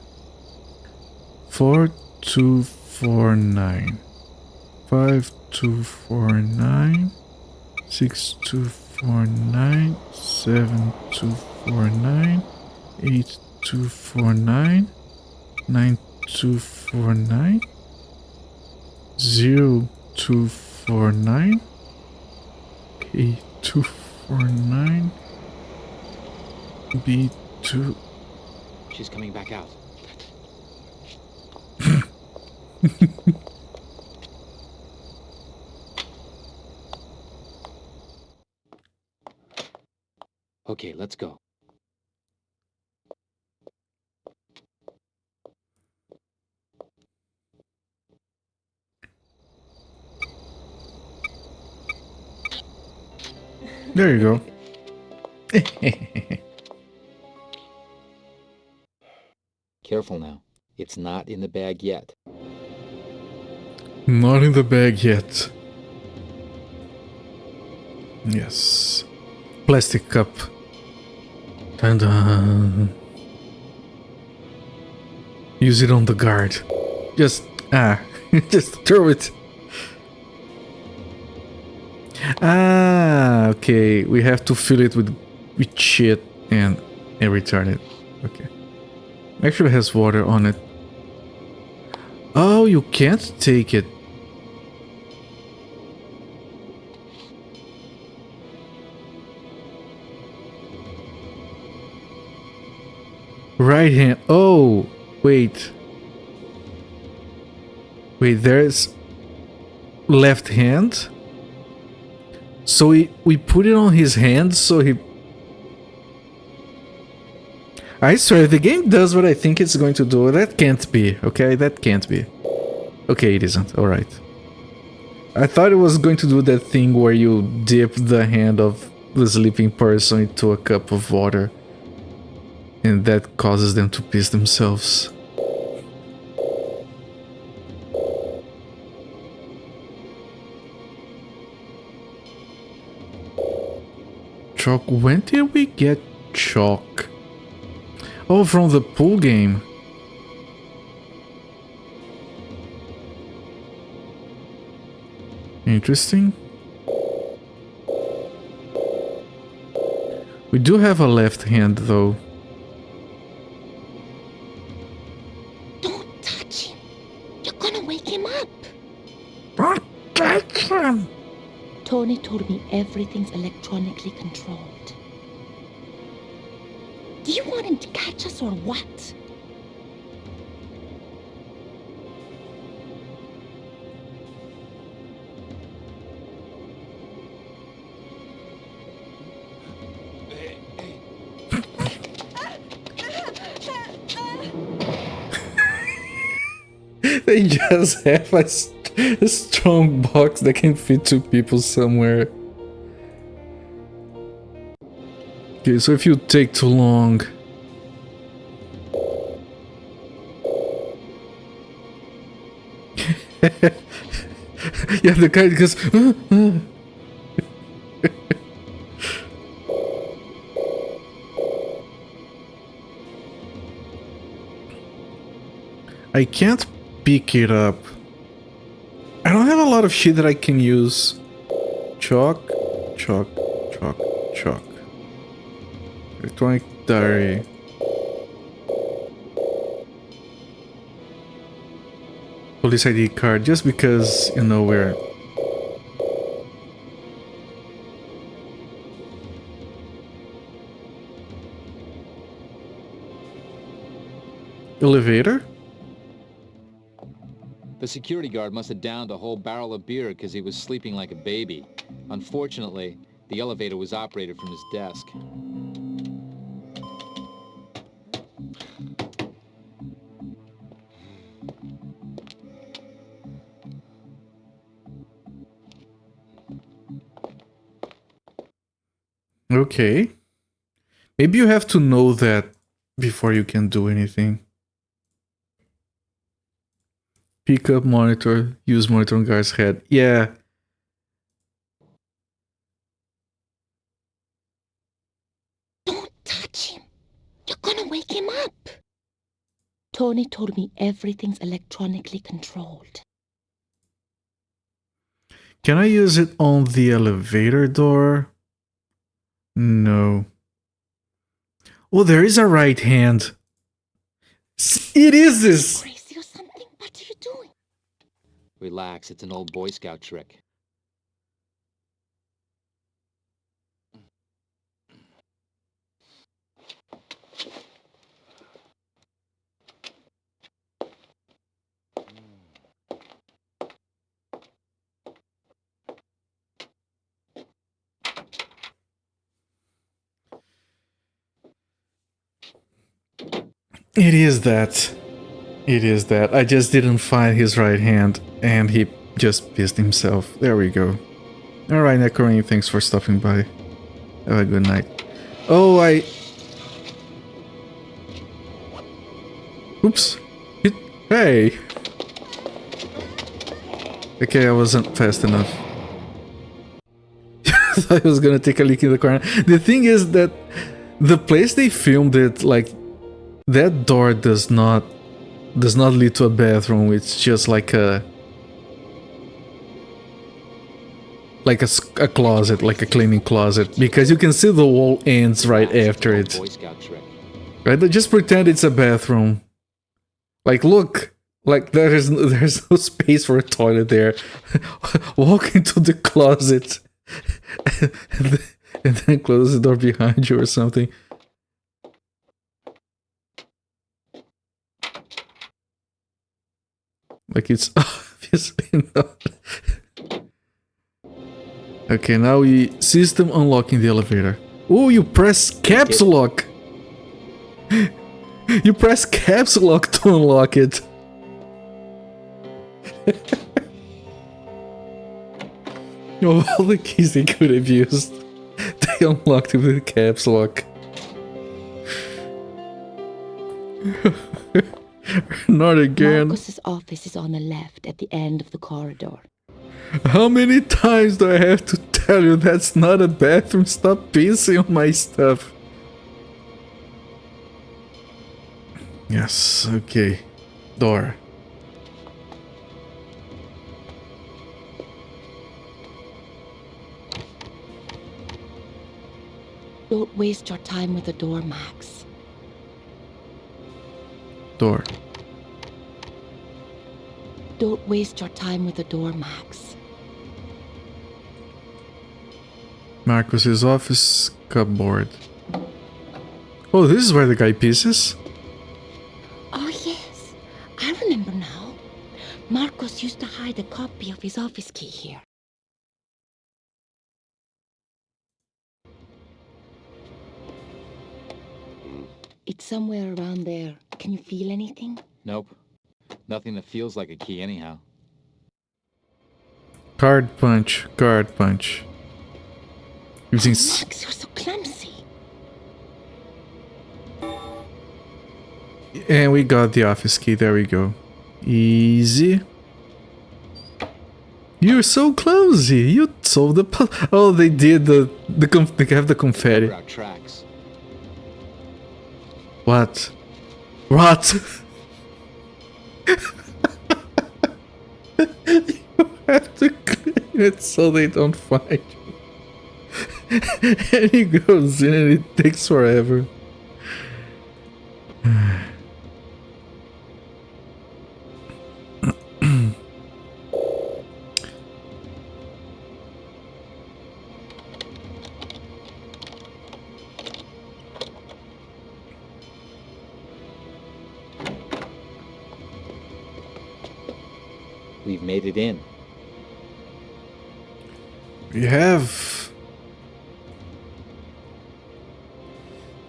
4, 2, 4, 9. 5, 2, 4, 9. 6, 2, 4, 9. 7, 2, 4, 9. 8, 2, 4, 9. 9, 2, 4, 9. 0, 2, 4, 9. 8, 2, 4, 9. B, 2. She's coming back out. Okay, let's go. There you go. Careful now. It's not in the bag yet. Not in the bag yet. Yes. Plastic cup. Dun dun. Use it on the guard. Just just throw it. Okay. We have to fill it with shit and return it. Okay. Actually has water on it. Oh, you can't take it. Right hand. Oh, wait. Wait, there's left hand. So we put it on his hand so he... I swear, if the game does what I think it's going to do, that can't be, okay? That can't be. Okay, it isn't. Alright. I thought it was going to do that thing where you dip the hand of the sleeping person into a cup of water. And that causes them to piss themselves. Chalk. When did we get chalk? Oh, from the pool game. Interesting. We do have a left hand though. Don't touch him. You're gonna wake him up. Don't touch him. Tony told me everything's electronically controlled. Do you want him to catch us or what? They just have a strong box that can fit 2 people somewhere. Okay, so if you take too long... yeah, the guy goes... I can't pick it up. I don't have a lot of shit that I can use. Chalk, chalk, chalk, chalk. Electronic diary. Police ID card, just because, you know, we're... Elevator? The security guard must have downed a whole barrel of beer because he was sleeping like a baby. Unfortunately, the elevator was operated from his desk. Okay. Maybe you have to know that before you can do anything. Pick up monitor, use monitor on guy's head. Yeah. Don't touch him. You're gonna wake him up. Tony told me everything's electronically controlled. Can I use it on the elevator door? No. Oh, there is a right hand. It is this. Crazy or something? What are you doing? Relax, it's an old Boy Scout trick. It is that. It is that. I just didn't find his right hand, and he just pissed himself. There we go. Alright, Necroing, thanks for stopping by. Have a good night. Oh, Oops. Hey! Okay, I wasn't fast enough. I thought I was gonna take a leak in the corner. The thing is that the place they filmed it, like, that door does not lead to a bathroom. It's just like a closet, like a cleaning closet, because you can see the wall ends right after it. Right? Just pretend it's a bathroom. Like, look, like there's no space for a toilet there. Walk into the closet and then close the door behind you or something. Like, it's obviously not. Okay, now we system unlocking the elevator. Oh, you press caps lock. You press caps lock to unlock it. Of all the keys they could have used, they unlocked it with caps lock. Not again. Marcus's office is on the left at the end of the corridor. How many times do I have to tell you that's not a bathroom? Stop pissing on my stuff. Yes, okay. Door. Don't waste your time with the door, Max. Door. Don't waste your time with the door, Max. Marcus's office cupboard. Oh, this is where the guy pisses? Oh, yes. I remember now. Marcus used to hide a copy of his office key here. It's somewhere around there. Can you feel anything? Nope. Nothing that feels like a key anyhow. Card punch, card punch. Using Max, you're so clumsy. And we got the office key, there we go. Easy. You're so clumsy. You solved the puzzle. Oh, they did they have the confetti. Cover our tracks. What? What? You have to clean it so they don't find you. And he goes in and it takes forever. We've made it in. We have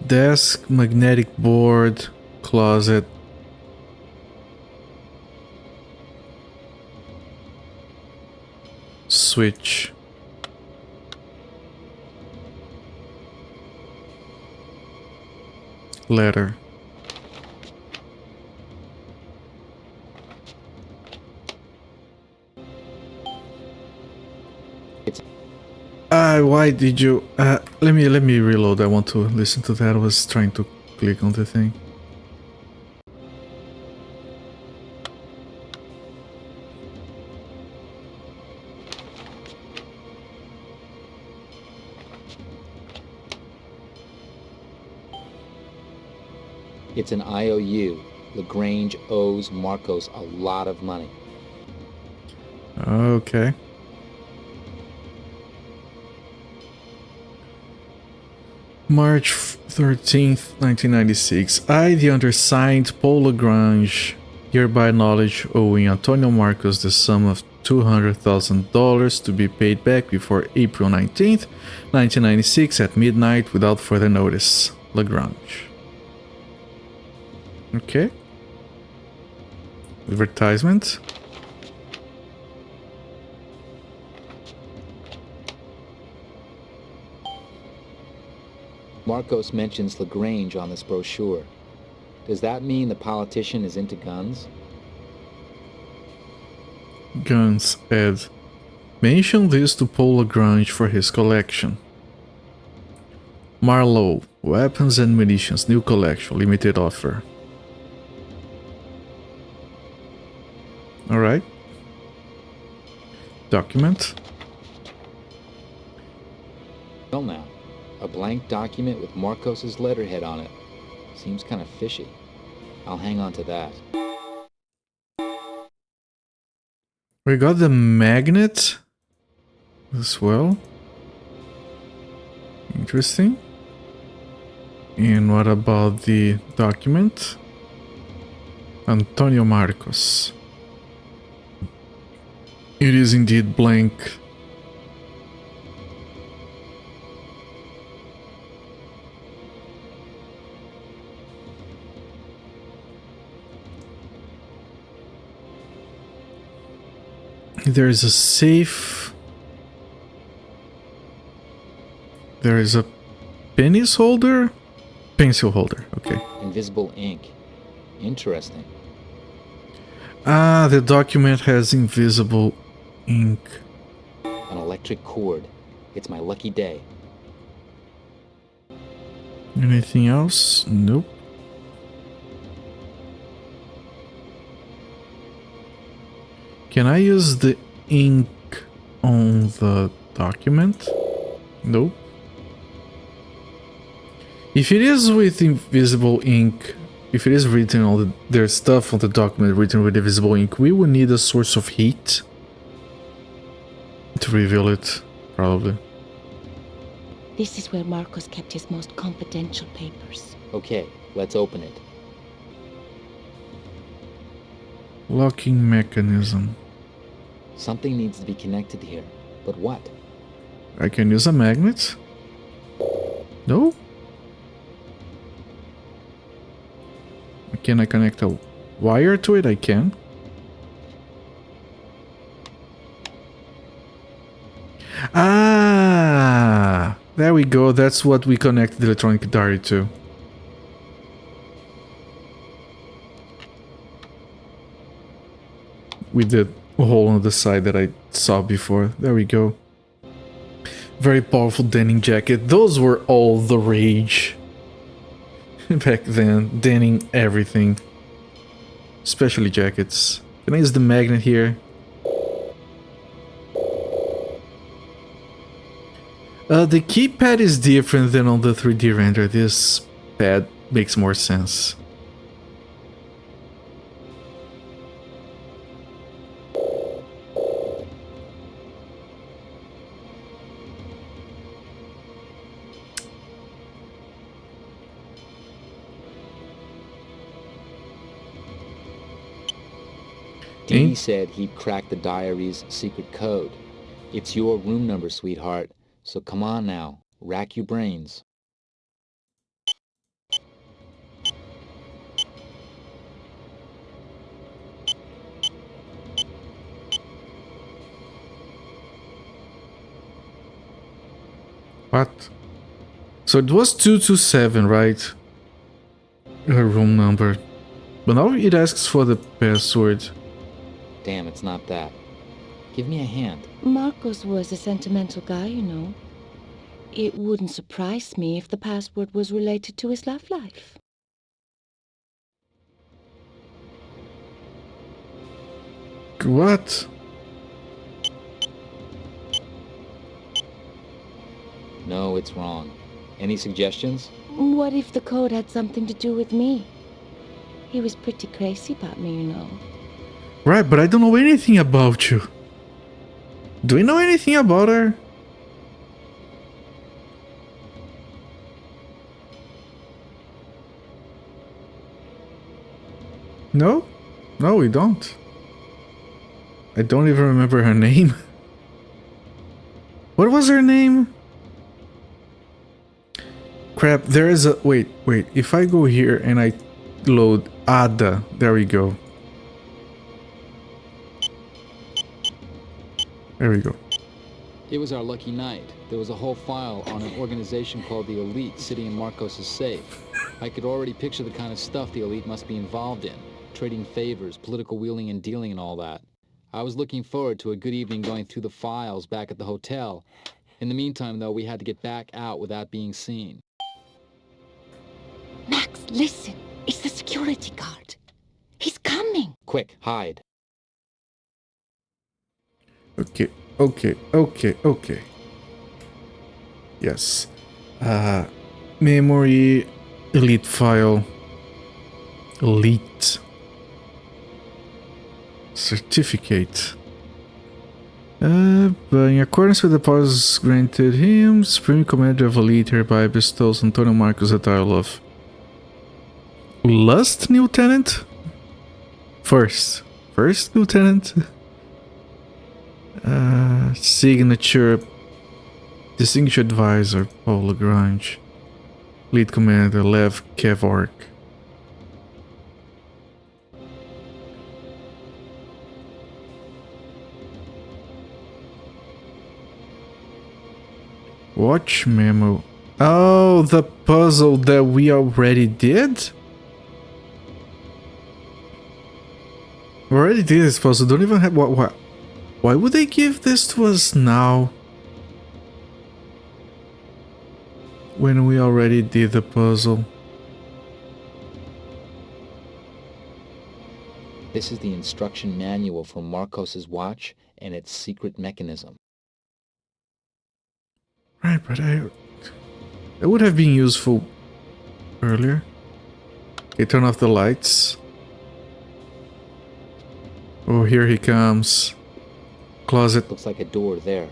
desk, magnetic board, closet. Switch. Letter. Why did you... let me reload. I want to listen to that. I was trying to click on the thing. It's an IOU. LaGrange owes Marcos a lot of money. Okay. March 13th, 1996. I, the undersigned, Paul Lagrange, hereby acknowledge owing Antonio Marcos the sum of $200,000 to be paid back before April 19th, 1996 at midnight without further notice. Lagrange. Okay. Advertisement. Marcos mentions LaGrange on this brochure. Does that mean the politician is into guns? Guns ad. Mention this to Paul Lagrange for his collection. Marlowe, weapons and munitions, new collection, limited offer. Alright. Document. Well now, a blank document with Marcos's letterhead on it. Seems kind of fishy. I'll hang on to that. We got the magnet as well. Interesting. And what about the document? Antonio Marcos. It is indeed blank. There is a safe. There is a penis holder? Pencil holder, okay. Invisible ink. Interesting. Ah, the document has invisible ink. An electric cord. It's my lucky day. Anything else? Nope. Can I use the ink on the document? Nope. If it is with invisible ink, if it is written on the, there's stuff on the document written with invisible ink, we will need a source of heat to reveal it, probably. This is where Marcos kept his most confidential papers. Okay, let's open it. Locking mechanism. Something needs to be connected here. But what? I can use a magnet? No? Can I connect a wire to it? I can. Ah! There we go. That's what we connect the electronic diary to. With the hole on the side that I saw before. There we go. Very powerful denim jacket. Those were all the rage back then. Denim everything. Especially jackets. Can I use the magnet here? The keypad is different than on the 3D render. This pad makes more sense. Dee said he'd crack the diary's secret code. It's your room number, sweetheart. So come on now, rack your brains. What? So it was 227, right? Her room number. But now it asks for the password. Damn, it's not that. Give me a hand. Marcos was a sentimental guy, you know. It wouldn't surprise me if the password was related to his love life. What? No, it's wrong. Any suggestions? What if the code had something to do with me? He was pretty crazy about me, you know. Right, but I don't know anything about you. Do we know anything about her? No? No, we don't. I don't even remember her name. What was her name? Crap, there is a... Wait. If I go here and I load Ada, there we go. There we go. It was our lucky night. There was a whole file on an organization called the Elite sitting in Marcos's safe. I could already picture the kind of stuff the Elite must be involved in. Trading favors, political wheeling and dealing and all that. I was looking forward to a good evening going through the files back at the hotel. In the meantime, though, we had to get back out without being seen. Max, listen. It's the security guard. He's coming. Quick, hide. Okay. Yes. Memory, elite file, elite certificate. But in accordance with the powers granted him, Supreme Commander of Elite hereby bestows Antonio Marcos the title of Lust Lieutenant? First Lieutenant? Signature Distinguished Advisor Paul Lagrange. Lead Commander Lev Kevork. Watch memo. Oh, the puzzle that we already did? We already did this puzzle. Don't even have... What? Why would they give this to us now? When we already did the puzzle. This is the instruction manual for Marcos's watch and its secret mechanism. Right, but it would have been useful earlier. Okay, turn off the lights. Oh, here he comes. Closet. Looks like a door there.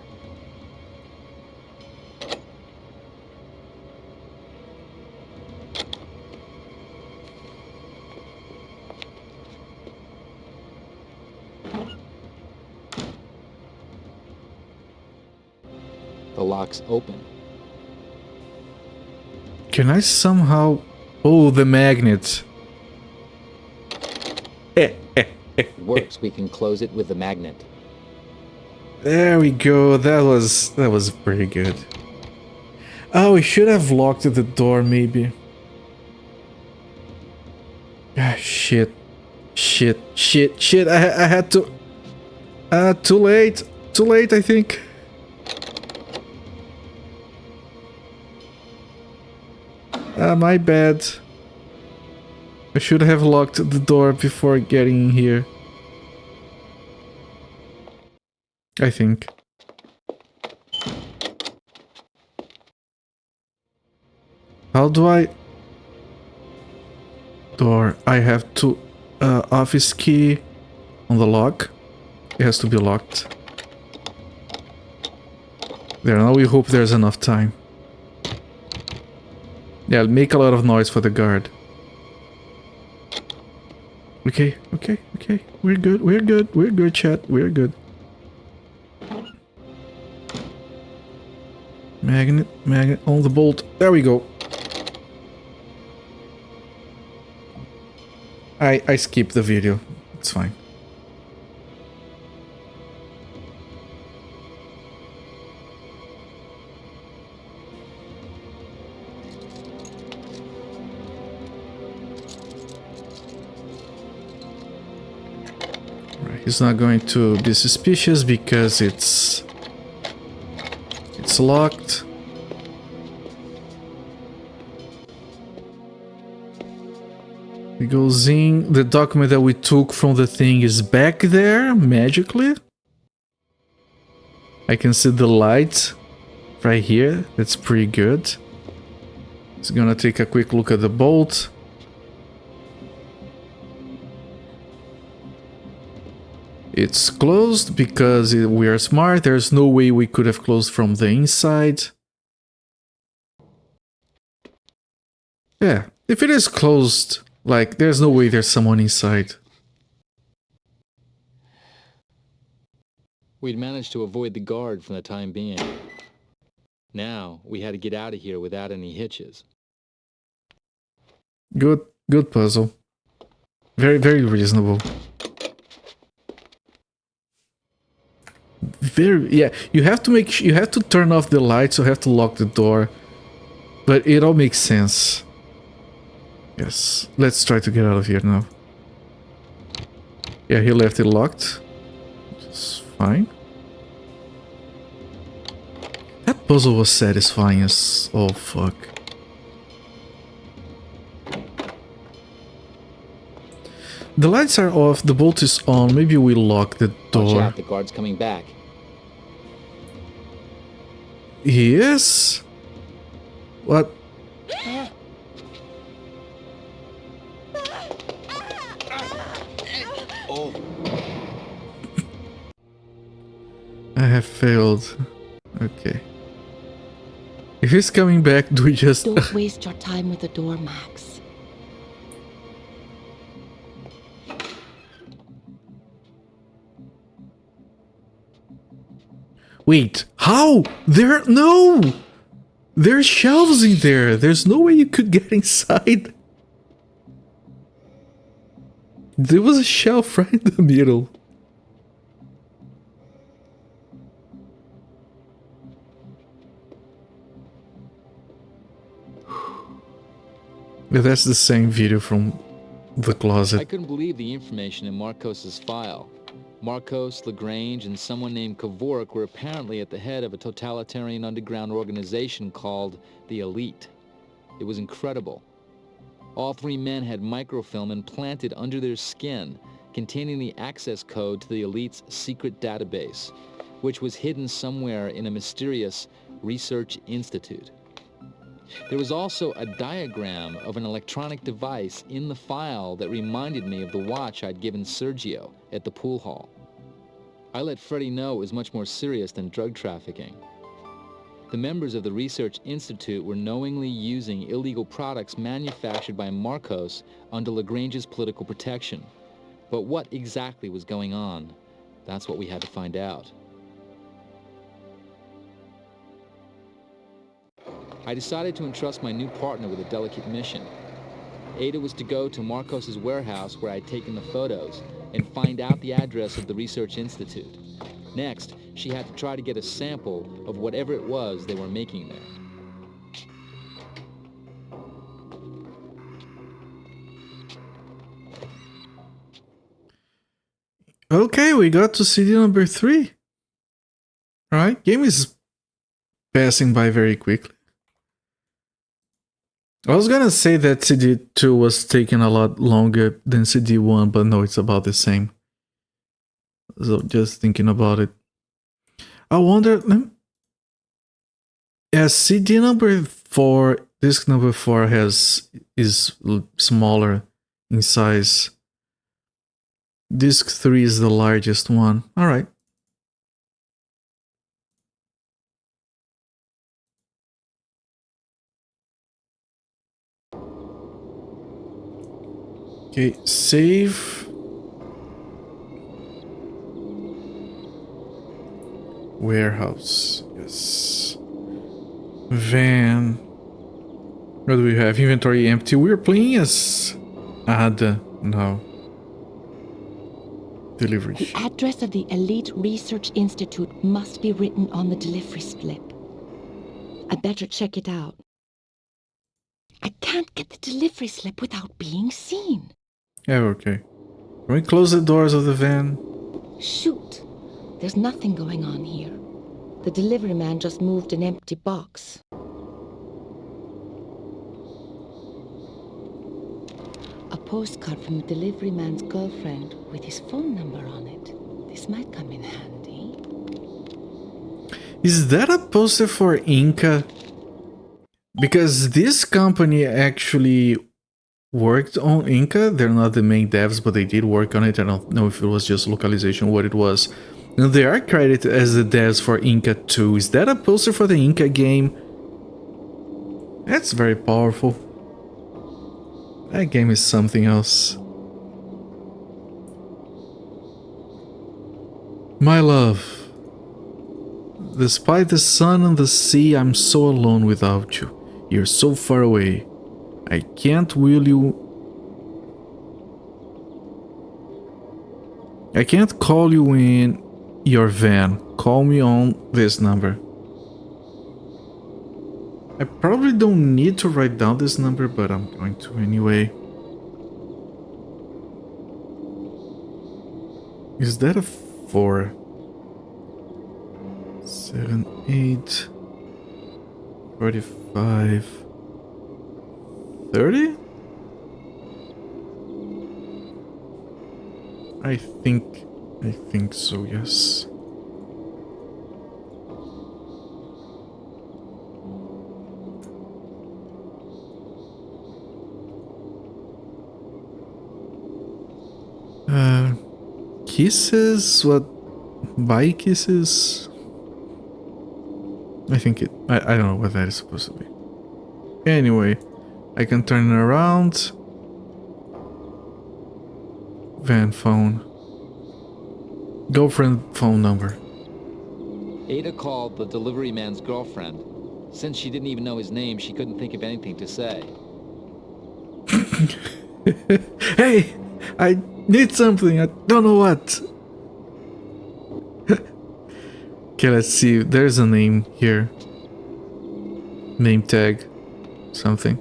The lock's open. Can I somehow... Oh, the magnet. It works. We can close it with the magnet. There we go. That was pretty good. Oh, we should have locked the door, maybe. Ah, shit. I had to... Too late, I think. My bad. I should have locked the door before getting in here. I think. How do I... Door. I have to... office key on the lock. It has to be locked. There, now we hope there's enough time. Yeah, make a lot of noise for the guard. Okay. We're good, chat. We're good. Magnet on the bolt. There we go. I skipped the video. It's fine. He's not going to be suspicious because it's locked. He goes in. The document that we took from the thing is back there magically. I can see the light right here. That's pretty good. He's gonna take a quick look at the bolt. It's closed because we are smart. There's no way we could have closed from the inside. Yeah, if it is closed, like, there's no way there's someone inside. We'd managed to avoid the guard for the time being. Now, we had to get out of here without any hitches. Good puzzle. Very, very reasonable. Yeah, you have to turn off the lights, you have to lock the door. But it all makes sense. Yes, let's try to get out of here now. Yeah, he left it locked. It's fine. That puzzle was satisfying as... oh, fuck. The lights are off, the bolt is on, maybe we lock the door. Watch out, the guard's coming back. Yes? What? Oh. I have failed. Okay. If he's coming back, do we just... Don't waste your time with the door, Max. Wait, how? No! There's shelves in there. There's no way you could get inside. There was a shelf right in the middle. Yeah, that's the same video from the I closet. couldn't believe the information in Marcos's file. Marcos, Lagrange, and someone named Kevork were apparently at the head of a totalitarian underground organization called the Elite. It was incredible. All three men had microfilm implanted under their skin, containing the access code to the Elite's secret database, which was hidden somewhere in a mysterious research institute. There was also a diagram of an electronic device in the file that reminded me of the watch I'd given Sergio at the pool hall. I let Freddie know it was much more serious than drug trafficking. The members of the Research Institute were knowingly using illegal products manufactured by Marcos under Lagrange's political protection. But what exactly was going on? That's what we had to find out. I decided to entrust my new partner with a delicate mission. Ada was to go to Marcos's warehouse where I'd taken the photos and find out the address of the Research Institute. Next, she had to try to get a sample of whatever it was they were making there. Okay, we got to CD number 3. Alright, game is passing by very quickly. I was gonna say that CD2 was taking a lot longer than CD1, but no, it's about the same. So just thinking about it. I wonder... yeah, CD number 4, disc number 4 is smaller in size. Disc 3 is the largest one. Alright. Okay, save. Warehouse, yes. Van. What do we have? Inventory empty. We're playing as Ada now. Delivery. The address of the Elite Research Institute must be written on the delivery slip. I better check it out. I can't get the delivery slip without being seen. Yeah, okay. Can we close the doors of the van? Shoot! There's nothing going on here. The delivery man just moved an empty box. A postcard from a delivery man's girlfriend with his phone number on it. This might come in handy. Is that a poster for Inca? Because this company actually worked on Inca. They're not the main devs, but they did work on it. I don't know if it was just localization, what it was. And they are credited as the devs for Inca 2. Is that a poster for the Inca game? That's very powerful. That game is something else. My love. Despite the sun and the sea, I'm so alone without you. You're so far away. I can't call you in your van. Call me on this number. I probably don't need to write down this number, but I'm going to anyway. Is that a 4? 7, 8, 45, 30? I think so, yes. Kisses? What? Buy kisses? I think it... I don't know what that is supposed to be. Anyway, I can turn it around. Van phone. Girlfriend phone number. Ada called the delivery man's girlfriend. Since she didn't even know his name, she couldn't think of anything to say. Hey! I need something, I don't know what. Okay, let's see. There's a name here. Name tag. Something.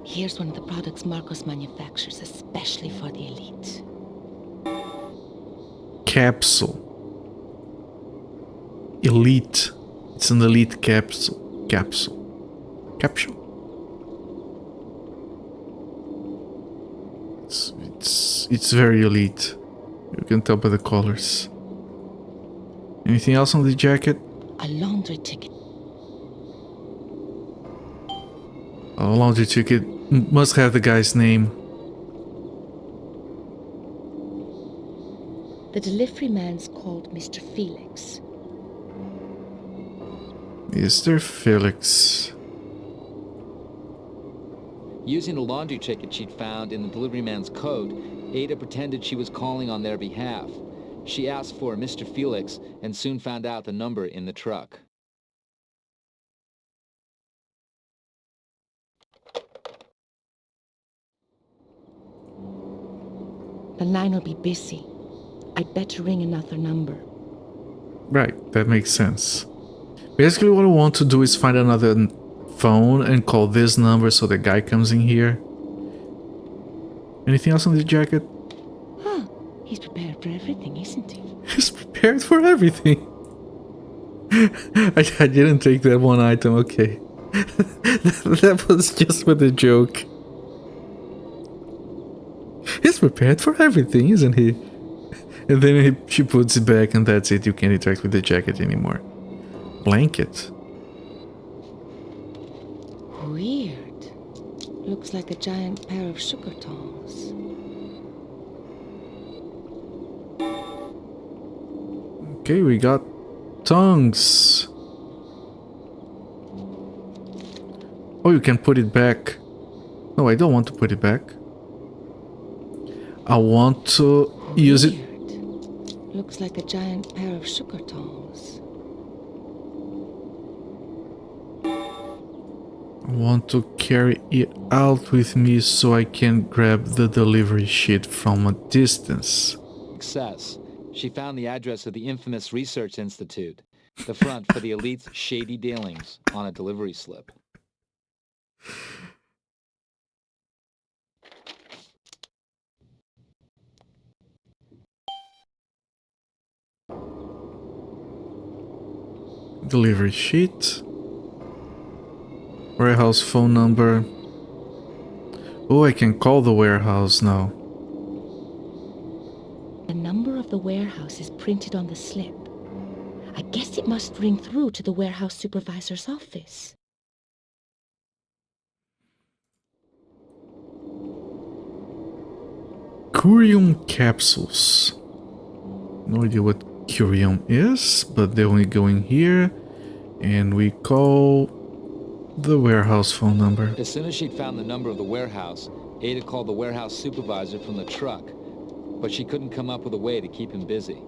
Here's one of the products Marcos manufactures, especially for the elite. Capsule. Elite. It's an elite capsule. Capsule. Capsule. It's very elite. You can tell by the colors. Anything else on the jacket? A laundry ticket. A laundry ticket must have the guy's name. The delivery man's called Mr. Felix. Mr. Felix. Using a laundry ticket she'd found in the delivery man's coat, Ada pretended she was calling on their behalf. She asked for Mr. Felix and soon found out the number in the truck. The line will be busy. I'd better ring another number. Right, that makes sense. Basically what I want to do is find another phone and call this number so the guy comes in here. Anything else on the jacket? Huh. He's prepared for everything, isn't he? He's prepared for everything. I didn't take that one item, okay. That was just for the joke. He's prepared for everything, isn't he? And then she puts it back and that's it. You can't interact with the jacket anymore. Blanket. Weird. Looks like a giant pair of sugar tongs. Okay, we got tongs. Oh, you can put it back. No, I don't want to put it back. I want to use it. Looks like a giant pair of sugar tongs. I want to carry it out with me so I can grab the delivery sheet from a distance. Success. She found the address of the infamous Research Institute, the front for the elite's shady dealings, on a delivery slip. Delivery sheet. Warehouse phone number. Oh, I can call the warehouse now. The number of the warehouse is printed on the slip. I guess it must ring through to the warehouse supervisor's office. Curium capsules. No idea what curium is, but they only go in here. And we call the warehouse phone number. As soon as she'd found the number of the warehouse, Ada called the warehouse supervisor from the truck. But she couldn't come up with a way to keep him busy.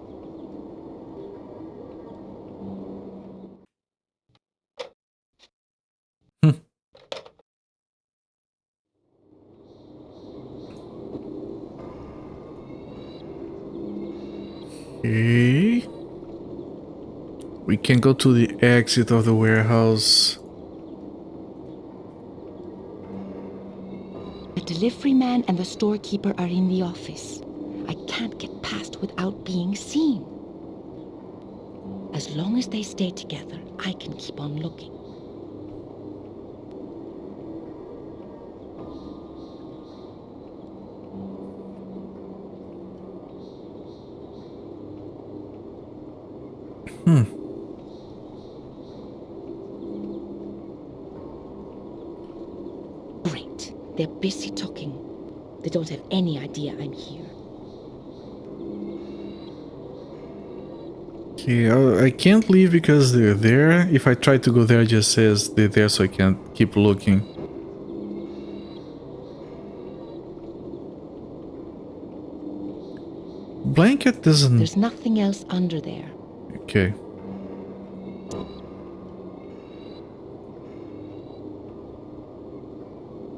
Okay. We can go to the exit of the warehouse. The delivery man and the storekeeper are in the office. I can't get past without being seen. As long as they stay together, I can keep on looking. Great. They're busy talking. They don't have any idea I'm here. Okay, I can't leave because they're there. If I try to go there, it just says they're there, so I can't keep looking. Blanket doesn't... There's nothing else under there. Okay.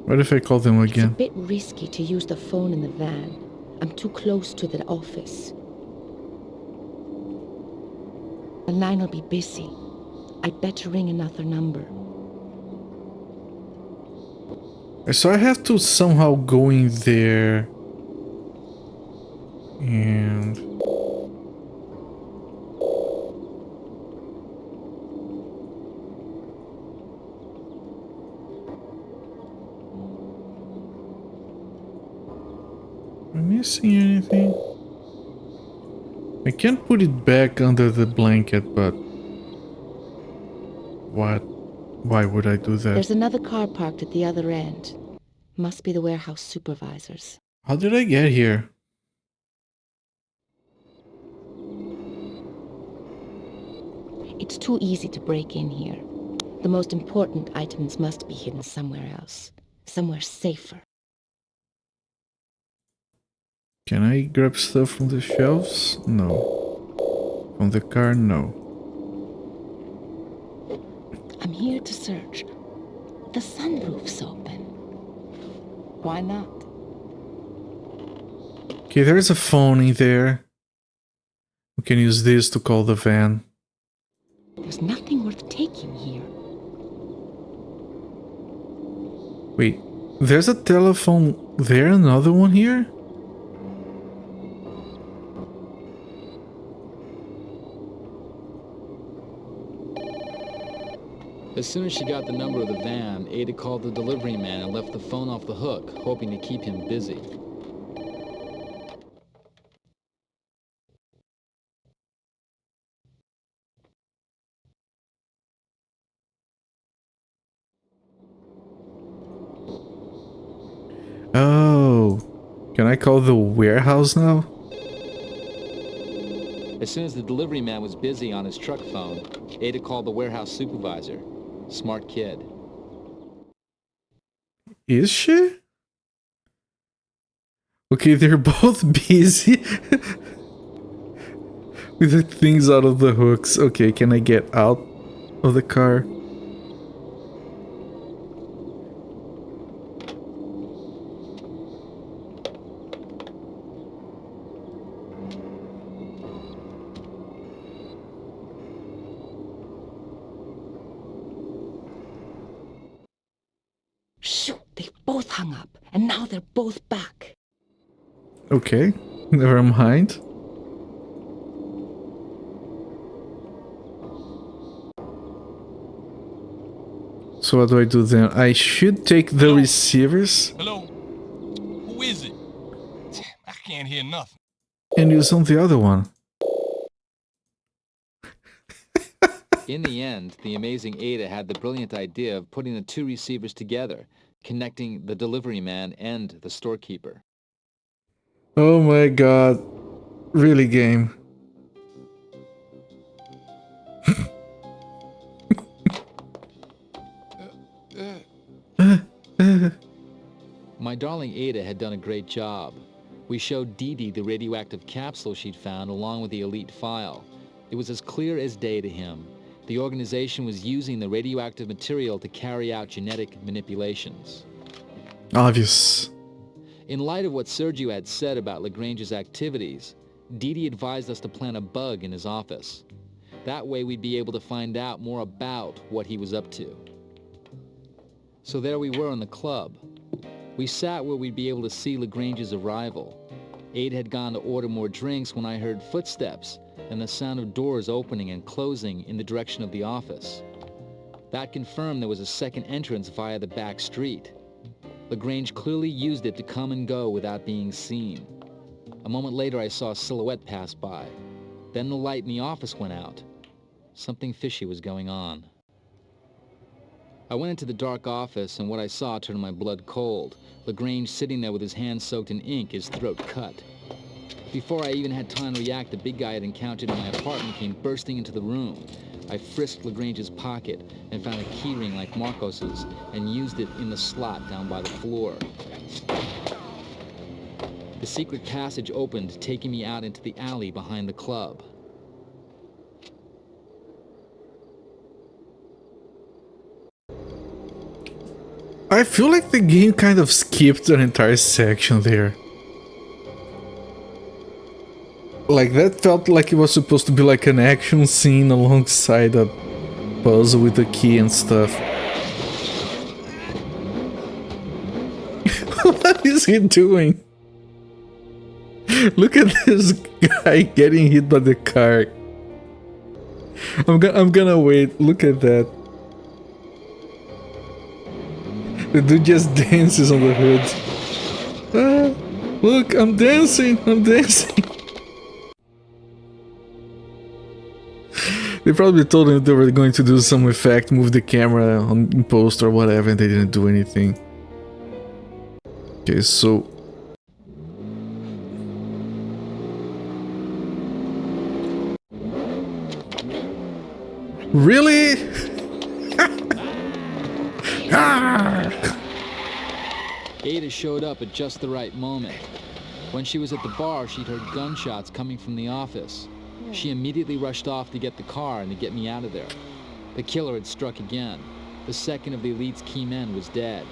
What if I call them It's a again? bit risky to use the phone in the van. I'm too close to the office. The line will be busy. I'd better ring another number. So I have to somehow go in there and... Am I missing anything? I can't put it back under the blanket, but... What? Why would I do that? There's another car parked at the other end. Must be the warehouse supervisor's. How did I get here? It's too easy to break in here. The most important items must be hidden somewhere else. Somewhere safer. Can I grab stuff from the shelves? No. From the car? No. I'm here to search. The sunroof's open. Why not? Okay, there's a phone in there. We can use this to call the van. There's nothing worth taking here. Wait, there's a telephone there, another one here? As soon as she got the number of the van, Ada called the delivery man and left the phone off the hook, hoping to keep him busy. Oh, can I call the warehouse now? As soon as the delivery man was busy on his truck phone, Ada called the warehouse supervisor. Smart kid. Is she? Okay, they're both busy with the things out of the hooks. Okay, can I get out of the car? Shoot, they've both hung up, and now they're both back. Okay, never mind. So what do I do then? I should take the receivers Hello? Who is it? Damn, I can't hear nothing. and use on the other one. In the end, the amazing Ada had the brilliant idea of putting the two receivers together, connecting the delivery man and the storekeeper. Oh my god. Really, game. My darling Ada had done a great job. We showed Dee Dee the radioactive capsule she'd found along with the elite file. It was as clear as day to him. The organization was using the radioactive material to carry out genetic manipulations. Obvious. In light of what Sergio had said about Lagrange's activities, Dee Dee advised us to plant a bug in his office. That way we'd be able to find out more about what he was up to. So there we were in the club. We sat where we'd be able to see Lagrange's arrival. Ada had gone to order more drinks when I heard footsteps and the sound of doors opening and closing in the direction of the office. That confirmed there was a second entrance via the back street. Lagrange clearly used it to come and go without being seen. A moment later I saw a silhouette pass by. Then the light in the office went out. Something fishy was going on. I went into the dark office, and what I saw turned my blood cold. Lagrange sitting there with his hands soaked in ink, his throat cut. Before I even had time to react, the big guy I had encountered in my apartment came bursting into the room. I frisked Lagrange's pocket and found a keyring like Marcos's and used it in the slot down by the floor. The secret passage opened, taking me out into the alley behind the club. I feel like the game kind of skipped an entire section there. Like, that felt like it was supposed to be like an action scene alongside a puzzle with the key and stuff. What is he doing? Look at this guy getting hit by the car. I'm gonna wait. Look at that. The dude just dances on the hood. Ah, look, I'm dancing. They probably told him they were going to do some effect, move the camera in post or whatever, and they didn't do anything. Okay, so... Really? Ada showed up at just the right moment. When she was at the bar, she'd heard gunshots coming from the office. She immediately rushed off to get the car and to get me out of there. The killer had struck again. The second of the elite's key men was dead.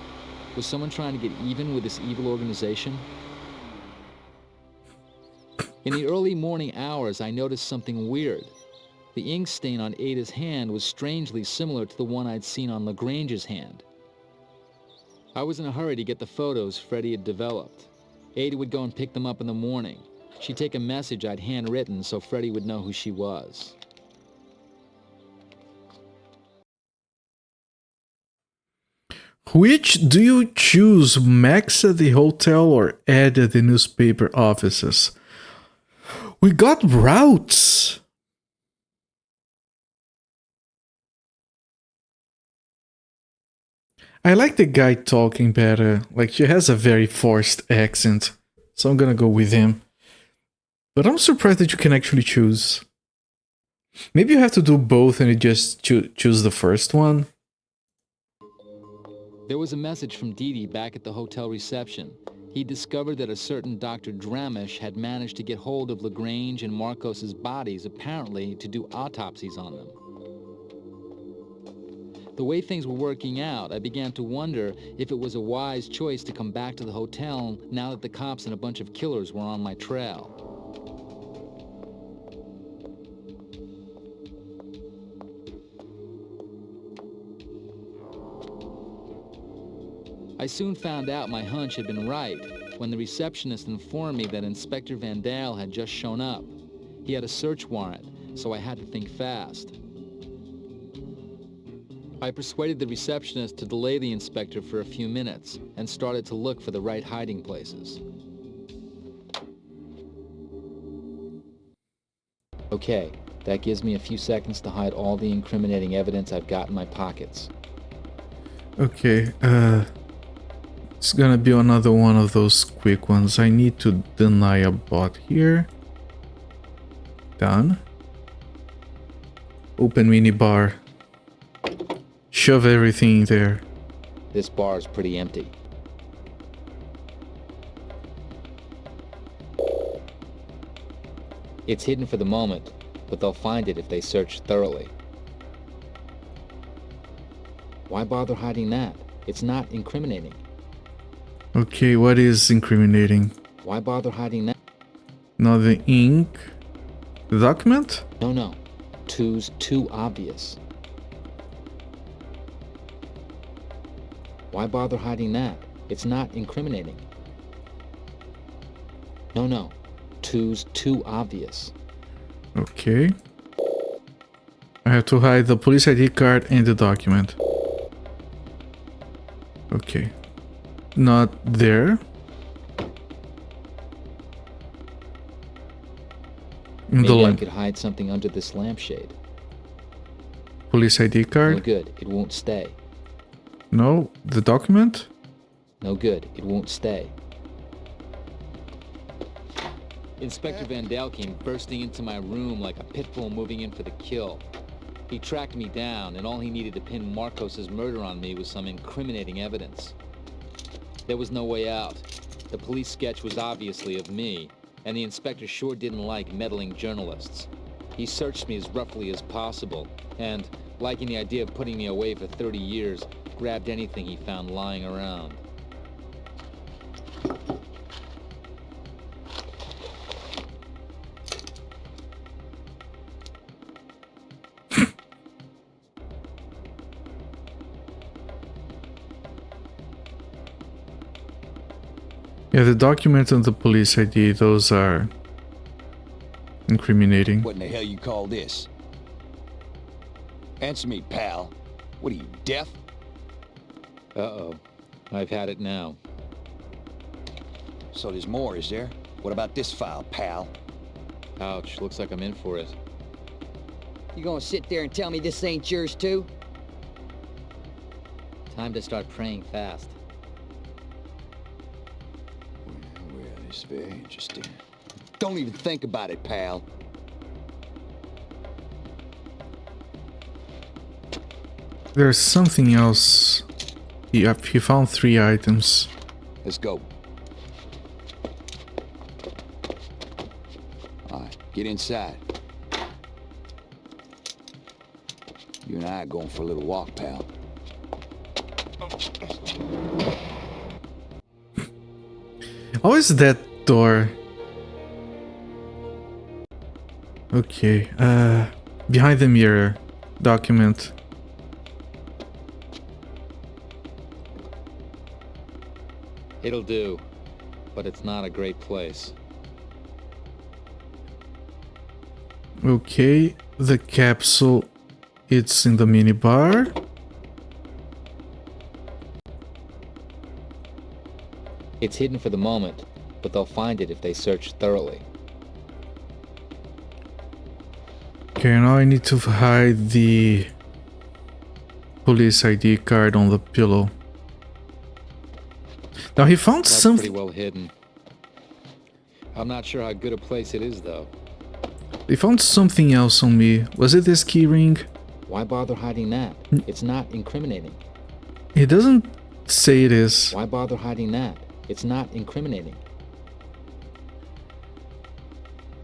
Was someone trying to get even with this evil organization? In the early morning hours, I noticed something weird. The ink stain on Ada's hand was strangely similar to the one I'd seen on Lagrange's hand. I was in a hurry to get the photos Freddie had developed. Ada would go and pick them up in the morning. She'd take a message I'd handwritten so Freddie would know who she was. Which do you choose, Max at the hotel or Ed at the newspaper offices? We got routes! I like the guy talking better, like she has a very forced accent, so I'm gonna go with him. But I'm surprised that you can actually choose. Maybe you have to do both and you just choose the first one. There was a message from Dee Dee back at the hotel reception. He discovered that a certain Dr. Dramish had managed to get hold of Lagrange and Marcos's bodies, apparently to do autopsies on them. The way things were working out, I began to wonder if it was a wise choice to come back to the hotel now that the cops and a bunch of killers were on my trail. I soon found out my hunch had been right when the receptionist informed me that Inspector Van Dale had just shown up. He had a search warrant, so I had to think fast. I persuaded the receptionist to delay the inspector for a few minutes and started to look for the right hiding places. Okay, that gives me a few seconds to hide all the incriminating evidence I've got in my pockets. Okay, it's gonna be another one of those quick ones. I need to deny a bot here. Done. Open minibar. Shove everything in there. This bar is pretty empty. It's hidden for the moment, but they'll find it if they search thoroughly. Why bother hiding that? It's not incriminating. Okay, what is incriminating? Why bother hiding that? Not the ink. The document? No. Two's too obvious. Why bother hiding that? It's not incriminating. No. Two's too obvious. Okay. I have to hide the police ID card and the document. Okay. Not there. In the Maybe I lamp. could hide something under this lampshade. Police ID No card? good, it won't stay. No. The document? No good, it won't stay. Inspector Van Dale came bursting into my room like a pit bull moving in for the kill. He tracked me down, and all he needed to pin Marcos's murder on me was some incriminating evidence. There was no way out. The police sketch was obviously of me, and the inspector sure didn't like meddling journalists. He searched me as roughly as possible, and, liking the idea of putting me away for 30 years, grabbed anything he found lying around. Yeah, the document and the police ID, those are incriminating. What in the hell you call this? Answer me, pal. What are you, deaf? Uh-oh. I've had it now. So there's more, is there? What about this file, pal? Ouch, looks like I'm in for it. You gonna sit there and tell me this ain't yours too? Time to start praying fast. Well, it's very interesting. Don't even think about it, pal. There's something else. Yep, he found 3 items. Let's go. All right, get inside. You and I are going for a little walk, pal. How is that door? Okay, behind the mirror. Document. It'll do, but it's not a great place. Okay, the capsule, it's in the minibar. It's hidden for the moment, but they'll find it if they search thoroughly. Okay, now I need to hide the police ID card on the pillow. Now he found That's something. pretty well hidden. I'm not sure how good a place it is, though. They found something else on me. Was it this key ring? Why bother hiding that? It's not incriminating. It doesn't say it is. Why bother hiding that? It's not incriminating.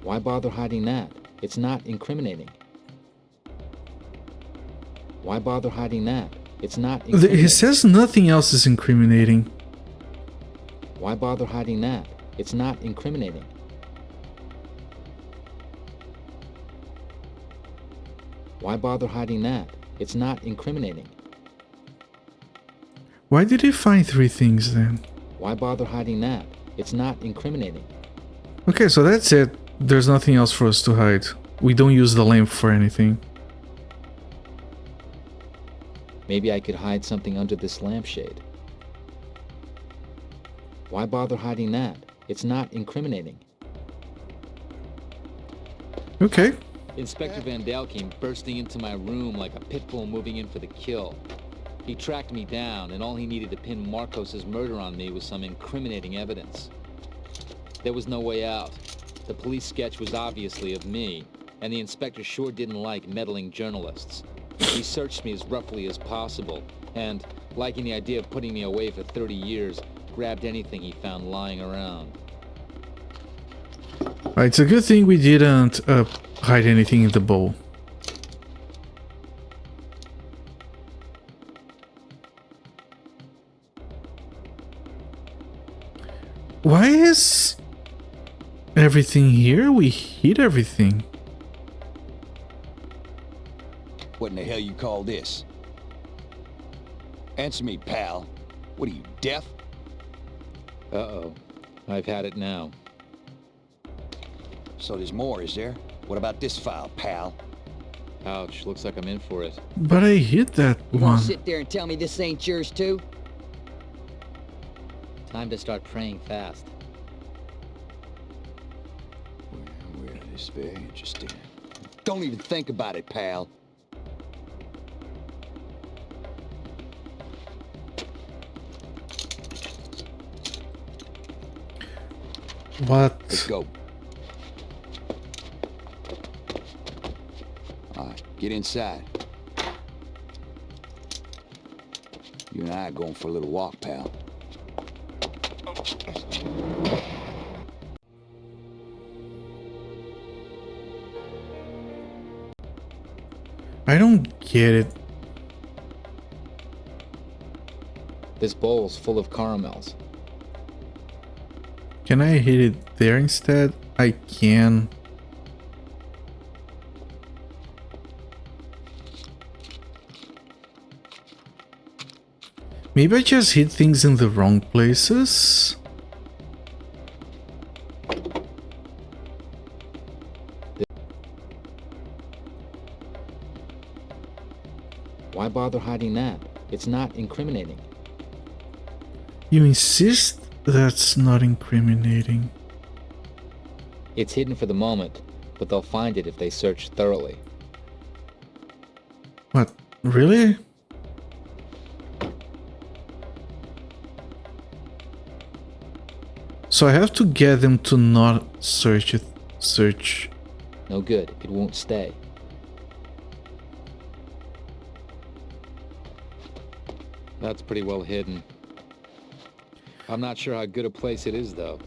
Why bother hiding that? It's not incriminating. Why bother hiding that? It's not incriminating. He says nothing else is incriminating. Why bother hiding that? It's not incriminating. Why bother hiding that? It's not incriminating. Why did he find 3 things then? Why bother hiding that? It's not incriminating. Okay, so that's it. There's nothing else for us to hide. We don't use the lamp for anything. Maybe I could hide something under this lampshade. Why bother hiding that? It's not incriminating. Okay. Inspector Van Dale came bursting into my room like a pit bull moving in for the kill. He tracked me down, and all he needed to pin Marcos's murder on me was some incriminating evidence. There was no way out. The police sketch was obviously of me, and the inspector sure didn't like meddling journalists. He searched me as roughly as possible, and, liking the idea of putting me away for 30 years, grabbed anything he found lying around. It's a good thing we didn't hide anything in the bowl. Why is everything here? We hid everything. What in the hell you call this? Answer me, pal. What are you, deaf? Uh-oh. I've had it now. So there's more, is there? What about this file, pal? Ouch, looks like I'm in for it. But I hid that You wanna one. sit there and tell me this ain't yours too? Time to start praying fast. Well, this is very interesting. Don't even think about it, pal. What? Let's go. All right, get inside. You and I are going for a little walk, pal. I don't get it. This bowl's full of caramels. Can I hit it there instead? I can. Maybe I just hit things in the wrong places? Why bother hiding that? It's not incriminating. You insist that's not incriminating. It's hidden for the moment, but they'll find it if they search thoroughly. What? Really? So I have to get them to not search it. Search. No good, it won't stay. That's pretty well hidden. I'm not sure how good a place it is, though.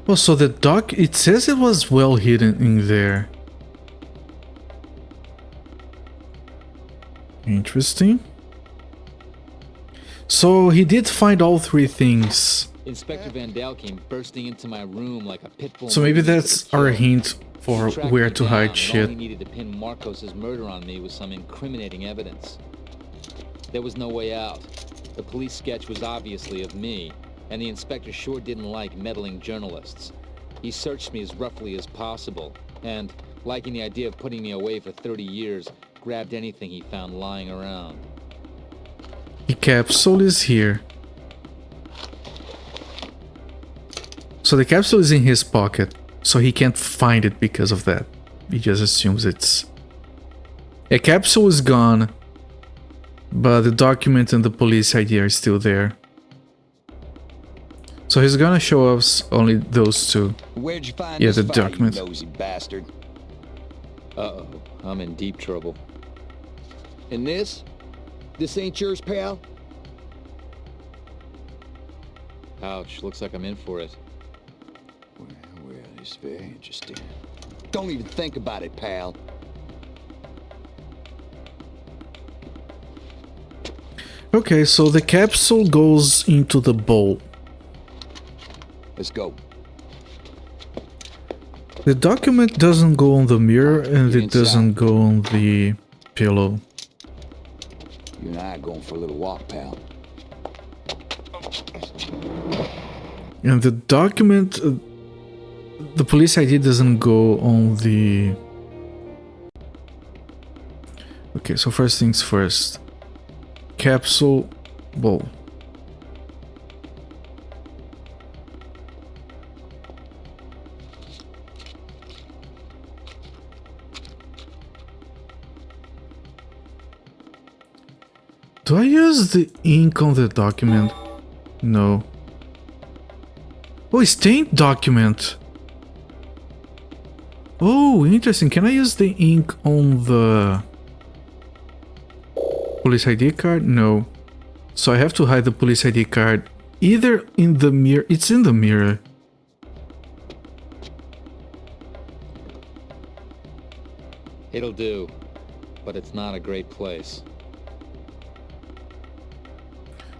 Oh, so the dock, it says it was well hidden in there. Interesting. So he did find all three things. Inspector Van Dale came bursting into my room like a pit bull. So maybe moving into that's the our kill. hint for He tracked where me to down, hide and all shit. he needed to pin Marcos's murder on me was some incriminating evidence. There was no way out. The police sketch was obviously of me, and the inspector sure didn't like meddling journalists. He searched me as roughly as possible, and, liking the idea of putting me away for 30 years, grabbed anything he found lying around. The capsule is here. So the capsule is in his pocket, so he can't find it because of that. He just assumes it's... A capsule is gone, but the document and the police ID are still there. So he's gonna show us only those two. Where'd you find Yeah, this the file, document. you nosy bastard? Uh-oh, I'm in deep trouble. And this? This ain't yours, pal? Ouch, looks like I'm in for it. Well, it's very interesting. Don't even think about it, pal. Okay, so the capsule goes into the bowl. Let's go. The document doesn't go on the mirror and Get it doesn't inside. go on the pillow. You and I are going for a little walk, pal. And the document, the police ID doesn't go on the... Okay, so first things first. Capsule bowl. Do I use the ink on the document? No. Oh, stained document. Oh, interesting. Can I use the ink on the police ID card? No. So I have to hide the police ID card either in the mirror. It's in the mirror. It'll do, but it's not a great place.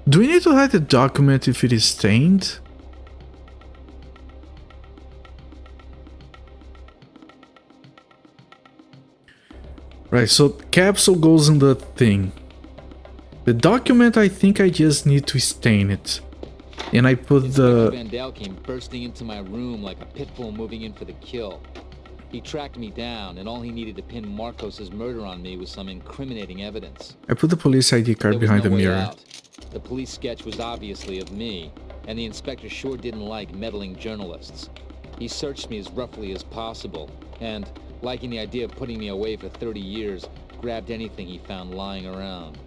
Do we need to hide the document if it is stained? Right, so capsule goes in the thing. The document, I think I just need to stain it. And I put Inspector the... Van Dale came bursting into my room like a pit bull moving in for the kill. He tracked me down, and all he needed to pin Marcos's murder on me was some incriminating evidence. I put the police ID card There was behind no the way mirror. out. The police sketch was obviously of me, and the inspector sure didn't like meddling journalists. He searched me as roughly as possible, and, liking the idea of putting me away for 30 years, grabbed anything he found lying around.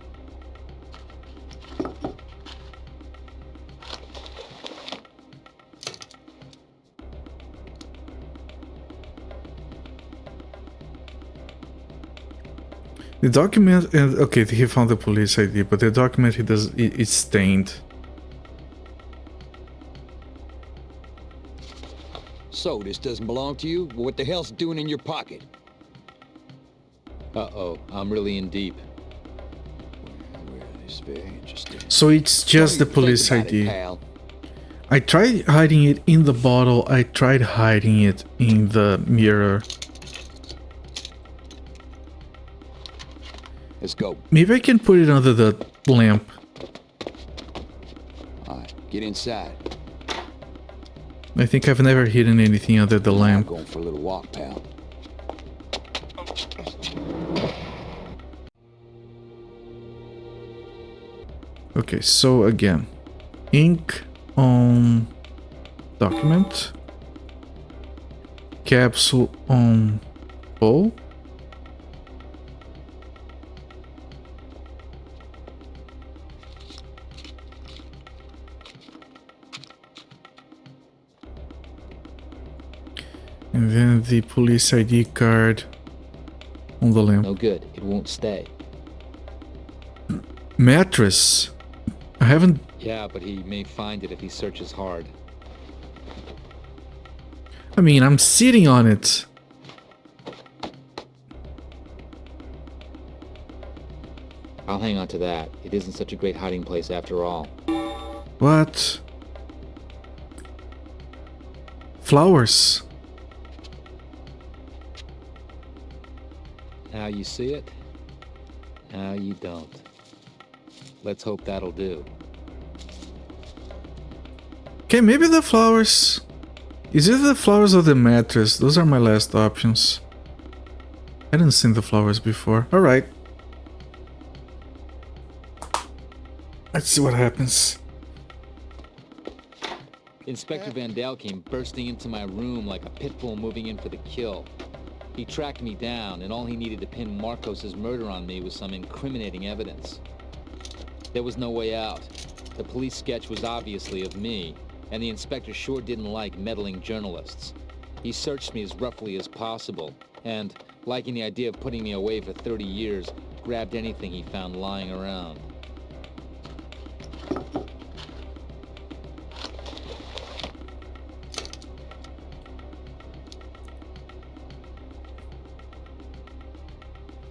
The document, and okay, he found the police ID, but the document it's stained. So, this doesn't belong to you? What the hell's it doing in your pocket? Uh-oh, I'm really in deep. Well, it's very interesting. So it's just the Don't even police think about ID. it, pal. I tried hiding it in the bottle, I tried hiding it in the mirror. Let's go. Maybe I can put it under the lamp. Alright, get inside. I think I've never hidden anything under the I'm lamp. going for a little walk, pal. Okay, so again, ink on document, capsule on bowl. And then the police ID card on the lamp. No good. It won't stay. Mattress. I haven't... Yeah, but he may find it if he searches hard. I mean, I'm sitting on it. I'll hang on to that. It isn't such a great hiding place after all. What? Flowers. Now you see it, now you don't. Let's hope that'll do. Okay, maybe the flowers. Is it the flowers or the mattress? Those are my last options. I didn't see the flowers before. Alright. Let's see what happens. Inspector Van Dale came bursting into my room like a pit bull moving in for the kill. He tracked me down, and all he needed to pin Marcos's murder on me was some incriminating evidence. There was no way out. The police sketch was obviously of me, and the inspector sure didn't like meddling journalists. He searched me as roughly as possible, and, liking the idea of putting me away for 30 years, grabbed anything he found lying around.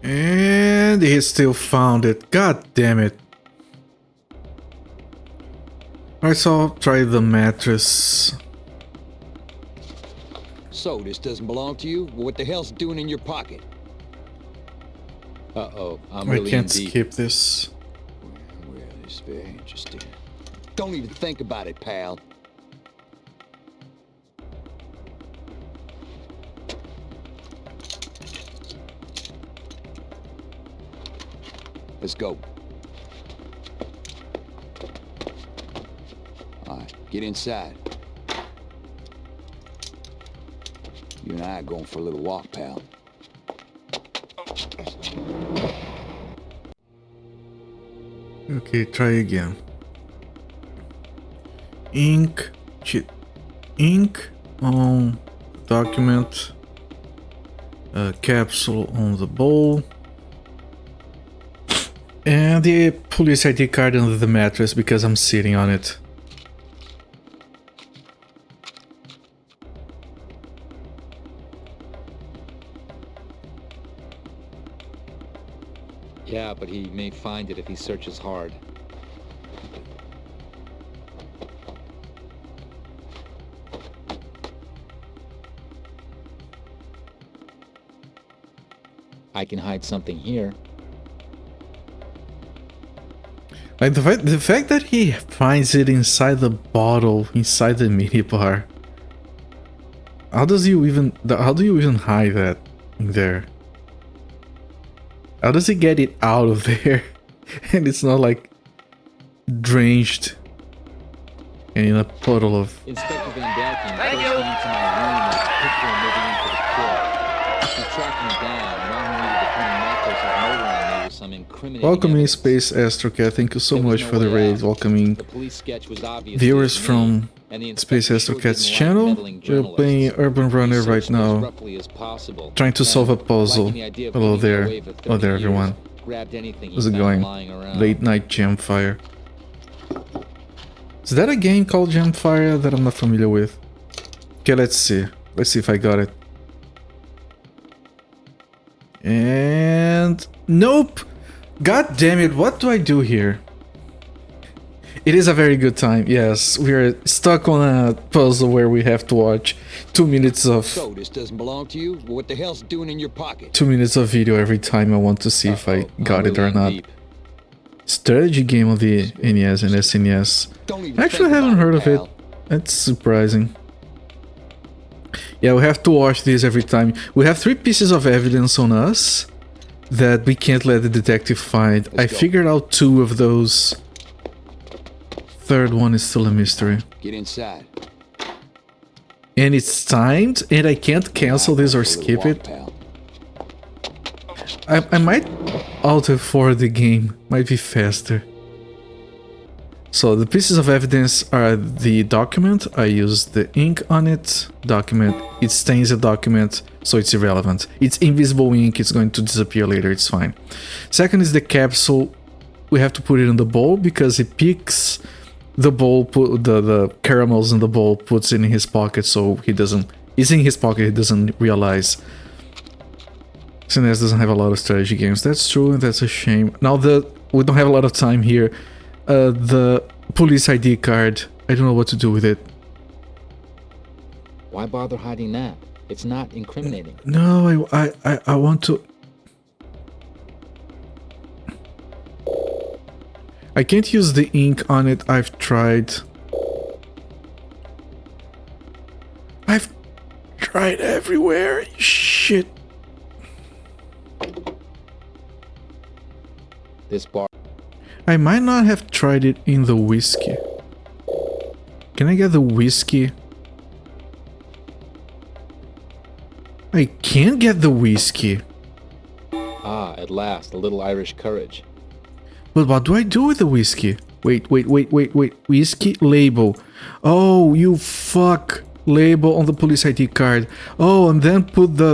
And he still found it. God damn it. Alright, so I'll try the mattress. So, this doesn't belong to you? What the hell's it doing in your pocket? Uh-oh, I'm I really can't in deep. skip this. Well, it's very interesting. Don't even think about it, pal. Let's go. All right, get inside. You and I are going for a little walk, pal. Okay, try again. Ink on document, capsule on the bowl, and the police ID card under the mattress because I'm sitting on it. Yeah, but he may find it if he searches hard. I can hide something here. Like the fact that he finds it inside the bottle, inside the minibar. How do you even hide that in there? How does he get it out of there? And it's not like drenched and in a puddle of... Inspector Van Dalken first came into my room like a picture moving into the kill. He tracked me down, and all he needed to pin Marcos' murder on me was some incriminating Welcoming evidence. Space Astrocat, thank you so There was much no for the way raid. out. Welcoming The police sketch was obviously viewers me, from and the Space inspector sure Astrocat's didn't like channel. meddling We're journalists. playing Urban Runner He right searched me as now, roughly as possible. trying to solve a And, puzzle. liking the idea of Hello being there. away for 30 Oh there years, everyone. grabbed anything he How's it found going? lying around. Late night Jamfire. Is that a game called Jamfire that I'm not familiar with? Okay, let's see. Let's see if I got it. And... nope! God damn it, what do I do here? It is a very good time, yes. We are stuck on a puzzle where we have to watch 2 minutes of... So, this doesn't belong to you? What the hell's doing in your pocket? 2 minutes of video every time I want to see if I got it or not. Deep. Strategy game on the NES and SNES. I actually haven't heard of it. That's surprising. Yeah, we have to watch this every time. We have 3 pieces of evidence on us that we can't let the detective find. I figured out 2 of those. Third one is still a mystery. Get inside. And it's timed, and I can't cancel this or skip it. I might alter for the game, might be faster. So the pieces of evidence are the document. I use the ink on it. Document, it stains the document, so it's irrelevant. It's invisible ink, it's going to disappear later, it's fine. Second is the capsule. We have to put it in the bowl because it picks the bowl, put the caramels in the bowl, puts it in his pocket, so he doesn't... it's in his pocket, he doesn't realize. SNES doesn't have a lot of strategy games. That's true, and that's a shame. Now we don't have a lot of time here. The police ID card, I don't know what to do with it. Why bother hiding that? It's not incriminating. No, I want to... I can't use the ink on it. I've tried. I've tried everywhere. Shit. This bar. I might not have tried it in the whiskey. Can I get the whiskey? I can't get the whiskey. Ah, at last, a little Irish courage. But what do I do with the whiskey? Wait. Whiskey label. Oh, you fuck. Label on the police ID card. Oh, and then put the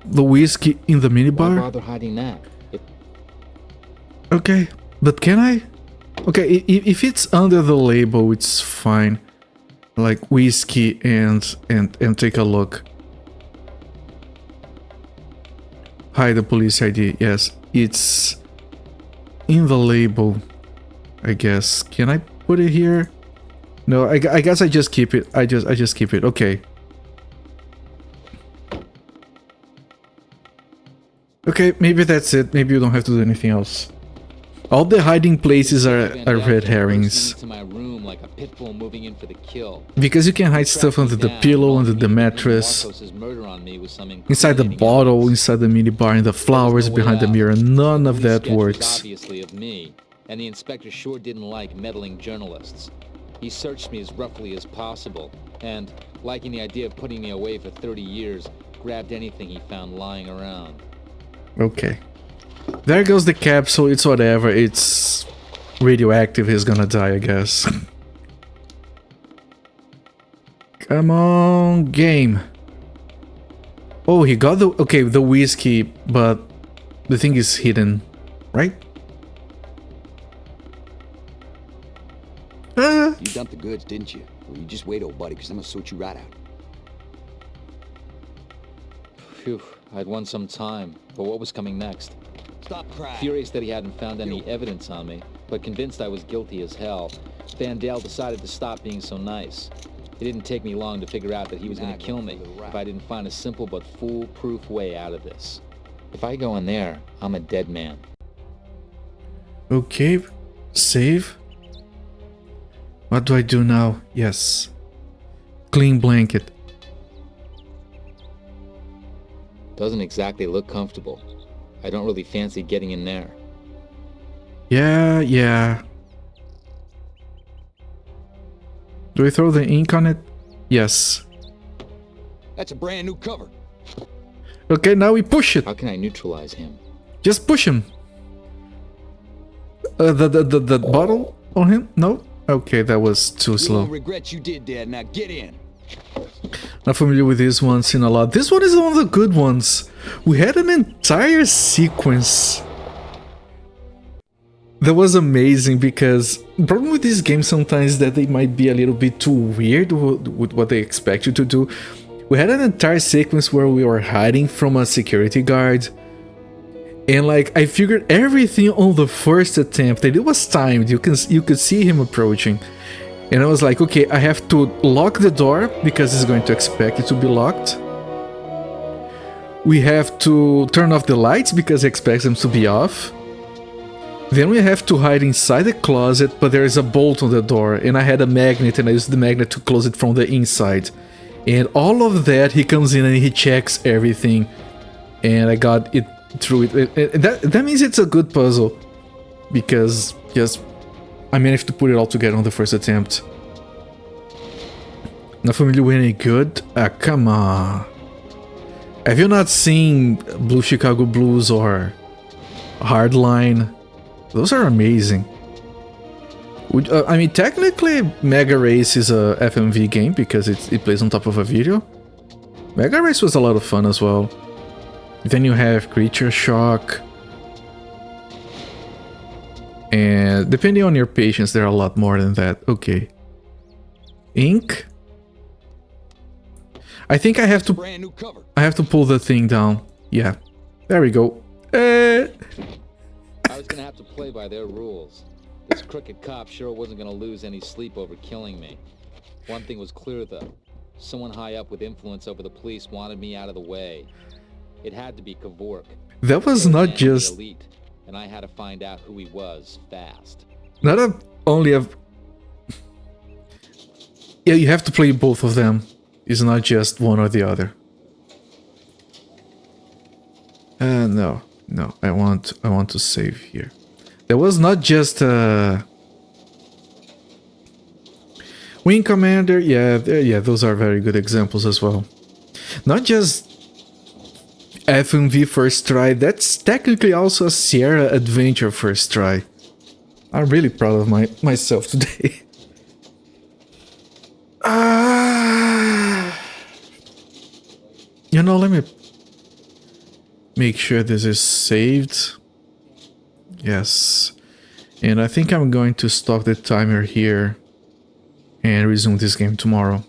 whiskey in the Why minibar? bother hiding that? Okay, but can I? Okay, if it's under the label, it's fine. Like whiskey and take a look. Hide the police ID. Yes, it's in the label, I guess. Can I put it here? No, I guess I just keep it. I just keep it. Okay. Okay, maybe that's it. Maybe you don't have to do anything else. All the hiding places are red herrings. Into my room like a pit bull moving in for the kill. Because you can hide stuff under the pillow, under the mattress. murder on me with some Inside the incriminating bottle, evidence. inside the minibar, and the flowers There was no way behind the out. mirror. None of police that sketch was works. obviously of me, and the inspector sure didn't like meddling journalists. He searched me as roughly as possible, and, liking the idea of putting me away for 30 years, grabbed anything he found lying around. Okay. There goes the capsule. It's whatever. It's radioactive. He's gonna die, I guess. Come on, game. Oh, he got the... Okay, the whiskey, but the thing is hidden, right? You dumped the goods, didn't you? Well, you just wait, old buddy, because I'm gonna sort you right out. Phew, I'd won some time, but what was coming next? Stop crying. Furious that he hadn't found any evidence on me, but convinced I was guilty as hell, Van Dale decided to stop being so nice. It didn't take me long to figure out that he was going to kill me if I didn't find a simple but foolproof way out of this. If I go in there, I'm a dead man. Okay, save. What do I do now? Yes. Clean blanket. Doesn't exactly look comfortable. I don't really fancy getting in there. Yeah. Do we throw the ink on it? Yes. That's a brand new cover. Okay, now we push it. How can I neutralize him? Just push him. The bottle on him? No? Okay, that was too You slow. won't regret you did, Dad. Now get in. Not familiar with this one, seen a lot. This one is one of the good ones. We had an entire sequence that was amazing, because the problem with these games sometimes is that they might be a little bit too weird with what they expect you to do. We had an entire sequence where we were hiding from a security guard, and like I figured everything on the first attempt, and it was timed. You could see him approaching, and I was like, okay, I have to lock the door because he's going to expect it to be locked. We have to turn off the lights because he expects them to be off. Then we have to hide inside the closet, but there is a bolt on the door, and I had a magnet, and I used the magnet to close it from the inside. And all of that, he comes in and he checks everything, and I got it through it. That means it's a good puzzle, because just I managed to put it all together on the first attempt. Not familiar with any good? Ah, come on. Have you not seen Blue Chicago Blues or Hardline? Those are amazing. I mean, technically, Mega Race is a FMV game because it plays on top of a video. Mega Race was a lot of fun as well. Then you have Creature Shock. And depending on your patience, there are a lot more than that. Okay. Ink. I think I have to... Brand new cover. I have to pull the thing down. Yeah. There we go. I was gonna have to play by their rules. This crooked cop sure wasn't gonna lose any sleep over killing me. One thing was clear though. Someone high up with influence over the police wanted me out of the way. It had to be Kevork. That was not just... elite, and I had to find out who he was fast. Not only a... Yeah, you have to play both of them. It's not just one or the other. No. I want to save here. There was not just Wing Commander. Yeah, those are very good examples as well. Not just FMV first try. That's technically also a Sierra Adventure first try. I'm really proud of myself today. You know, let me make sure this is saved. Yes. And I think I'm going to stop the timer here and resume this game tomorrow.